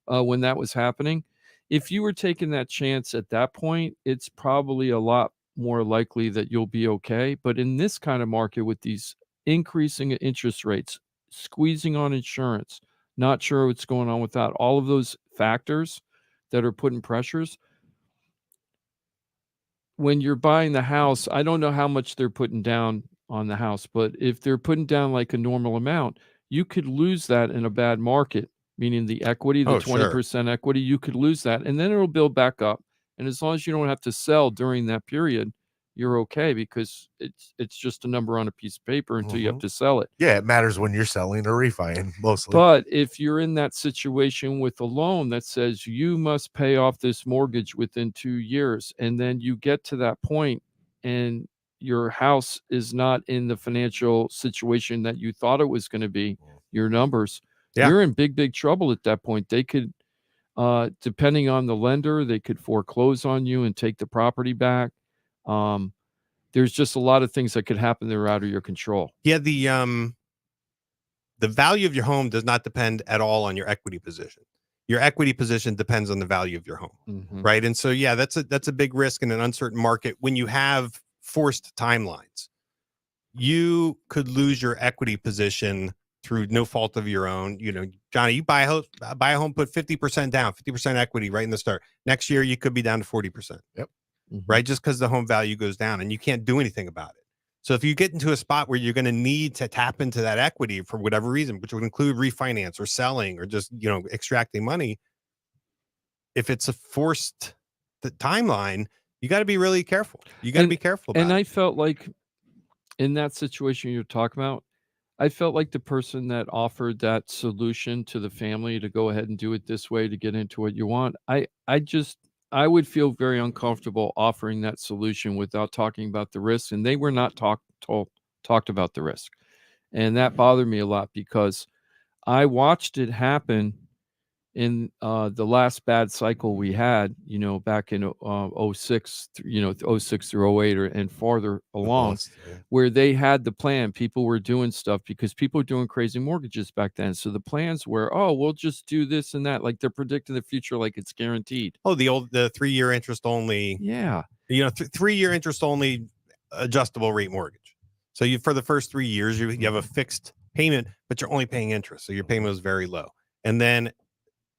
Speaker 6: When that was happening, if you were taking that chance at that point, it's probably a lot more likely that you'll be okay. But in this kind of market with these increasing interest rates, squeezing on insurance, not sure what's going on with that, all of those factors that are putting pressures. When you're buying the house, I don't know how much they're putting down on the house, but if they're putting down like a normal amount, you could lose that in a bad market, meaning the equity, the 20% equity, you could lose that and then it'll build back up. And as long as you don't have to sell during that period, you're okay because it's just a number on a piece of paper until you have to sell it.
Speaker 2: Yeah, it matters when you're selling or refining mostly.
Speaker 6: But if you're in that situation with a loan that says you must pay off this mortgage within 2 years, and then you get to that point and your house is not in the financial situation that you thought it was going to be, your numbers, you're in big trouble at that point. They could, depending on the lender, they could foreclose on you and take the property back. There's just a lot of things that could happen that are out of your control.
Speaker 5: Yeah, the value of your home does not depend at all on your equity position. Your equity position depends on the value of your home, right? And so, yeah, that's a big risk in an uncertain market when you have forced timelines. You could lose your equity position through no fault of your own. Johnny, you buy a home, put 50% down, 50% equity right in the start. Next year, you could be down to 40%.
Speaker 2: Yep.
Speaker 5: Right? Just because the home value goes down and you can't do anything about it. So if you get into a spot where you're going to need to tap into that equity for whatever reason, which would include refinance or selling or just, extracting money, if it's a forced timeline, you got to be really careful. You got to be careful about
Speaker 6: it.
Speaker 5: And
Speaker 6: I felt like in that situation you're talking about, I felt like the person that offered that solution to the family to go ahead and do it this way to get into what you want, I would feel very uncomfortable offering that solution without talking about the risk. And they were not talked about the risk. And that bothered me a lot because I watched it happen in the last bad cycle we had, back in 06, 06 through 08 and farther along, where they had the plan. People were doing stuff because people were doing crazy mortgages back then. So the plans were, we'll just do this and that. Like they're predicting the future like it's guaranteed.
Speaker 5: Oh, the 3-year interest only.
Speaker 6: Yeah.
Speaker 5: 3-year interest only adjustable rate mortgage. So for the first 3 years, you have a fixed payment, but you're only paying interest. So your payment was very low. And then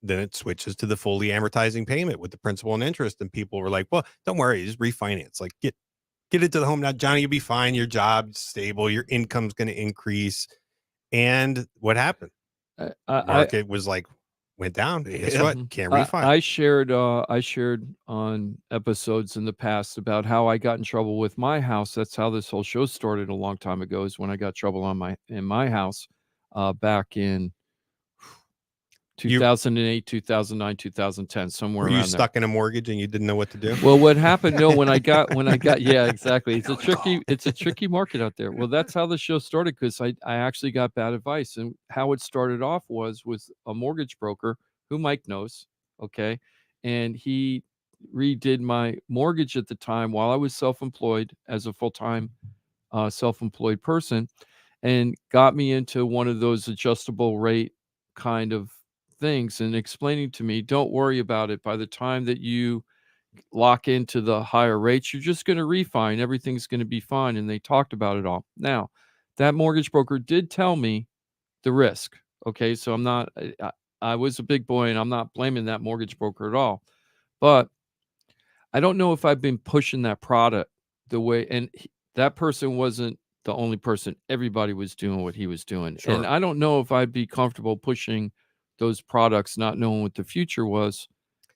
Speaker 5: it switches to the fully amortizing payment with the principal and interest. And people were like, well, don't worry, just refinance. Like get into the home now, Johnny, you'll be fine. Your job's stable. Your income's going to increase. And what happened? Market was like, went down. Guess what? Can't refinance.
Speaker 6: I shared on episodes in the past about how I got in trouble with my house. That's how this whole show started a long time ago, is when I got trouble in my house back in 2008, 2009, 2010, somewhere around there.
Speaker 5: Were you stuck in a mortgage and you didn't know what to do?
Speaker 6: Well, what happened? No, when I got, yeah, exactly. It's a tricky market out there. Well, that's how the show started, because I actually got bad advice. And how it started off was with a mortgage broker who Mike knows. Okay. And he redid my mortgage at the time while I was self-employed as a full-time self-employed person, and got me into one of those adjustable rate kind of things, and explaining to me, don't worry about it. By the time that you lock into the higher rates, you're just going to refine. Everything's going to be fine. And they talked about it all. Now, that mortgage broker did tell me the risk. Okay. So I was a big boy, and I'm not blaming that mortgage broker at all. But I don't know if I've been pushing that product the way, and that person wasn't the only person. Everybody was doing what he was doing.
Speaker 5: Sure.
Speaker 6: And I don't know if I'd be comfortable pushing those products, not knowing what the future was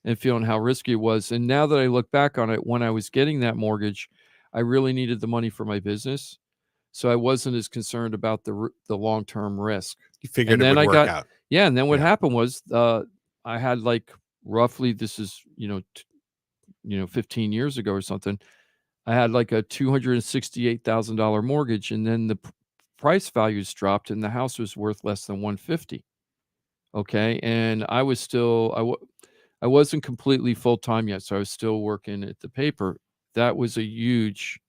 Speaker 6: and feeling how risky it was. And now that I look back on it, when I was getting that mortgage, I really needed the money for my business. So I wasn't as concerned about the long-term risk.
Speaker 5: You figured it would work out.
Speaker 6: Yeah. And then what happened was I had like roughly, this is, 15 years ago or something, I had like a $268,000 mortgage, and then the price values dropped and the house was worth less than $150,000. Okay. And I was still, I wasn't completely full-time yet. So I was still working at the paper. That was a huge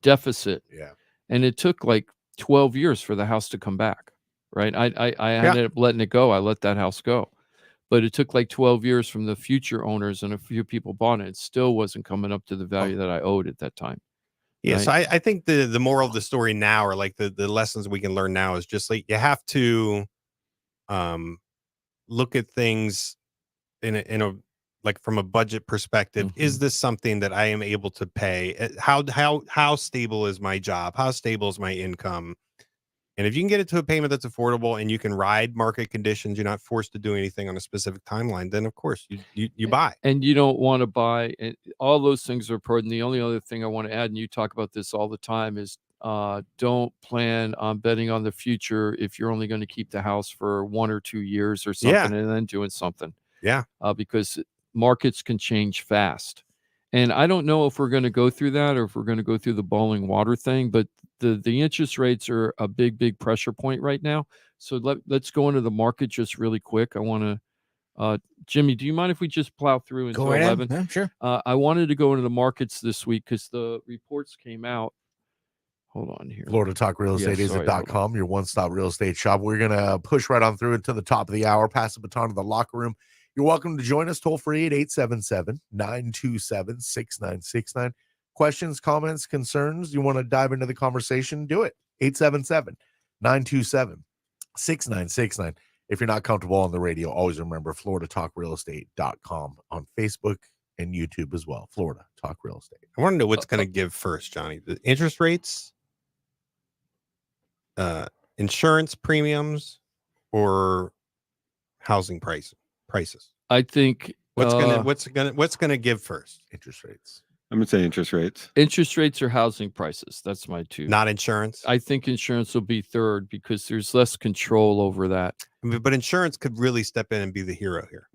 Speaker 6: deficit.
Speaker 2: Yeah.
Speaker 6: And it took like 12 years for the house to come back. Right. I ended up letting it go. I let that house go. But it took like 12 years from the future owners, and a few people bought it. It still wasn't coming up to the value that I owed at that time.
Speaker 5: Yeah.
Speaker 6: Right?
Speaker 5: So I think the moral of the story now, or like the lessons we can learn now, is just like, you have to look at things in a like from a budget perspective.
Speaker 6: Mm-hmm.
Speaker 5: Is this something that I am able to pay? How stable is my job? How stable is my income? And if you can get it to a payment that's affordable and you can ride market conditions, you're not forced to do anything on a specific timeline, then of course you buy.
Speaker 6: And you don't want to buy, and all those things are important. The only other thing I want to add, and you talk about this all the time, is don't plan on betting on the future if you're only going to keep the house for 1 or 2 years or something, and then doing something.
Speaker 5: Yeah.
Speaker 6: Because markets can change fast. And I don't know if we're going to go through that, or if we're going to go through the boiling water thing, but the interest rates are a big pressure point right now. So let's go into the market just really quick. I want to, Jimmy, do you mind if we just plow through until 11?
Speaker 3: Yeah, sure.
Speaker 6: I wanted to go into the markets this week because the reports came out. Hold on here.
Speaker 2: Florida Talk Real Estate is .com, your one-stop real estate shop. We're going to push right on through into the top of the hour, pass the baton to the locker room. You're welcome to join us toll free at 877-927-6969. Questions, comments, concerns, you want to dive into the conversation, do it. 877-927-6969. If you're not comfortable on the radio, always remember FloridaTalkRealEstate.com on Facebook and YouTube as well. Florida Talk Real Estate.
Speaker 5: I want to know what's going to give first, Johnny. The interest rates, insurance premiums, or housing prices.
Speaker 6: I think
Speaker 5: what's gonna give first?
Speaker 2: Interest rates.
Speaker 4: I'm gonna say interest rates.
Speaker 6: Interest rates or housing prices. That's my two.
Speaker 5: Not insurance.
Speaker 6: I think insurance will be third because there's less control over that.
Speaker 5: But insurance could really step in and be the hero here.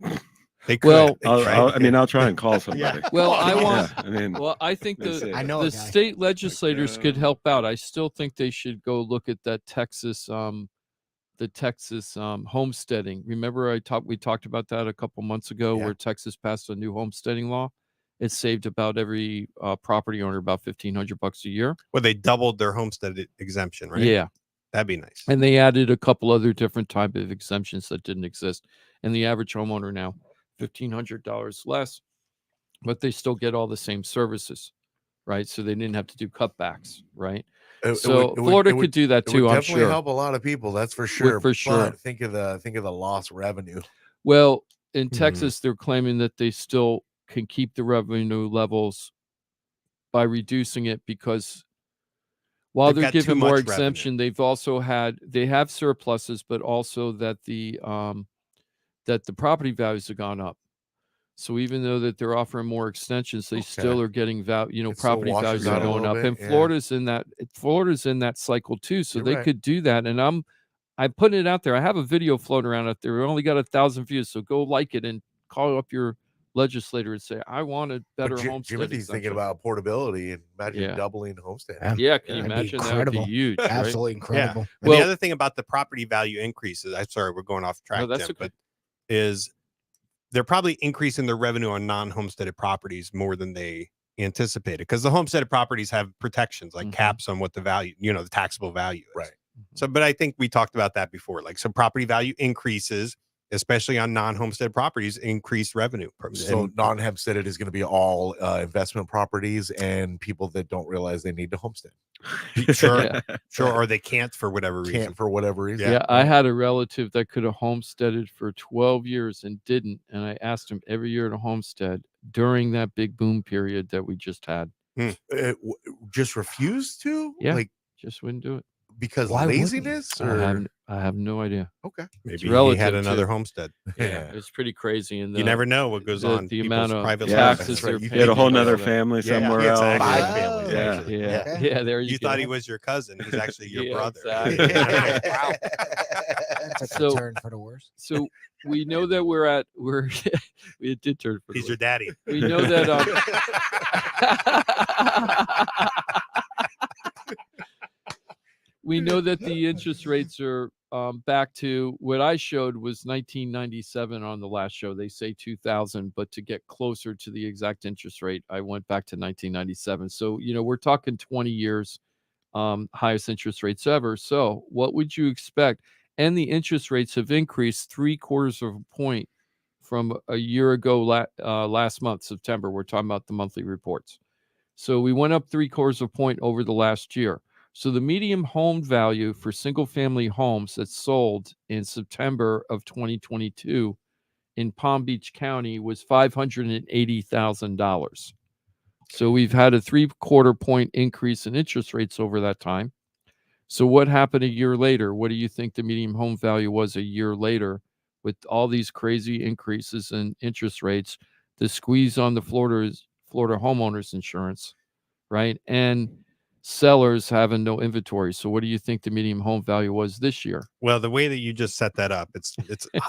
Speaker 5: They could.
Speaker 6: Well,
Speaker 4: I'll try and call somebody.
Speaker 6: Well, I want.
Speaker 4: Yeah,
Speaker 6: well, I think the
Speaker 3: the
Speaker 6: state legislators could help out. I still think they should go look at that Texas, the the Texas homesteading. Remember we talked about that a couple months ago, where Texas passed a new homesteading law. It saved about every property owner about $1,500 a year.
Speaker 5: Well, they doubled their homestead exemption, right?
Speaker 6: Yeah.
Speaker 5: That'd be nice.
Speaker 6: And they added a couple other different type of exemptions that didn't exist. And the average homeowner now $1,500 less, but they still get all the same services, right? So they didn't have to do cutbacks, right? Florida could do that too.
Speaker 2: It would
Speaker 6: I'm
Speaker 2: definitely
Speaker 6: sure.
Speaker 2: help a lot of people. That's for sure.
Speaker 6: For sure.
Speaker 2: But think of the lost revenue.
Speaker 6: Well, in Texas, they're claiming that they still can keep the revenue levels by reducing it, because while they're giving more exemption, they've also they have surpluses, but also that the property values have gone up. So even though that they're offering more extensions, they still are getting property values are going up. And Florida's in that cycle too. So they could do that. And I'm putting it out there. I have a video floating around out there. We only got 1,000 views. So go like it and call up your legislator and say, I want a better homestead.
Speaker 2: Timothy's thinking about portability, and imagine doubling homestead.
Speaker 6: Yeah, can you imagine? That would be huge.
Speaker 3: Absolutely
Speaker 6: right?
Speaker 3: incredible.
Speaker 5: Yeah. Well, the other thing about the property value increases, I'm sorry, we're going off track, Jim, but is they're probably increasing their revenue on non-homesteaded properties more than they anticipated, because the homesteaded properties have protections like caps on what the value, the taxable value is.
Speaker 2: Right.
Speaker 5: So, but I think we talked about that before. Like, so property value increases, especially on non-homestead properties, increased revenue.
Speaker 2: So non-homesteaded is going to be all investment properties and people that don't realize they need to homestead.
Speaker 5: Sure. Or they can't for whatever reason.
Speaker 6: Yeah, I had a relative that could have homesteaded for 12 years and didn't. And I asked him every year to homestead during that big boom period that we just had.
Speaker 2: Just refused to?
Speaker 6: Yeah,
Speaker 2: like,
Speaker 6: just wouldn't do it.
Speaker 2: Because laziness? Or?
Speaker 6: I have no idea.
Speaker 2: Okay.
Speaker 5: Maybe he had another homestead.
Speaker 6: Yeah, it's pretty crazy. And
Speaker 5: you never know what goes on.
Speaker 6: The amount of
Speaker 5: private
Speaker 6: taxes
Speaker 5: they're
Speaker 6: paying.
Speaker 4: You had a whole nother family somewhere else.
Speaker 5: Exactly.
Speaker 6: Yeah. There
Speaker 5: you thought he was your cousin. He's actually your brother.
Speaker 6: Exactly.
Speaker 3: Wow. That's a turn for the worse.
Speaker 6: So we know that it did turn for the worse.
Speaker 5: He's your daddy.
Speaker 6: We know that. We know that the interest rates are back to what I showed was 1997 on the last show. They say 2000, but to get closer to the exact interest rate, I went back to 1997. So, we're talking 20 years, highest interest rates ever. So what would you expect? And the interest rates have increased 0.75 of a point from a year ago, last month, September. We're talking about the monthly reports. So we went up 0.75 of a point over the last year. So the median home value for single-family homes that sold in September of 2022 in Palm Beach County was $580,000. So we've had a 0.75 point increase in interest rates over that time. So what happened a year later? What do you think the median home value was a year later with all these crazy increases in interest rates, the squeeze on the Florida homeowners insurance, right? And sellers having no inventory. So what do you think the median home value was this year?
Speaker 5: Well, the way that you just set that up, it's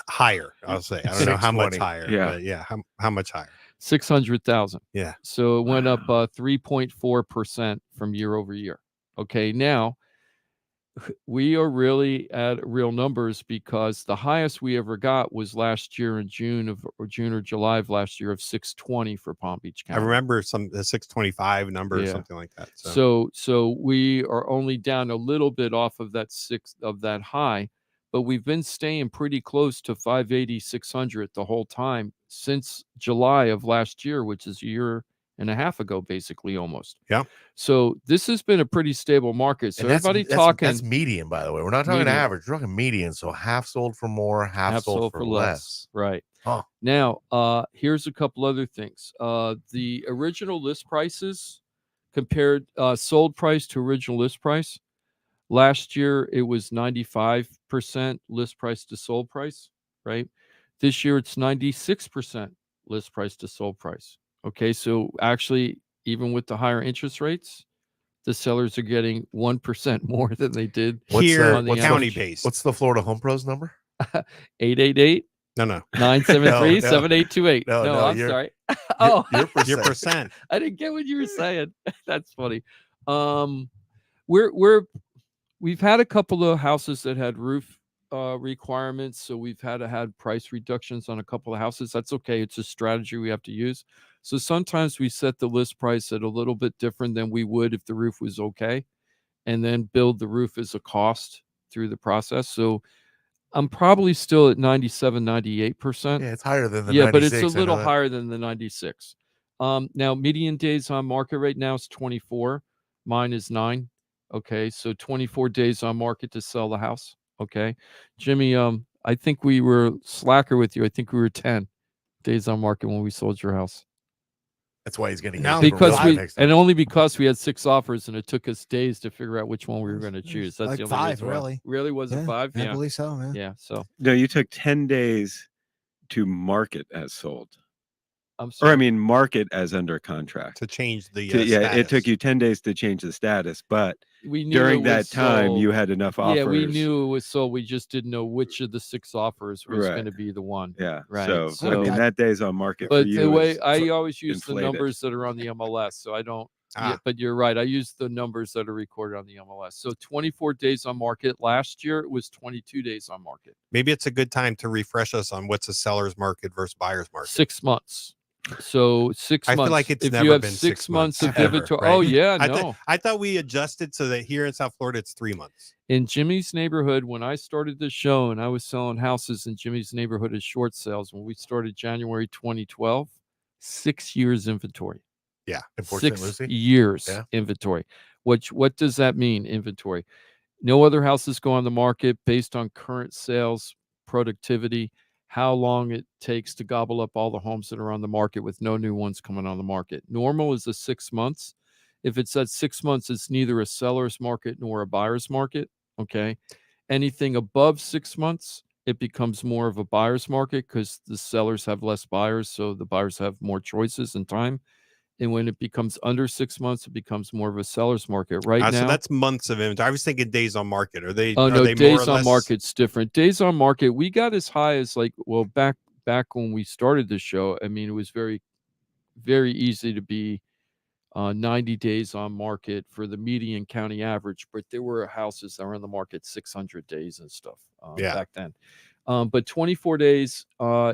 Speaker 5: higher. I'll say. I don't know how much higher.
Speaker 4: Yeah.
Speaker 5: But yeah. How much higher?
Speaker 6: 600,000.
Speaker 5: Yeah.
Speaker 6: So it went up 3.4% from year over year. Okay. Now we are really at real numbers, because the highest we ever got was last year in June or July of last year of 620 for Palm Beach County.
Speaker 5: I remember the 625 number or something like that.
Speaker 6: So we are only down a little bit off of that high, but we've been staying pretty close to 580, 600 the whole time since July of last year, which is a year and a half ago, basically, almost.
Speaker 5: Yeah.
Speaker 6: So this has been a pretty stable market. So
Speaker 2: that's
Speaker 6: talking.
Speaker 2: That's median, by the way. We're not talking average. We're talking median. So half sold for more, half sold for less.
Speaker 6: Right.
Speaker 2: Huh.
Speaker 6: Now, here's a couple other things. The original list prices compared sold price to original list price. Last year, it was 95% list price to sold price, right? This year, it's 96% list price to sold price. Okay, so actually, even with the higher interest rates, the sellers are getting 1% more than they did
Speaker 5: here
Speaker 6: on the
Speaker 5: county
Speaker 6: average.
Speaker 5: based.
Speaker 2: What's the Florida Home Pros number?
Speaker 6: 888
Speaker 5: No.
Speaker 6: 973 7828.
Speaker 2: No,
Speaker 6: I'm sorry. Oh,
Speaker 5: Your percent.
Speaker 6: I didn't get what you were saying. That's funny. We've had a couple of houses that had roof requirements, so we've had to have price reductions on a couple of houses. That's okay. It's a strategy we have to use. So sometimes we set the list price at a little bit different than we would if the roof was okay, and then build the roof as a cost through the process. So I'm probably still at 97, 98%.
Speaker 2: Yeah, it's higher than the
Speaker 6: Yeah,
Speaker 2: 96.
Speaker 6: but it's a
Speaker 2: I know
Speaker 6: little
Speaker 2: that.
Speaker 6: higher than the 96. Now median days on market right now is 24. Mine is 9. Okay, so 24 days on market to sell the house. Okay, Jimmy, I think we were slacker with you. I think we were 10 days on market when we sold your house.
Speaker 2: That's why he's going to
Speaker 3: Now
Speaker 2: get
Speaker 6: Because
Speaker 2: different
Speaker 6: we,
Speaker 2: next time.
Speaker 6: and only because we had 6 offers and it took us days to figure out which one we were going to choose. That's
Speaker 3: like
Speaker 6: the only
Speaker 3: 5,
Speaker 6: reason why.
Speaker 3: really.
Speaker 6: Really, was it 5?
Speaker 3: I
Speaker 6: Yeah,
Speaker 3: believe so. Yeah.
Speaker 6: yeah. So
Speaker 4: No, you took 10 days to market as sold.
Speaker 6: I'm
Speaker 4: Or
Speaker 6: sorry.
Speaker 4: I mean, market as under contract.
Speaker 5: to change the
Speaker 4: Yeah, it
Speaker 5: status.
Speaker 4: took you 10 days to change the status, but
Speaker 6: We knew
Speaker 4: during
Speaker 6: it
Speaker 4: that
Speaker 6: was
Speaker 4: time,
Speaker 6: sold.
Speaker 4: you had enough offers.
Speaker 6: Yeah, we knew it was sold. We just didn't know which of the 6 offers was
Speaker 4: Right.
Speaker 6: going to be the one.
Speaker 4: Yeah.
Speaker 6: Right.
Speaker 4: So, I mean,
Speaker 6: So-
Speaker 4: that day's on market for
Speaker 6: But
Speaker 4: you.
Speaker 6: the way
Speaker 4: is
Speaker 6: I always use the
Speaker 4: inflated.
Speaker 6: numbers that are on the MLS, so I don't. Yeah,
Speaker 5: Ah.
Speaker 6: but you're right. I use the numbers that are recorded on the MLS. So 24 days on market. Last year it was 22 days on market.
Speaker 5: Maybe it's a good time to refresh us on what's a seller's market versus buyer's market.
Speaker 6: 6 months. So 6
Speaker 5: I
Speaker 6: months.
Speaker 5: feel like it's
Speaker 6: if
Speaker 5: never
Speaker 6: you have
Speaker 5: been
Speaker 6: 6 months of
Speaker 5: ever,
Speaker 6: inventory.
Speaker 5: right?
Speaker 6: Oh yeah,
Speaker 5: I
Speaker 6: no.
Speaker 5: I thought we adjusted so that here in South Florida it's 3 months.
Speaker 6: In Jimmy's neighborhood, when I started the show and I was selling houses in Jimmy's neighborhood as short sales, when we started January 2012, 6 years inventory.
Speaker 5: Yeah.
Speaker 2: In Port
Speaker 6: 6
Speaker 2: St. Lucie?
Speaker 6: years
Speaker 2: Yeah.
Speaker 6: inventory. What does that mean, inventory? No other houses go on the market based on current sales, productivity, how long it takes to gobble up all the homes that are on the market with no new ones coming on the market. Normal is 6 months. If it's at 6 months, it's neither a seller's market nor a buyer's market. Okay. Anything above 6 months, it becomes more of a buyer's market because the sellers have less buyers. So the buyers have more choices and time. And when it becomes under 6 months, it becomes more of a seller's market. Right now,
Speaker 5: So that's months of inventory. I was thinking days on market. Are they?
Speaker 6: oh
Speaker 5: are
Speaker 6: no,
Speaker 5: they more
Speaker 6: days
Speaker 5: or
Speaker 6: on
Speaker 5: less-
Speaker 6: market's different. Days on market, we got as high as back when we started the show. I mean, it was very, very easy to be 90 days on market for the median county average, but there were houses that were on the market 600 days and stuff back then. But 24 days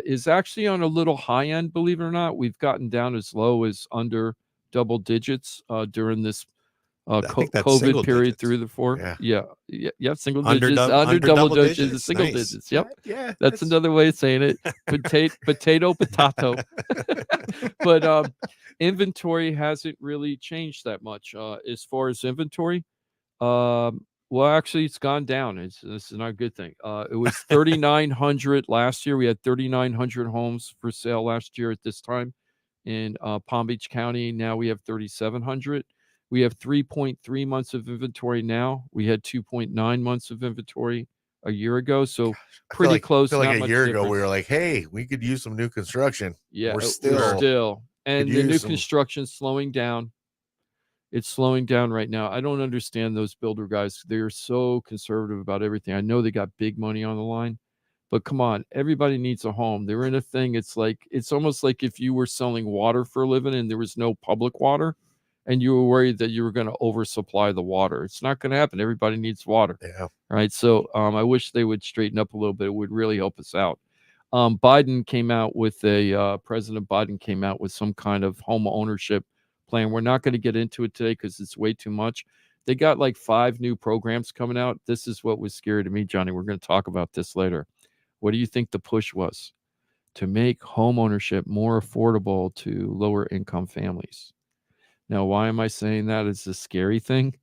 Speaker 6: is actually on a little high end, believe it or not. We've gotten down as low as under double digits during this
Speaker 5: think that's single
Speaker 6: COVID period
Speaker 5: digits.
Speaker 6: through the 4.
Speaker 2: Yeah.
Speaker 6: Yeah, single
Speaker 5: Under
Speaker 6: digits,
Speaker 5: dou-
Speaker 6: under
Speaker 5: under
Speaker 6: double
Speaker 5: double
Speaker 6: digits,
Speaker 5: digits.
Speaker 6: single
Speaker 5: Nice.
Speaker 6: digits. Yep.
Speaker 2: Yeah.
Speaker 6: That's another way of saying it. Potato, potato. But inventory hasn't really changed that much. As far as inventory, well, actually, it's gone down. This is not a good thing. It was 3,900 last year. We had 3,900 homes for sale last year at this time in Palm Beach County. Now we have 3,700. We have 3.3 months of inventory now. We had 2.9 months of inventory a year ago. So pretty close.
Speaker 2: I feel
Speaker 6: not
Speaker 2: like a
Speaker 6: much
Speaker 2: year ago we
Speaker 6: difference.
Speaker 2: were like, hey, we could use some new construction.
Speaker 6: Yeah,
Speaker 2: We're
Speaker 6: we're
Speaker 2: still
Speaker 6: still. And
Speaker 2: could
Speaker 6: the new
Speaker 2: use some-
Speaker 6: construction's slowing down. It's slowing down right now. I don't understand those builder guys. They're so conservative about everything. I know they got big money on the line, but come on, everybody needs a home. They're in a thing. It's almost like if you were selling water for a living and there was no public water and you were worried that you were going to oversupply the water. It's not going to happen. Everybody needs water.
Speaker 2: Yeah.
Speaker 6: Right. So I wish they would straighten up a little bit. It would really help us out. President Biden came out with some kind of home ownership plan. We're not going to get into it today because it's way too much. They got like 5 new programs coming out. This is what was scary to me, Johnny. We're going to talk about this later. What do you think the push was? To make home ownership more affordable to lower income families. Now, why am I saying that? It's a scary thing.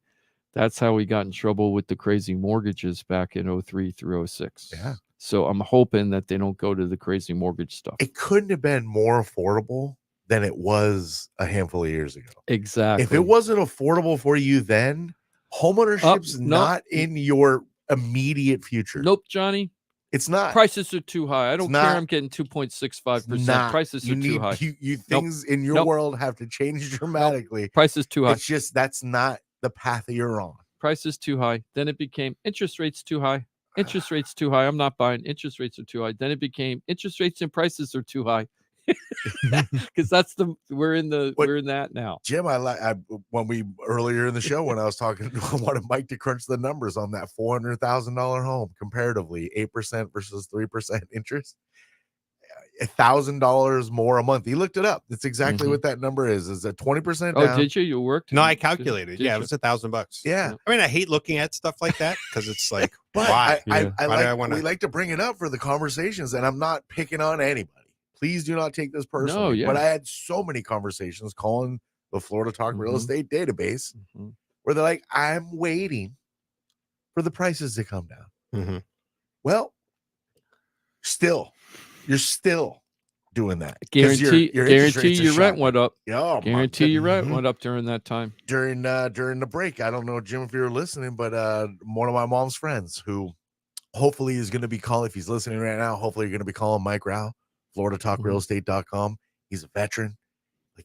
Speaker 6: That's how we got in trouble with the crazy mortgages back in 03 through 06.
Speaker 2: Yeah.
Speaker 6: So I'm hoping that they don't go to the crazy mortgage stuff.
Speaker 2: It couldn't have been more affordable than it was a handful of years ago.
Speaker 6: Exactly.
Speaker 2: If it wasn't affordable for you then, homeownership's not in your immediate future.
Speaker 6: Nope, Johnny.
Speaker 2: It's not.
Speaker 6: Prices are too high. I don't care.
Speaker 2: not.
Speaker 6: I'm getting 2.65%.
Speaker 2: Not.
Speaker 6: Prices
Speaker 2: You
Speaker 6: are
Speaker 2: need
Speaker 6: too high.
Speaker 2: you
Speaker 6: Nope.
Speaker 2: things in your
Speaker 6: Nope.
Speaker 2: world have to change dramatically.
Speaker 6: Prices too high.
Speaker 2: It's just that's not the path that you're on.
Speaker 6: Prices too high. Then it became interest rates too high. Interest rates too high. I'm not buying. Interest rates are too high. Then it became interest rates and prices are too high. because we're in that now.
Speaker 2: Jim, when we earlier in the show when I was talking, I wanted Mike to crunch the numbers on that $400,000 home comparatively, 8% versus 3% interest. $1,000 more a month. He looked it up. That's exactly what that number is. Is that 20% down?
Speaker 6: Oh, did you? You worked?
Speaker 5: No, I calculated. Yeah, it was $1,000.
Speaker 2: Yeah.
Speaker 5: I mean, I hate looking at stuff like that because it's like,
Speaker 2: but
Speaker 5: why?
Speaker 2: We like to bring it up for the conversations, and I'm not picking on anybody. Please do not take this personally. But I had so many conversations calling the Florida Talk Real Estate database where they're like, I'm waiting for the prices to come down. Well, you're still doing that.
Speaker 6: Guarantee your rent went up.
Speaker 2: Yeah,
Speaker 6: guarantee your rent went up during that time.
Speaker 2: During the break. I don't know, Jim, if you're listening, but one of my mom's friends who hopefully is going to be calling, if he's listening right now, hopefully you're going to be calling Mike Rauch, FloridaTalkRealEstate.com. He's a veteran.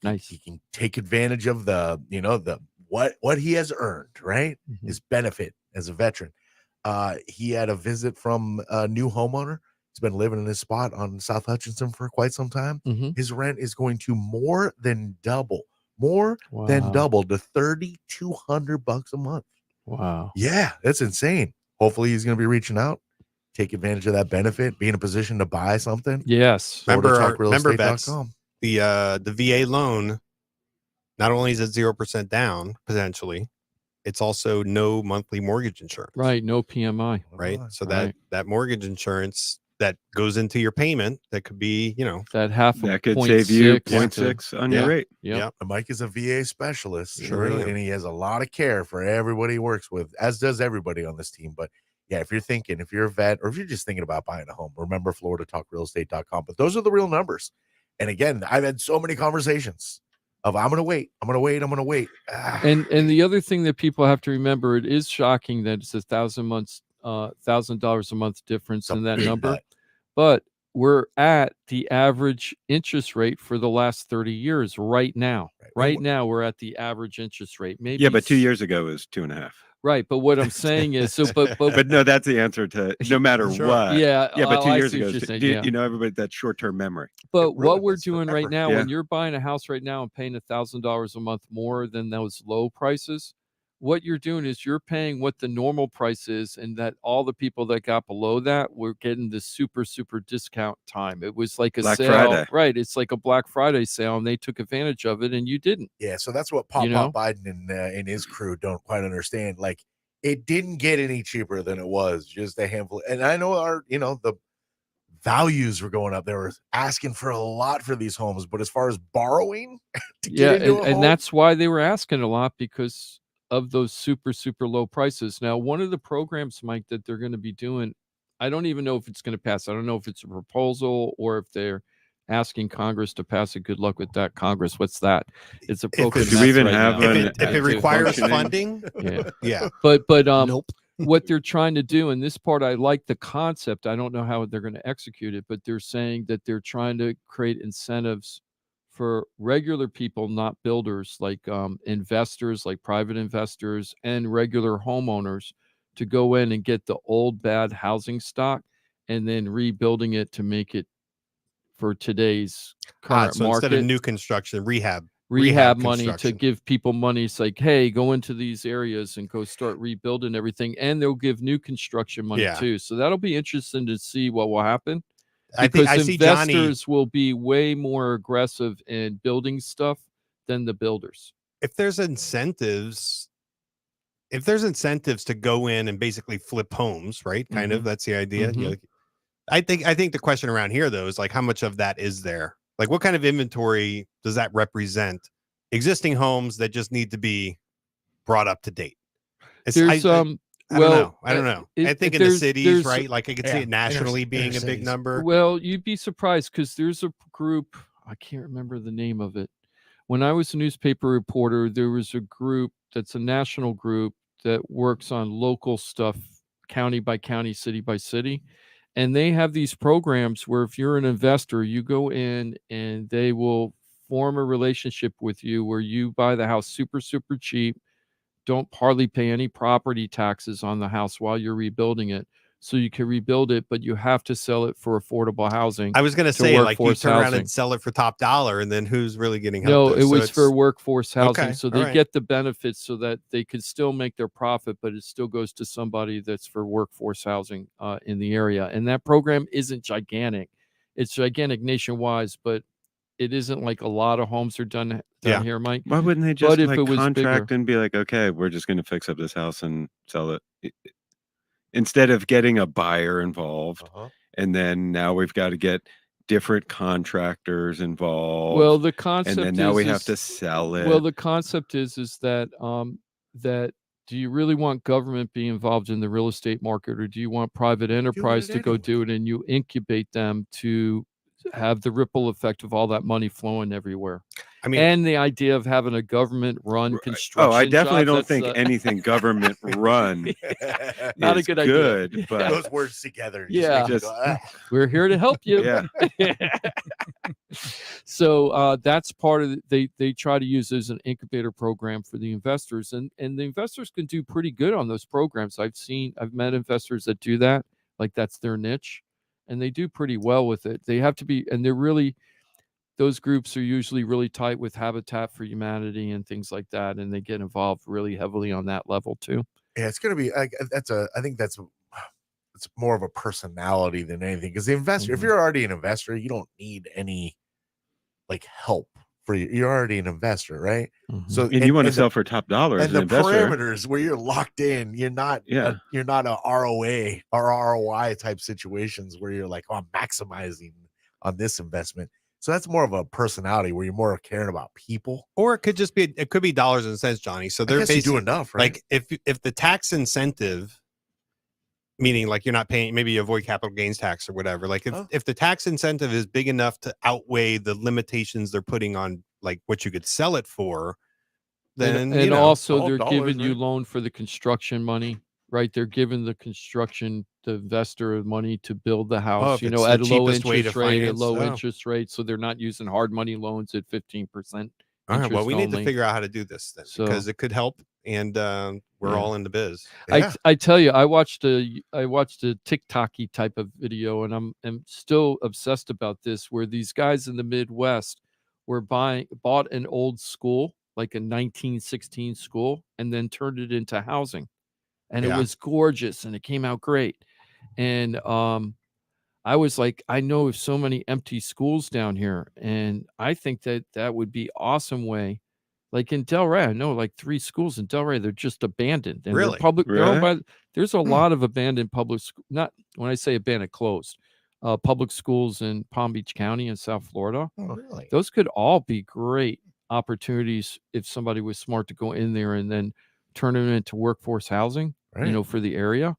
Speaker 6: Nice.
Speaker 2: He can take advantage of the what he has earned, right? His benefit as a veteran. He had a visit from a new homeowner. He's been living in his spot on South Hutchinson for quite some time. His rent is going to more than double to $3,200 a month.
Speaker 6: Wow.
Speaker 2: Yeah, that's insane. Hopefully he's going to be reaching out, take advantage of that benefit, be in a position to buy something.
Speaker 6: Yes.
Speaker 5: Remember, Bets, the VA loan, not only is it 0% down potentially, it's also no monthly mortgage insurance.
Speaker 6: Right. No PMI.
Speaker 5: Right. So that mortgage insurance that goes into your payment, that could be,
Speaker 4: that could save you 0.6 on your rate.
Speaker 6: Yeah.
Speaker 2: Mike is a VA specialist.
Speaker 5: Sure.
Speaker 2: And he has a lot of care for everybody he works with, as does everybody on this team. But yeah, if you're a vet, or if you're just thinking about buying a home, remember FloridaTalkRealEstate.com. But those are the real numbers. And again, I've had so many conversations of I'm going to wait.
Speaker 6: And the other thing that people have to remember, it is shocking that it's $1,000 a month difference in that number, but we're at the average interest rate for the last 30 years right now. Right now, we're at the average interest rate. Maybe
Speaker 4: but 2 years ago it was 2.5.
Speaker 6: Right, but what I'm saying is,
Speaker 4: but no, that's the answer to no matter what.
Speaker 6: Yeah,
Speaker 4: but 2 years ago,
Speaker 6: saying,
Speaker 4: everybody that short-term memory.
Speaker 6: But what we're doing right now, when you're buying a house right now and paying $1,000 a month more than those low prices, what you're doing is you're paying what the normal price is, and that all the people that got below that were getting this super discount time. It was like a
Speaker 4: Black
Speaker 6: sale,
Speaker 4: Friday.
Speaker 6: Right? It's like a Black Friday sale, and they took advantage of it, and you didn't.
Speaker 2: Yeah, so that's what Pop Biden and his crew don't quite understand. Like, it didn't get any cheaper than it was just a handful. And I know the values were going up. They were asking for a lot for these homes, but as far as borrowing to get into a home,
Speaker 6: and that's why they were asking a lot, because of those super low prices. Now, one of the programs, Mike, that they're going to be doing, I don't even know if it's going to pass. I don't know if it's a proposal or if they're asking Congress to pass it. Good luck with that, Congress. What's that? It's a program.
Speaker 4: Do we even have
Speaker 5: if it requires funding?
Speaker 6: Yeah. But
Speaker 3: nope.
Speaker 6: What they're trying to do, and this part, I like the concept. I don't know how they're going to execute it, but they're saying that they're trying to create incentives for regular people, not builders, like investors, like private investors and regular homeowners, to go in and get the old bad housing stock and then rebuilding it to make it for today's current
Speaker 5: so
Speaker 6: market.
Speaker 5: Instead of new construction, rehab
Speaker 6: money to give people money. It's like, hey, go into these areas and go start rebuilding everything, and they'll give new construction money too. So that'll be interesting to see what will happen. Because
Speaker 5: I see
Speaker 6: investors will be way more aggressive in building stuff than the builders.
Speaker 5: If there's incentives to go in and basically flip homes, right? Kind of, that's the idea. I think the question around here though is like, how much of that is there? Like, what kind of inventory does that represent? Existing homes that just need to be brought up to date. I don't know. I think in the cities, right? Like, I could see it nationally being a big number.
Speaker 6: Well, you'd be surprised, because there's a group, I can't remember the name of it. When I was a newspaper reporter, there was a group that's a national group that works on local stuff, county by county, city by city. And they have these programs where if you're an investor, you go in and they will form a relationship with you where you buy the house super cheap. Don't hardly pay any property taxes on the house while you're rebuilding it. so you can rebuild it, but you have to sell it for affordable housing.
Speaker 5: I was going to say, like, you
Speaker 6: workforce
Speaker 5: turn around
Speaker 6: housing.
Speaker 5: and sell it for top dollar, and then who's really getting
Speaker 6: No,
Speaker 5: helped?
Speaker 6: it was for workforce housing.
Speaker 5: Okay,
Speaker 6: So
Speaker 5: all
Speaker 6: they
Speaker 5: right.
Speaker 6: get the benefits so that they could still make their profit, but it still goes to somebody that's for workforce housing in the area. And that program isn't gigantic. It's gigantic nationwide, but it isn't like a lot of homes are done here, Mike.
Speaker 4: Why wouldn't they just
Speaker 6: But if
Speaker 4: like
Speaker 6: it was
Speaker 4: contract
Speaker 6: bigger,
Speaker 4: and be like, okay, we're just going to fix up this house and sell it instead of getting a buyer involved, and then now we've got to get different contractors involved.
Speaker 6: well, the concept
Speaker 4: and then now we have to sell it.
Speaker 6: Well, the concept is that that do you really want government being involved in the real estate market, or do you want private enterprise to go do it and you incubate them to have the ripple effect of all that money flowing everywhere?
Speaker 5: I mean,
Speaker 6: and the idea of having a government run construction.
Speaker 4: Oh, I definitely
Speaker 6: jobs,
Speaker 4: don't think anything government run
Speaker 6: not a
Speaker 4: is
Speaker 6: good idea.
Speaker 4: good, but
Speaker 2: Those words together.
Speaker 6: Yeah.
Speaker 2: Just make you go,
Speaker 6: We're here to help you.
Speaker 4: Yeah.
Speaker 6: So that's part of they try to use it as an incubator program for the investors, and the investors can do pretty good on those programs. I've met investors that do that, like that's their niche, and they do pretty well with it. They have to be, and they're really, those groups are usually really tight with Habitat for Humanity and things like that, and they get involved really heavily on that level too.
Speaker 2: Yeah, it's going to be. I think it's more of a personality than anything. Because the investor, if you're already an investor, you don't need any like help for you. You're already an investor, right? So
Speaker 4: and you want to sell for top dollar as
Speaker 2: and
Speaker 4: an
Speaker 2: the
Speaker 4: investor.
Speaker 2: parameters where you're locked in. You're not. You're not a ROA or ROI type situations where you're like, oh, I'm maximizing on this investment. So that's more of a personality where you're more caring about people.
Speaker 5: Or it could just be, it could be dollars and cents, Johnny. So they're
Speaker 2: basically
Speaker 5: basically
Speaker 2: do enough, right?
Speaker 5: Like if the tax incentive, meaning like you're not paying, maybe you avoid capital gains tax or whatever. Like if the tax incentive is big enough to outweigh the limitations they're putting on like what you could sell it for, then
Speaker 6: and also they're giving you loan for the construction money, right? They're giving the investor money to build the house,
Speaker 5: if
Speaker 6: at
Speaker 5: it's
Speaker 6: a
Speaker 5: the
Speaker 6: low
Speaker 5: cheapest way to
Speaker 6: interest rate,
Speaker 5: finance,
Speaker 6: interest rate. So they're not using hard money loans at 15%.
Speaker 5: All right, well, we need to
Speaker 6: only.
Speaker 5: figure out how to do this then, because it could help, and we're all in the biz.
Speaker 6: I tell you, I watched a TikTok-y type of video, and I'm still obsessed about this, where these guys in the Midwest bought an old school, like a 1916 school, and then turned it into housing. And it was gorgeous, and it came out great. And I was like, I know of so many empty schools down here, and I think that would be awesome way. Like in Delray, I know like 3 schools in Delray, they're just abandoned. And
Speaker 5: Really?
Speaker 6: they're public. They're owned
Speaker 4: Really?
Speaker 6: by, there's a lot of abandoned public school. Not when I say abandoned, closed. Public schools in Palm Beach County in South Florida.
Speaker 2: Oh, really?
Speaker 6: Those could all be great opportunities if somebody was smart to go in there and then turn it into workforce housing, for the area.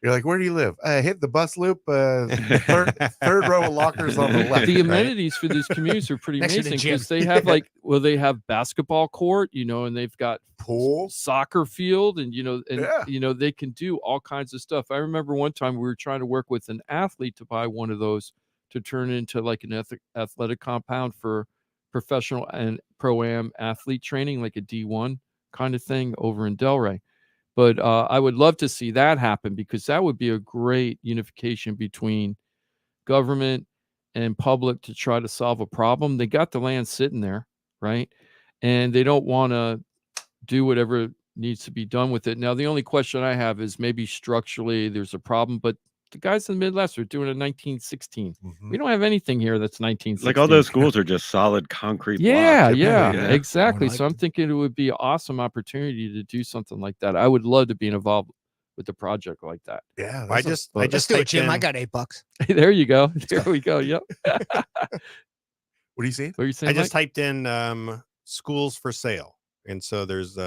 Speaker 2: You're like, where do you live? Hit the bus loop, third row of lockers on the left.
Speaker 6: The amenities for these communities are pretty
Speaker 3: Next to the
Speaker 6: amazing
Speaker 3: gym.
Speaker 6: because they have they have basketball court, and they've got
Speaker 2: pool,
Speaker 6: soccer field, and they can do all kinds of stuff. I remember one time we were trying to work with an athlete to buy one of those to turn into like an athletic compound for professional and pro-am athlete training, like a D1 kind of thing over in Delray. But I would love to see that happen, because that would be a great unification between government and public to try to solve a problem. They got the land sitting there, right? And they don't want to do whatever needs to be done with it. Now, the only question I have is maybe structurally there's a problem, but the guys in the Midwest are doing a 1916. We don't have anything here that's 1916.
Speaker 4: Like all those schools are just solid concrete
Speaker 6: Yeah,
Speaker 4: blocks.
Speaker 6: exactly. So I'm thinking it would be an awesome opportunity to do something like that. I would love to be involved with a project like that.
Speaker 2: Yeah,
Speaker 5: I just
Speaker 3: Let's do it,
Speaker 5: typed
Speaker 3: Jim. I
Speaker 5: in-
Speaker 3: got $8.
Speaker 6: There you go. There we go. Yep.
Speaker 2: What are you saying?
Speaker 6: What are you saying?
Speaker 5: I just
Speaker 6: Mike?
Speaker 5: typed in schools for sale, and so there's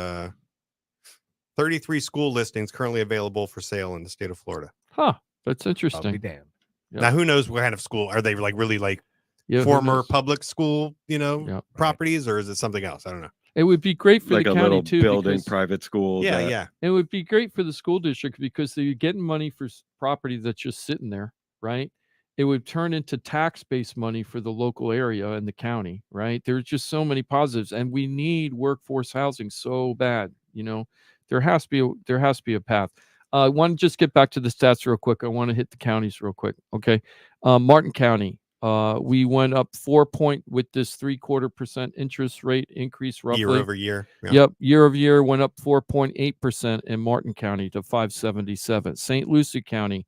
Speaker 5: 33 school listings currently available for sale in the state of Florida.
Speaker 6: Huh. That's interesting.
Speaker 2: I'll be damned.
Speaker 6: Yep.
Speaker 5: Now, who knows what kind of school are they? Like really like
Speaker 6: Yeah, who
Speaker 5: former
Speaker 6: knows?
Speaker 5: public school,
Speaker 6: Yep.
Speaker 5: properties, or is it something else? I don't know.
Speaker 6: It would be great for
Speaker 4: Like
Speaker 6: the
Speaker 4: a
Speaker 6: county
Speaker 4: little
Speaker 6: too.
Speaker 4: building,
Speaker 6: because
Speaker 4: private school.
Speaker 5: Yeah,
Speaker 4: that-
Speaker 5: yeah.
Speaker 6: it would be great for the school district because they're getting money for property that's just sitting there, right? It would turn into tax-based money for the local area and the county, right? There's just so many positives, and we need workforce housing so bad. There has to be a path. I want to just get back to the stats real quick. I want to hit the counties real quick. Okay. Martin County, we went up with this 0.75% interest rate increase roughly.
Speaker 5: Year over year. Yeah.
Speaker 6: Yep. Year over year went up 4.8% in Martin County to 577. St. Lucie County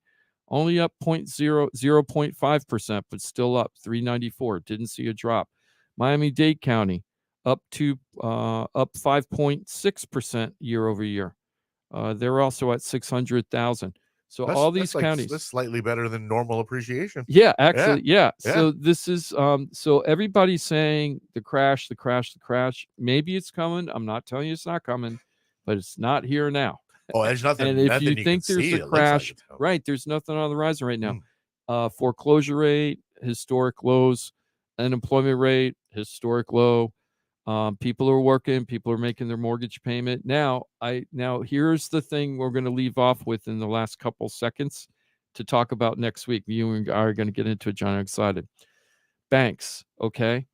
Speaker 6: only up 0.5%, but still up 394. Didn't see a drop. Miami-Dade County up 5.6% year over year. They're also at 600,000. So all these counties,
Speaker 2: that's slightly better than normal appreciation.
Speaker 6: yeah, actually, yeah. So this is so everybody's saying the crash. Maybe it's coming. I'm not telling you it's not coming, but it's not here now.
Speaker 2: Oh, there's nothing.
Speaker 6: And if
Speaker 2: nothing
Speaker 6: you think there's a crash, right? There's nothing on the horizon right now. Foreclosure rate, historic lows. Unemployment rate, historic low. People are working. People are making their mortgage payment. Now here's the thing we're going to leave off with in the last couple seconds to talk about next week. You and I are going to get into it, John. I'm excited. Banks, okay.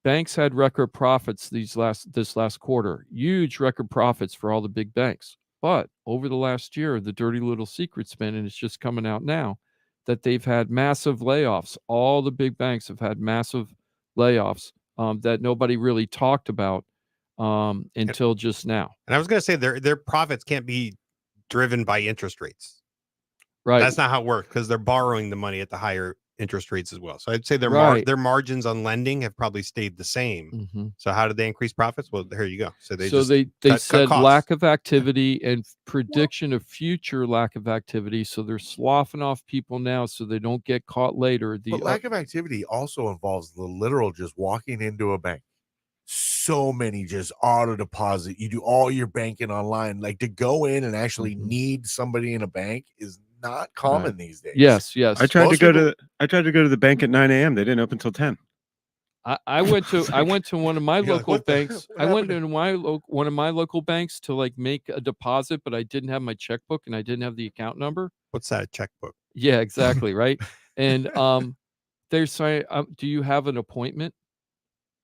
Speaker 6: Banks had record profits this last quarter. Huge record profits for all the big banks. But over the last year, the dirty little secret's been, and it's just coming out now, that they've had massive layoffs. All the big banks have had massive layoffs that nobody really talked about until just now.
Speaker 5: And I was going to say their profits can't be driven by interest rates.
Speaker 6: Right.
Speaker 5: That's not how it works because they're borrowing the money at the higher interest rates as well. So I'd say their margins on lending have probably stayed the same.
Speaker 6: Mm-hmm.
Speaker 5: So how did they increase profits? Well, here you go. So they
Speaker 6: said lack of activity and prediction of future lack of activity. So they're sloughing off people now so they don't get caught later.
Speaker 2: But lack of activity also involves the literal just walking into a bank. So many just auto deposit. You do all your banking online. Like to go in and actually need somebody in a bank is not common these days.
Speaker 6: Yes.
Speaker 4: I tried to go to the bank at 9 a.m. They didn't open until 10.
Speaker 6: I went to one of my local banks. I went to one of my local banks to like make a deposit, but I didn't have my checkbook and I didn't have the account number.
Speaker 5: What's that, a checkbook?
Speaker 6: Yeah, exactly, right. And they're saying, "Do you have an appointment?"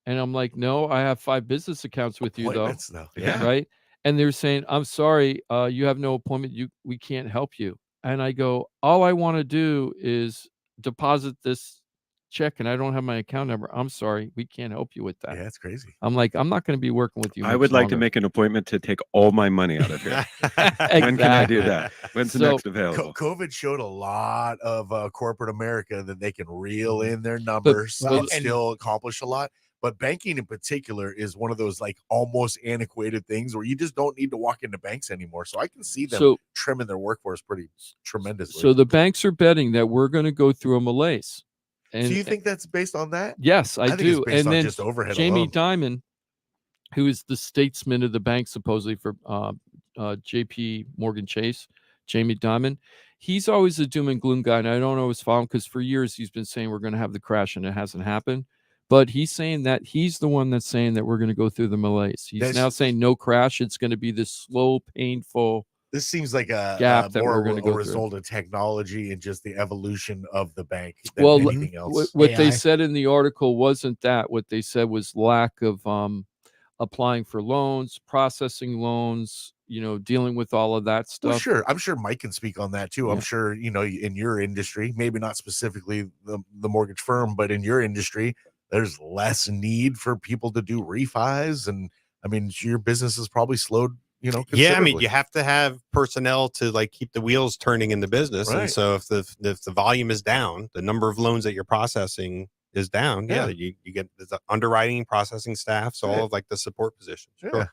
Speaker 6: And I'm like, "No, I have 5 business accounts with you, though."
Speaker 2: Yeah.
Speaker 6: Right. And they're saying, "I'm sorry, you have no appointment. We can't help you." And I go, all I want to do is deposit this check and I don't have my account number. I'm sorry. We can't help you with that.
Speaker 2: Yeah, that's crazy.
Speaker 6: I'm like, I'm not going to be working with you.
Speaker 4: I would like to make an appointment to take all my money out of here. When can I do that? When's the next available?
Speaker 2: COVID showed a lot of corporate America that they can reel in their numbers and still accomplish a lot. But banking in particular is one of those like almost antiquated things where you just don't need to walk into banks anymore. So I can see them trimming their workforce pretty tremendously.
Speaker 6: So the banks are betting that we're going to go through a malaise.
Speaker 2: And, do you think that's based on that?
Speaker 6: Yes, I do.
Speaker 2: It's based
Speaker 6: and
Speaker 2: on
Speaker 6: then
Speaker 2: just overhead
Speaker 6: Jamie
Speaker 2: alone.
Speaker 6: Dimon, who is the statesman of the bank supposedly for JP Morgan Chase, Jamie Dimon, he's always a doom and gloom guy. And I don't always follow him because for years he's been saying we're going to have the crash and it hasn't happened. But he's saying that he's the one that's saying that we're going to go through the malaise. He's now saying no crash. It's going to be this slow, painful.
Speaker 2: This seems like a
Speaker 6: gap that
Speaker 2: more
Speaker 6: we're going to go
Speaker 2: result
Speaker 6: through.
Speaker 2: of technology and just the evolution of the bank than
Speaker 6: Well,
Speaker 2: anything else.
Speaker 6: What they said in the article wasn't that. What they said was lack of applying for loans, processing loans, dealing with all of that stuff.
Speaker 2: Well, sure. I'm sure Mike can speak on that too. Yeah. I'm sure, in your industry, maybe not specifically the mortgage firm, but in your industry, there's less need for people to do refis. And I mean, your business is probably slowed,
Speaker 5: Yeah, I mean, you have to have personnel to like keep the wheels turning in the business.
Speaker 2: Right.
Speaker 5: And so if the volume is down, the number of loans that you're processing is down. Yeah, you get the underwriting, processing staff, so all of like the support positions.
Speaker 2: Yeah.
Speaker 5: Sure.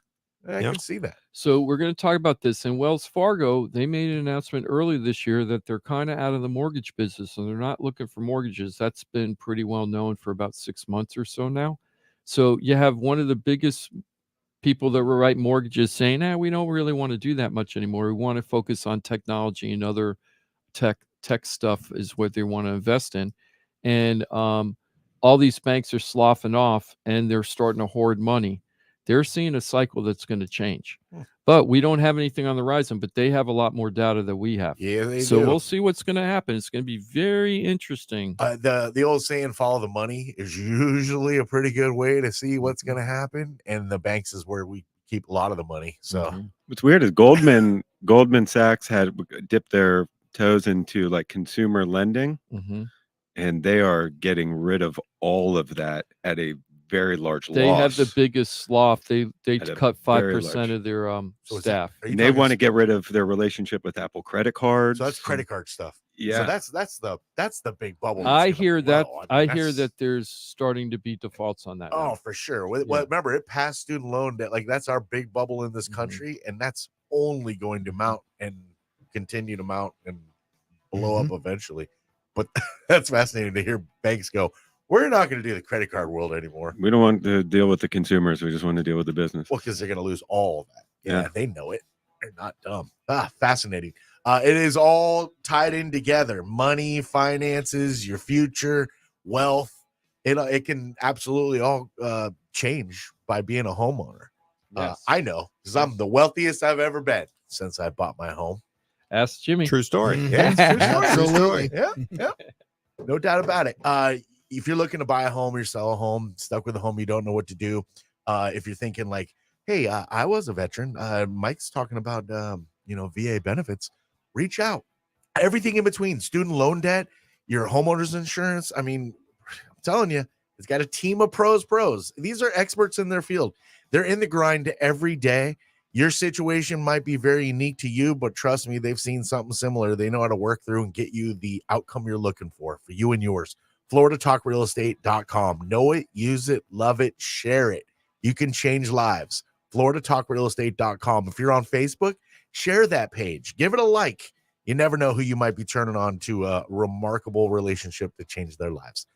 Speaker 2: I can see that.
Speaker 6: So we're going to talk about this. In Wells Fargo, they made an announcement earlier this year that they're kind of out of the mortgage business and they're not looking for mortgages. That's been pretty well known for about 6 months or so now. So you have one of the biggest people that were writing mortgages saying, we don't really want to do that much anymore. We want to focus on technology and other tech stuff is what they want to invest in. And all these banks are sloughing off and they're starting to hoard money. They're seeing a cycle that's going to change, but we don't have anything on the horizon, but they have a lot more data than we have.
Speaker 2: Yeah, they
Speaker 6: so
Speaker 2: do.
Speaker 6: We'll see what's going to happen. It's going to be very interesting.
Speaker 2: The old saying, follow the money, is usually a pretty good way to see what's going to happen. And the banks is where we keep a lot of the money. So
Speaker 4: what's weird is Goldman Sachs had dipped their toes into like consumer lending, and they are getting rid of all of that at a very large
Speaker 6: They
Speaker 4: loss.
Speaker 6: have the biggest slough. They
Speaker 4: At a
Speaker 6: cut
Speaker 4: very
Speaker 6: 5%
Speaker 4: large-
Speaker 6: of their
Speaker 2: So is
Speaker 6: staff.
Speaker 2: Are you
Speaker 4: And they
Speaker 2: talking
Speaker 4: want to get rid of their relationship with Apple credit cards.
Speaker 2: So that's credit card stuff.
Speaker 4: Yeah.
Speaker 2: So that's the big bubble. that's
Speaker 6: I
Speaker 2: gonna
Speaker 6: hear that.
Speaker 2: blow.
Speaker 6: I
Speaker 2: mean,
Speaker 6: hear
Speaker 2: that's-
Speaker 6: that there's starting to be defaults on that.
Speaker 2: Oh,
Speaker 6: now.
Speaker 2: for sure. Well, remember, it passed student loan debt. Like that's our big bubble in
Speaker 6: Mm-hmm.
Speaker 2: this country, and that's only going to mount and continue to mount and blow
Speaker 6: Mm-hmm.
Speaker 2: up eventually. But that's fascinating to hear banks go, we're not going to do the credit card world anymore.
Speaker 4: We don't want to deal with the consumers. We just want to deal with the business.
Speaker 2: Well, because they're going to lose all of that. Yeah,
Speaker 4: Yeah.
Speaker 2: they know it. They're not dumb. Fascinating. It is all tied in together. Money, finances, your future, wealth. It can absolutely all change by being a homeowner.
Speaker 6: Yes.
Speaker 2: I know, because I'm the wealthiest I've ever been since I bought my home.
Speaker 6: Ask Jimmy.
Speaker 5: True story.
Speaker 2: Yeah, it's true story.
Speaker 7: Absolutely.
Speaker 2: Yeah. No doubt about it. If you're looking to buy a home or sell a home, stuck with a home, you don't know what to do. If you're thinking like, hey, I was a veteran. Mike's talking about, VA benefits. Reach out. Everything in between, student loan debt, your homeowner's insurance. I mean, I'm telling you, it's got a team of pros. These are experts in their field. They're in the grind every day. Your situation might be very unique to you, but trust me, they've seen something similar. They know how to work through and get you the outcome you're looking for you and yours. FloridaTalkRealEstate.com. Know it, use it, love it, share it. You can change lives. FloridaTalkRealEstate.com. If you're on Facebook, share that page. Give it a like. You never know who you might be turning on to a remarkable relationship that changed their lives.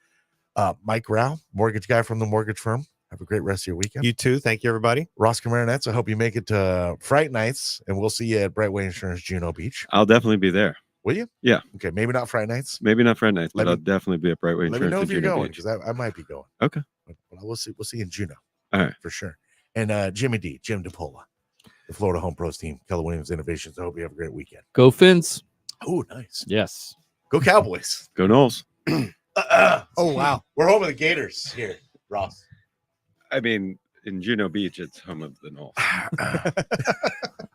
Speaker 2: Mike Rauch, mortgage guy from the mortgage firm. Have a great rest of your weekend.
Speaker 5: You too. Thank you, everybody.
Speaker 2: Ross Komarinetz, I hope you make it to Fright Nights, and we'll see you at Brightway Insurance, Juno Beach.
Speaker 4: I'll definitely be there.
Speaker 2: Will you?
Speaker 4: Yeah.
Speaker 2: Okay, maybe not Fright Nights.
Speaker 4: Maybe not Friday nights,
Speaker 2: Let
Speaker 4: but
Speaker 2: me-
Speaker 4: I'll definitely be at Brightway
Speaker 2: Let me
Speaker 4: Insurance.
Speaker 2: know
Speaker 4: in
Speaker 2: if you're
Speaker 4: Juno
Speaker 2: going,
Speaker 4: Beach.
Speaker 2: because I might be going.
Speaker 4: Okay.
Speaker 2: But we'll see you in Juno.
Speaker 4: All right.
Speaker 2: For sure. And Jim DePola, the Florida Home Pros team, Keller Williams Innovations. I hope you have a great weekend.
Speaker 6: Go Fins.
Speaker 2: Oh, nice.
Speaker 6: Yes.
Speaker 2: Go Cowboys.
Speaker 4: Go Knowles.
Speaker 7: Oh, wow.
Speaker 2: We're home of the Gators here, Ross.
Speaker 4: I mean, in Juno Beach, it's home of the Knowles.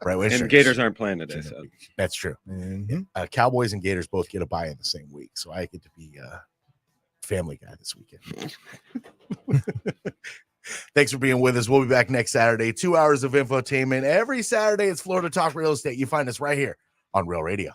Speaker 2: Brightway
Speaker 4: And
Speaker 2: Insurance.
Speaker 4: Gators aren't playing today,
Speaker 2: Juno
Speaker 4: so
Speaker 2: Beach. That's true. Cowboys and Gators both get a bye in the same week, so I get to be family guy this weekend. Thanks for being with us. We'll be back next Saturday. 2 hours of infotainment. Every Saturday, it's Florida Talk Real Estate. You find us right here on Real Radio.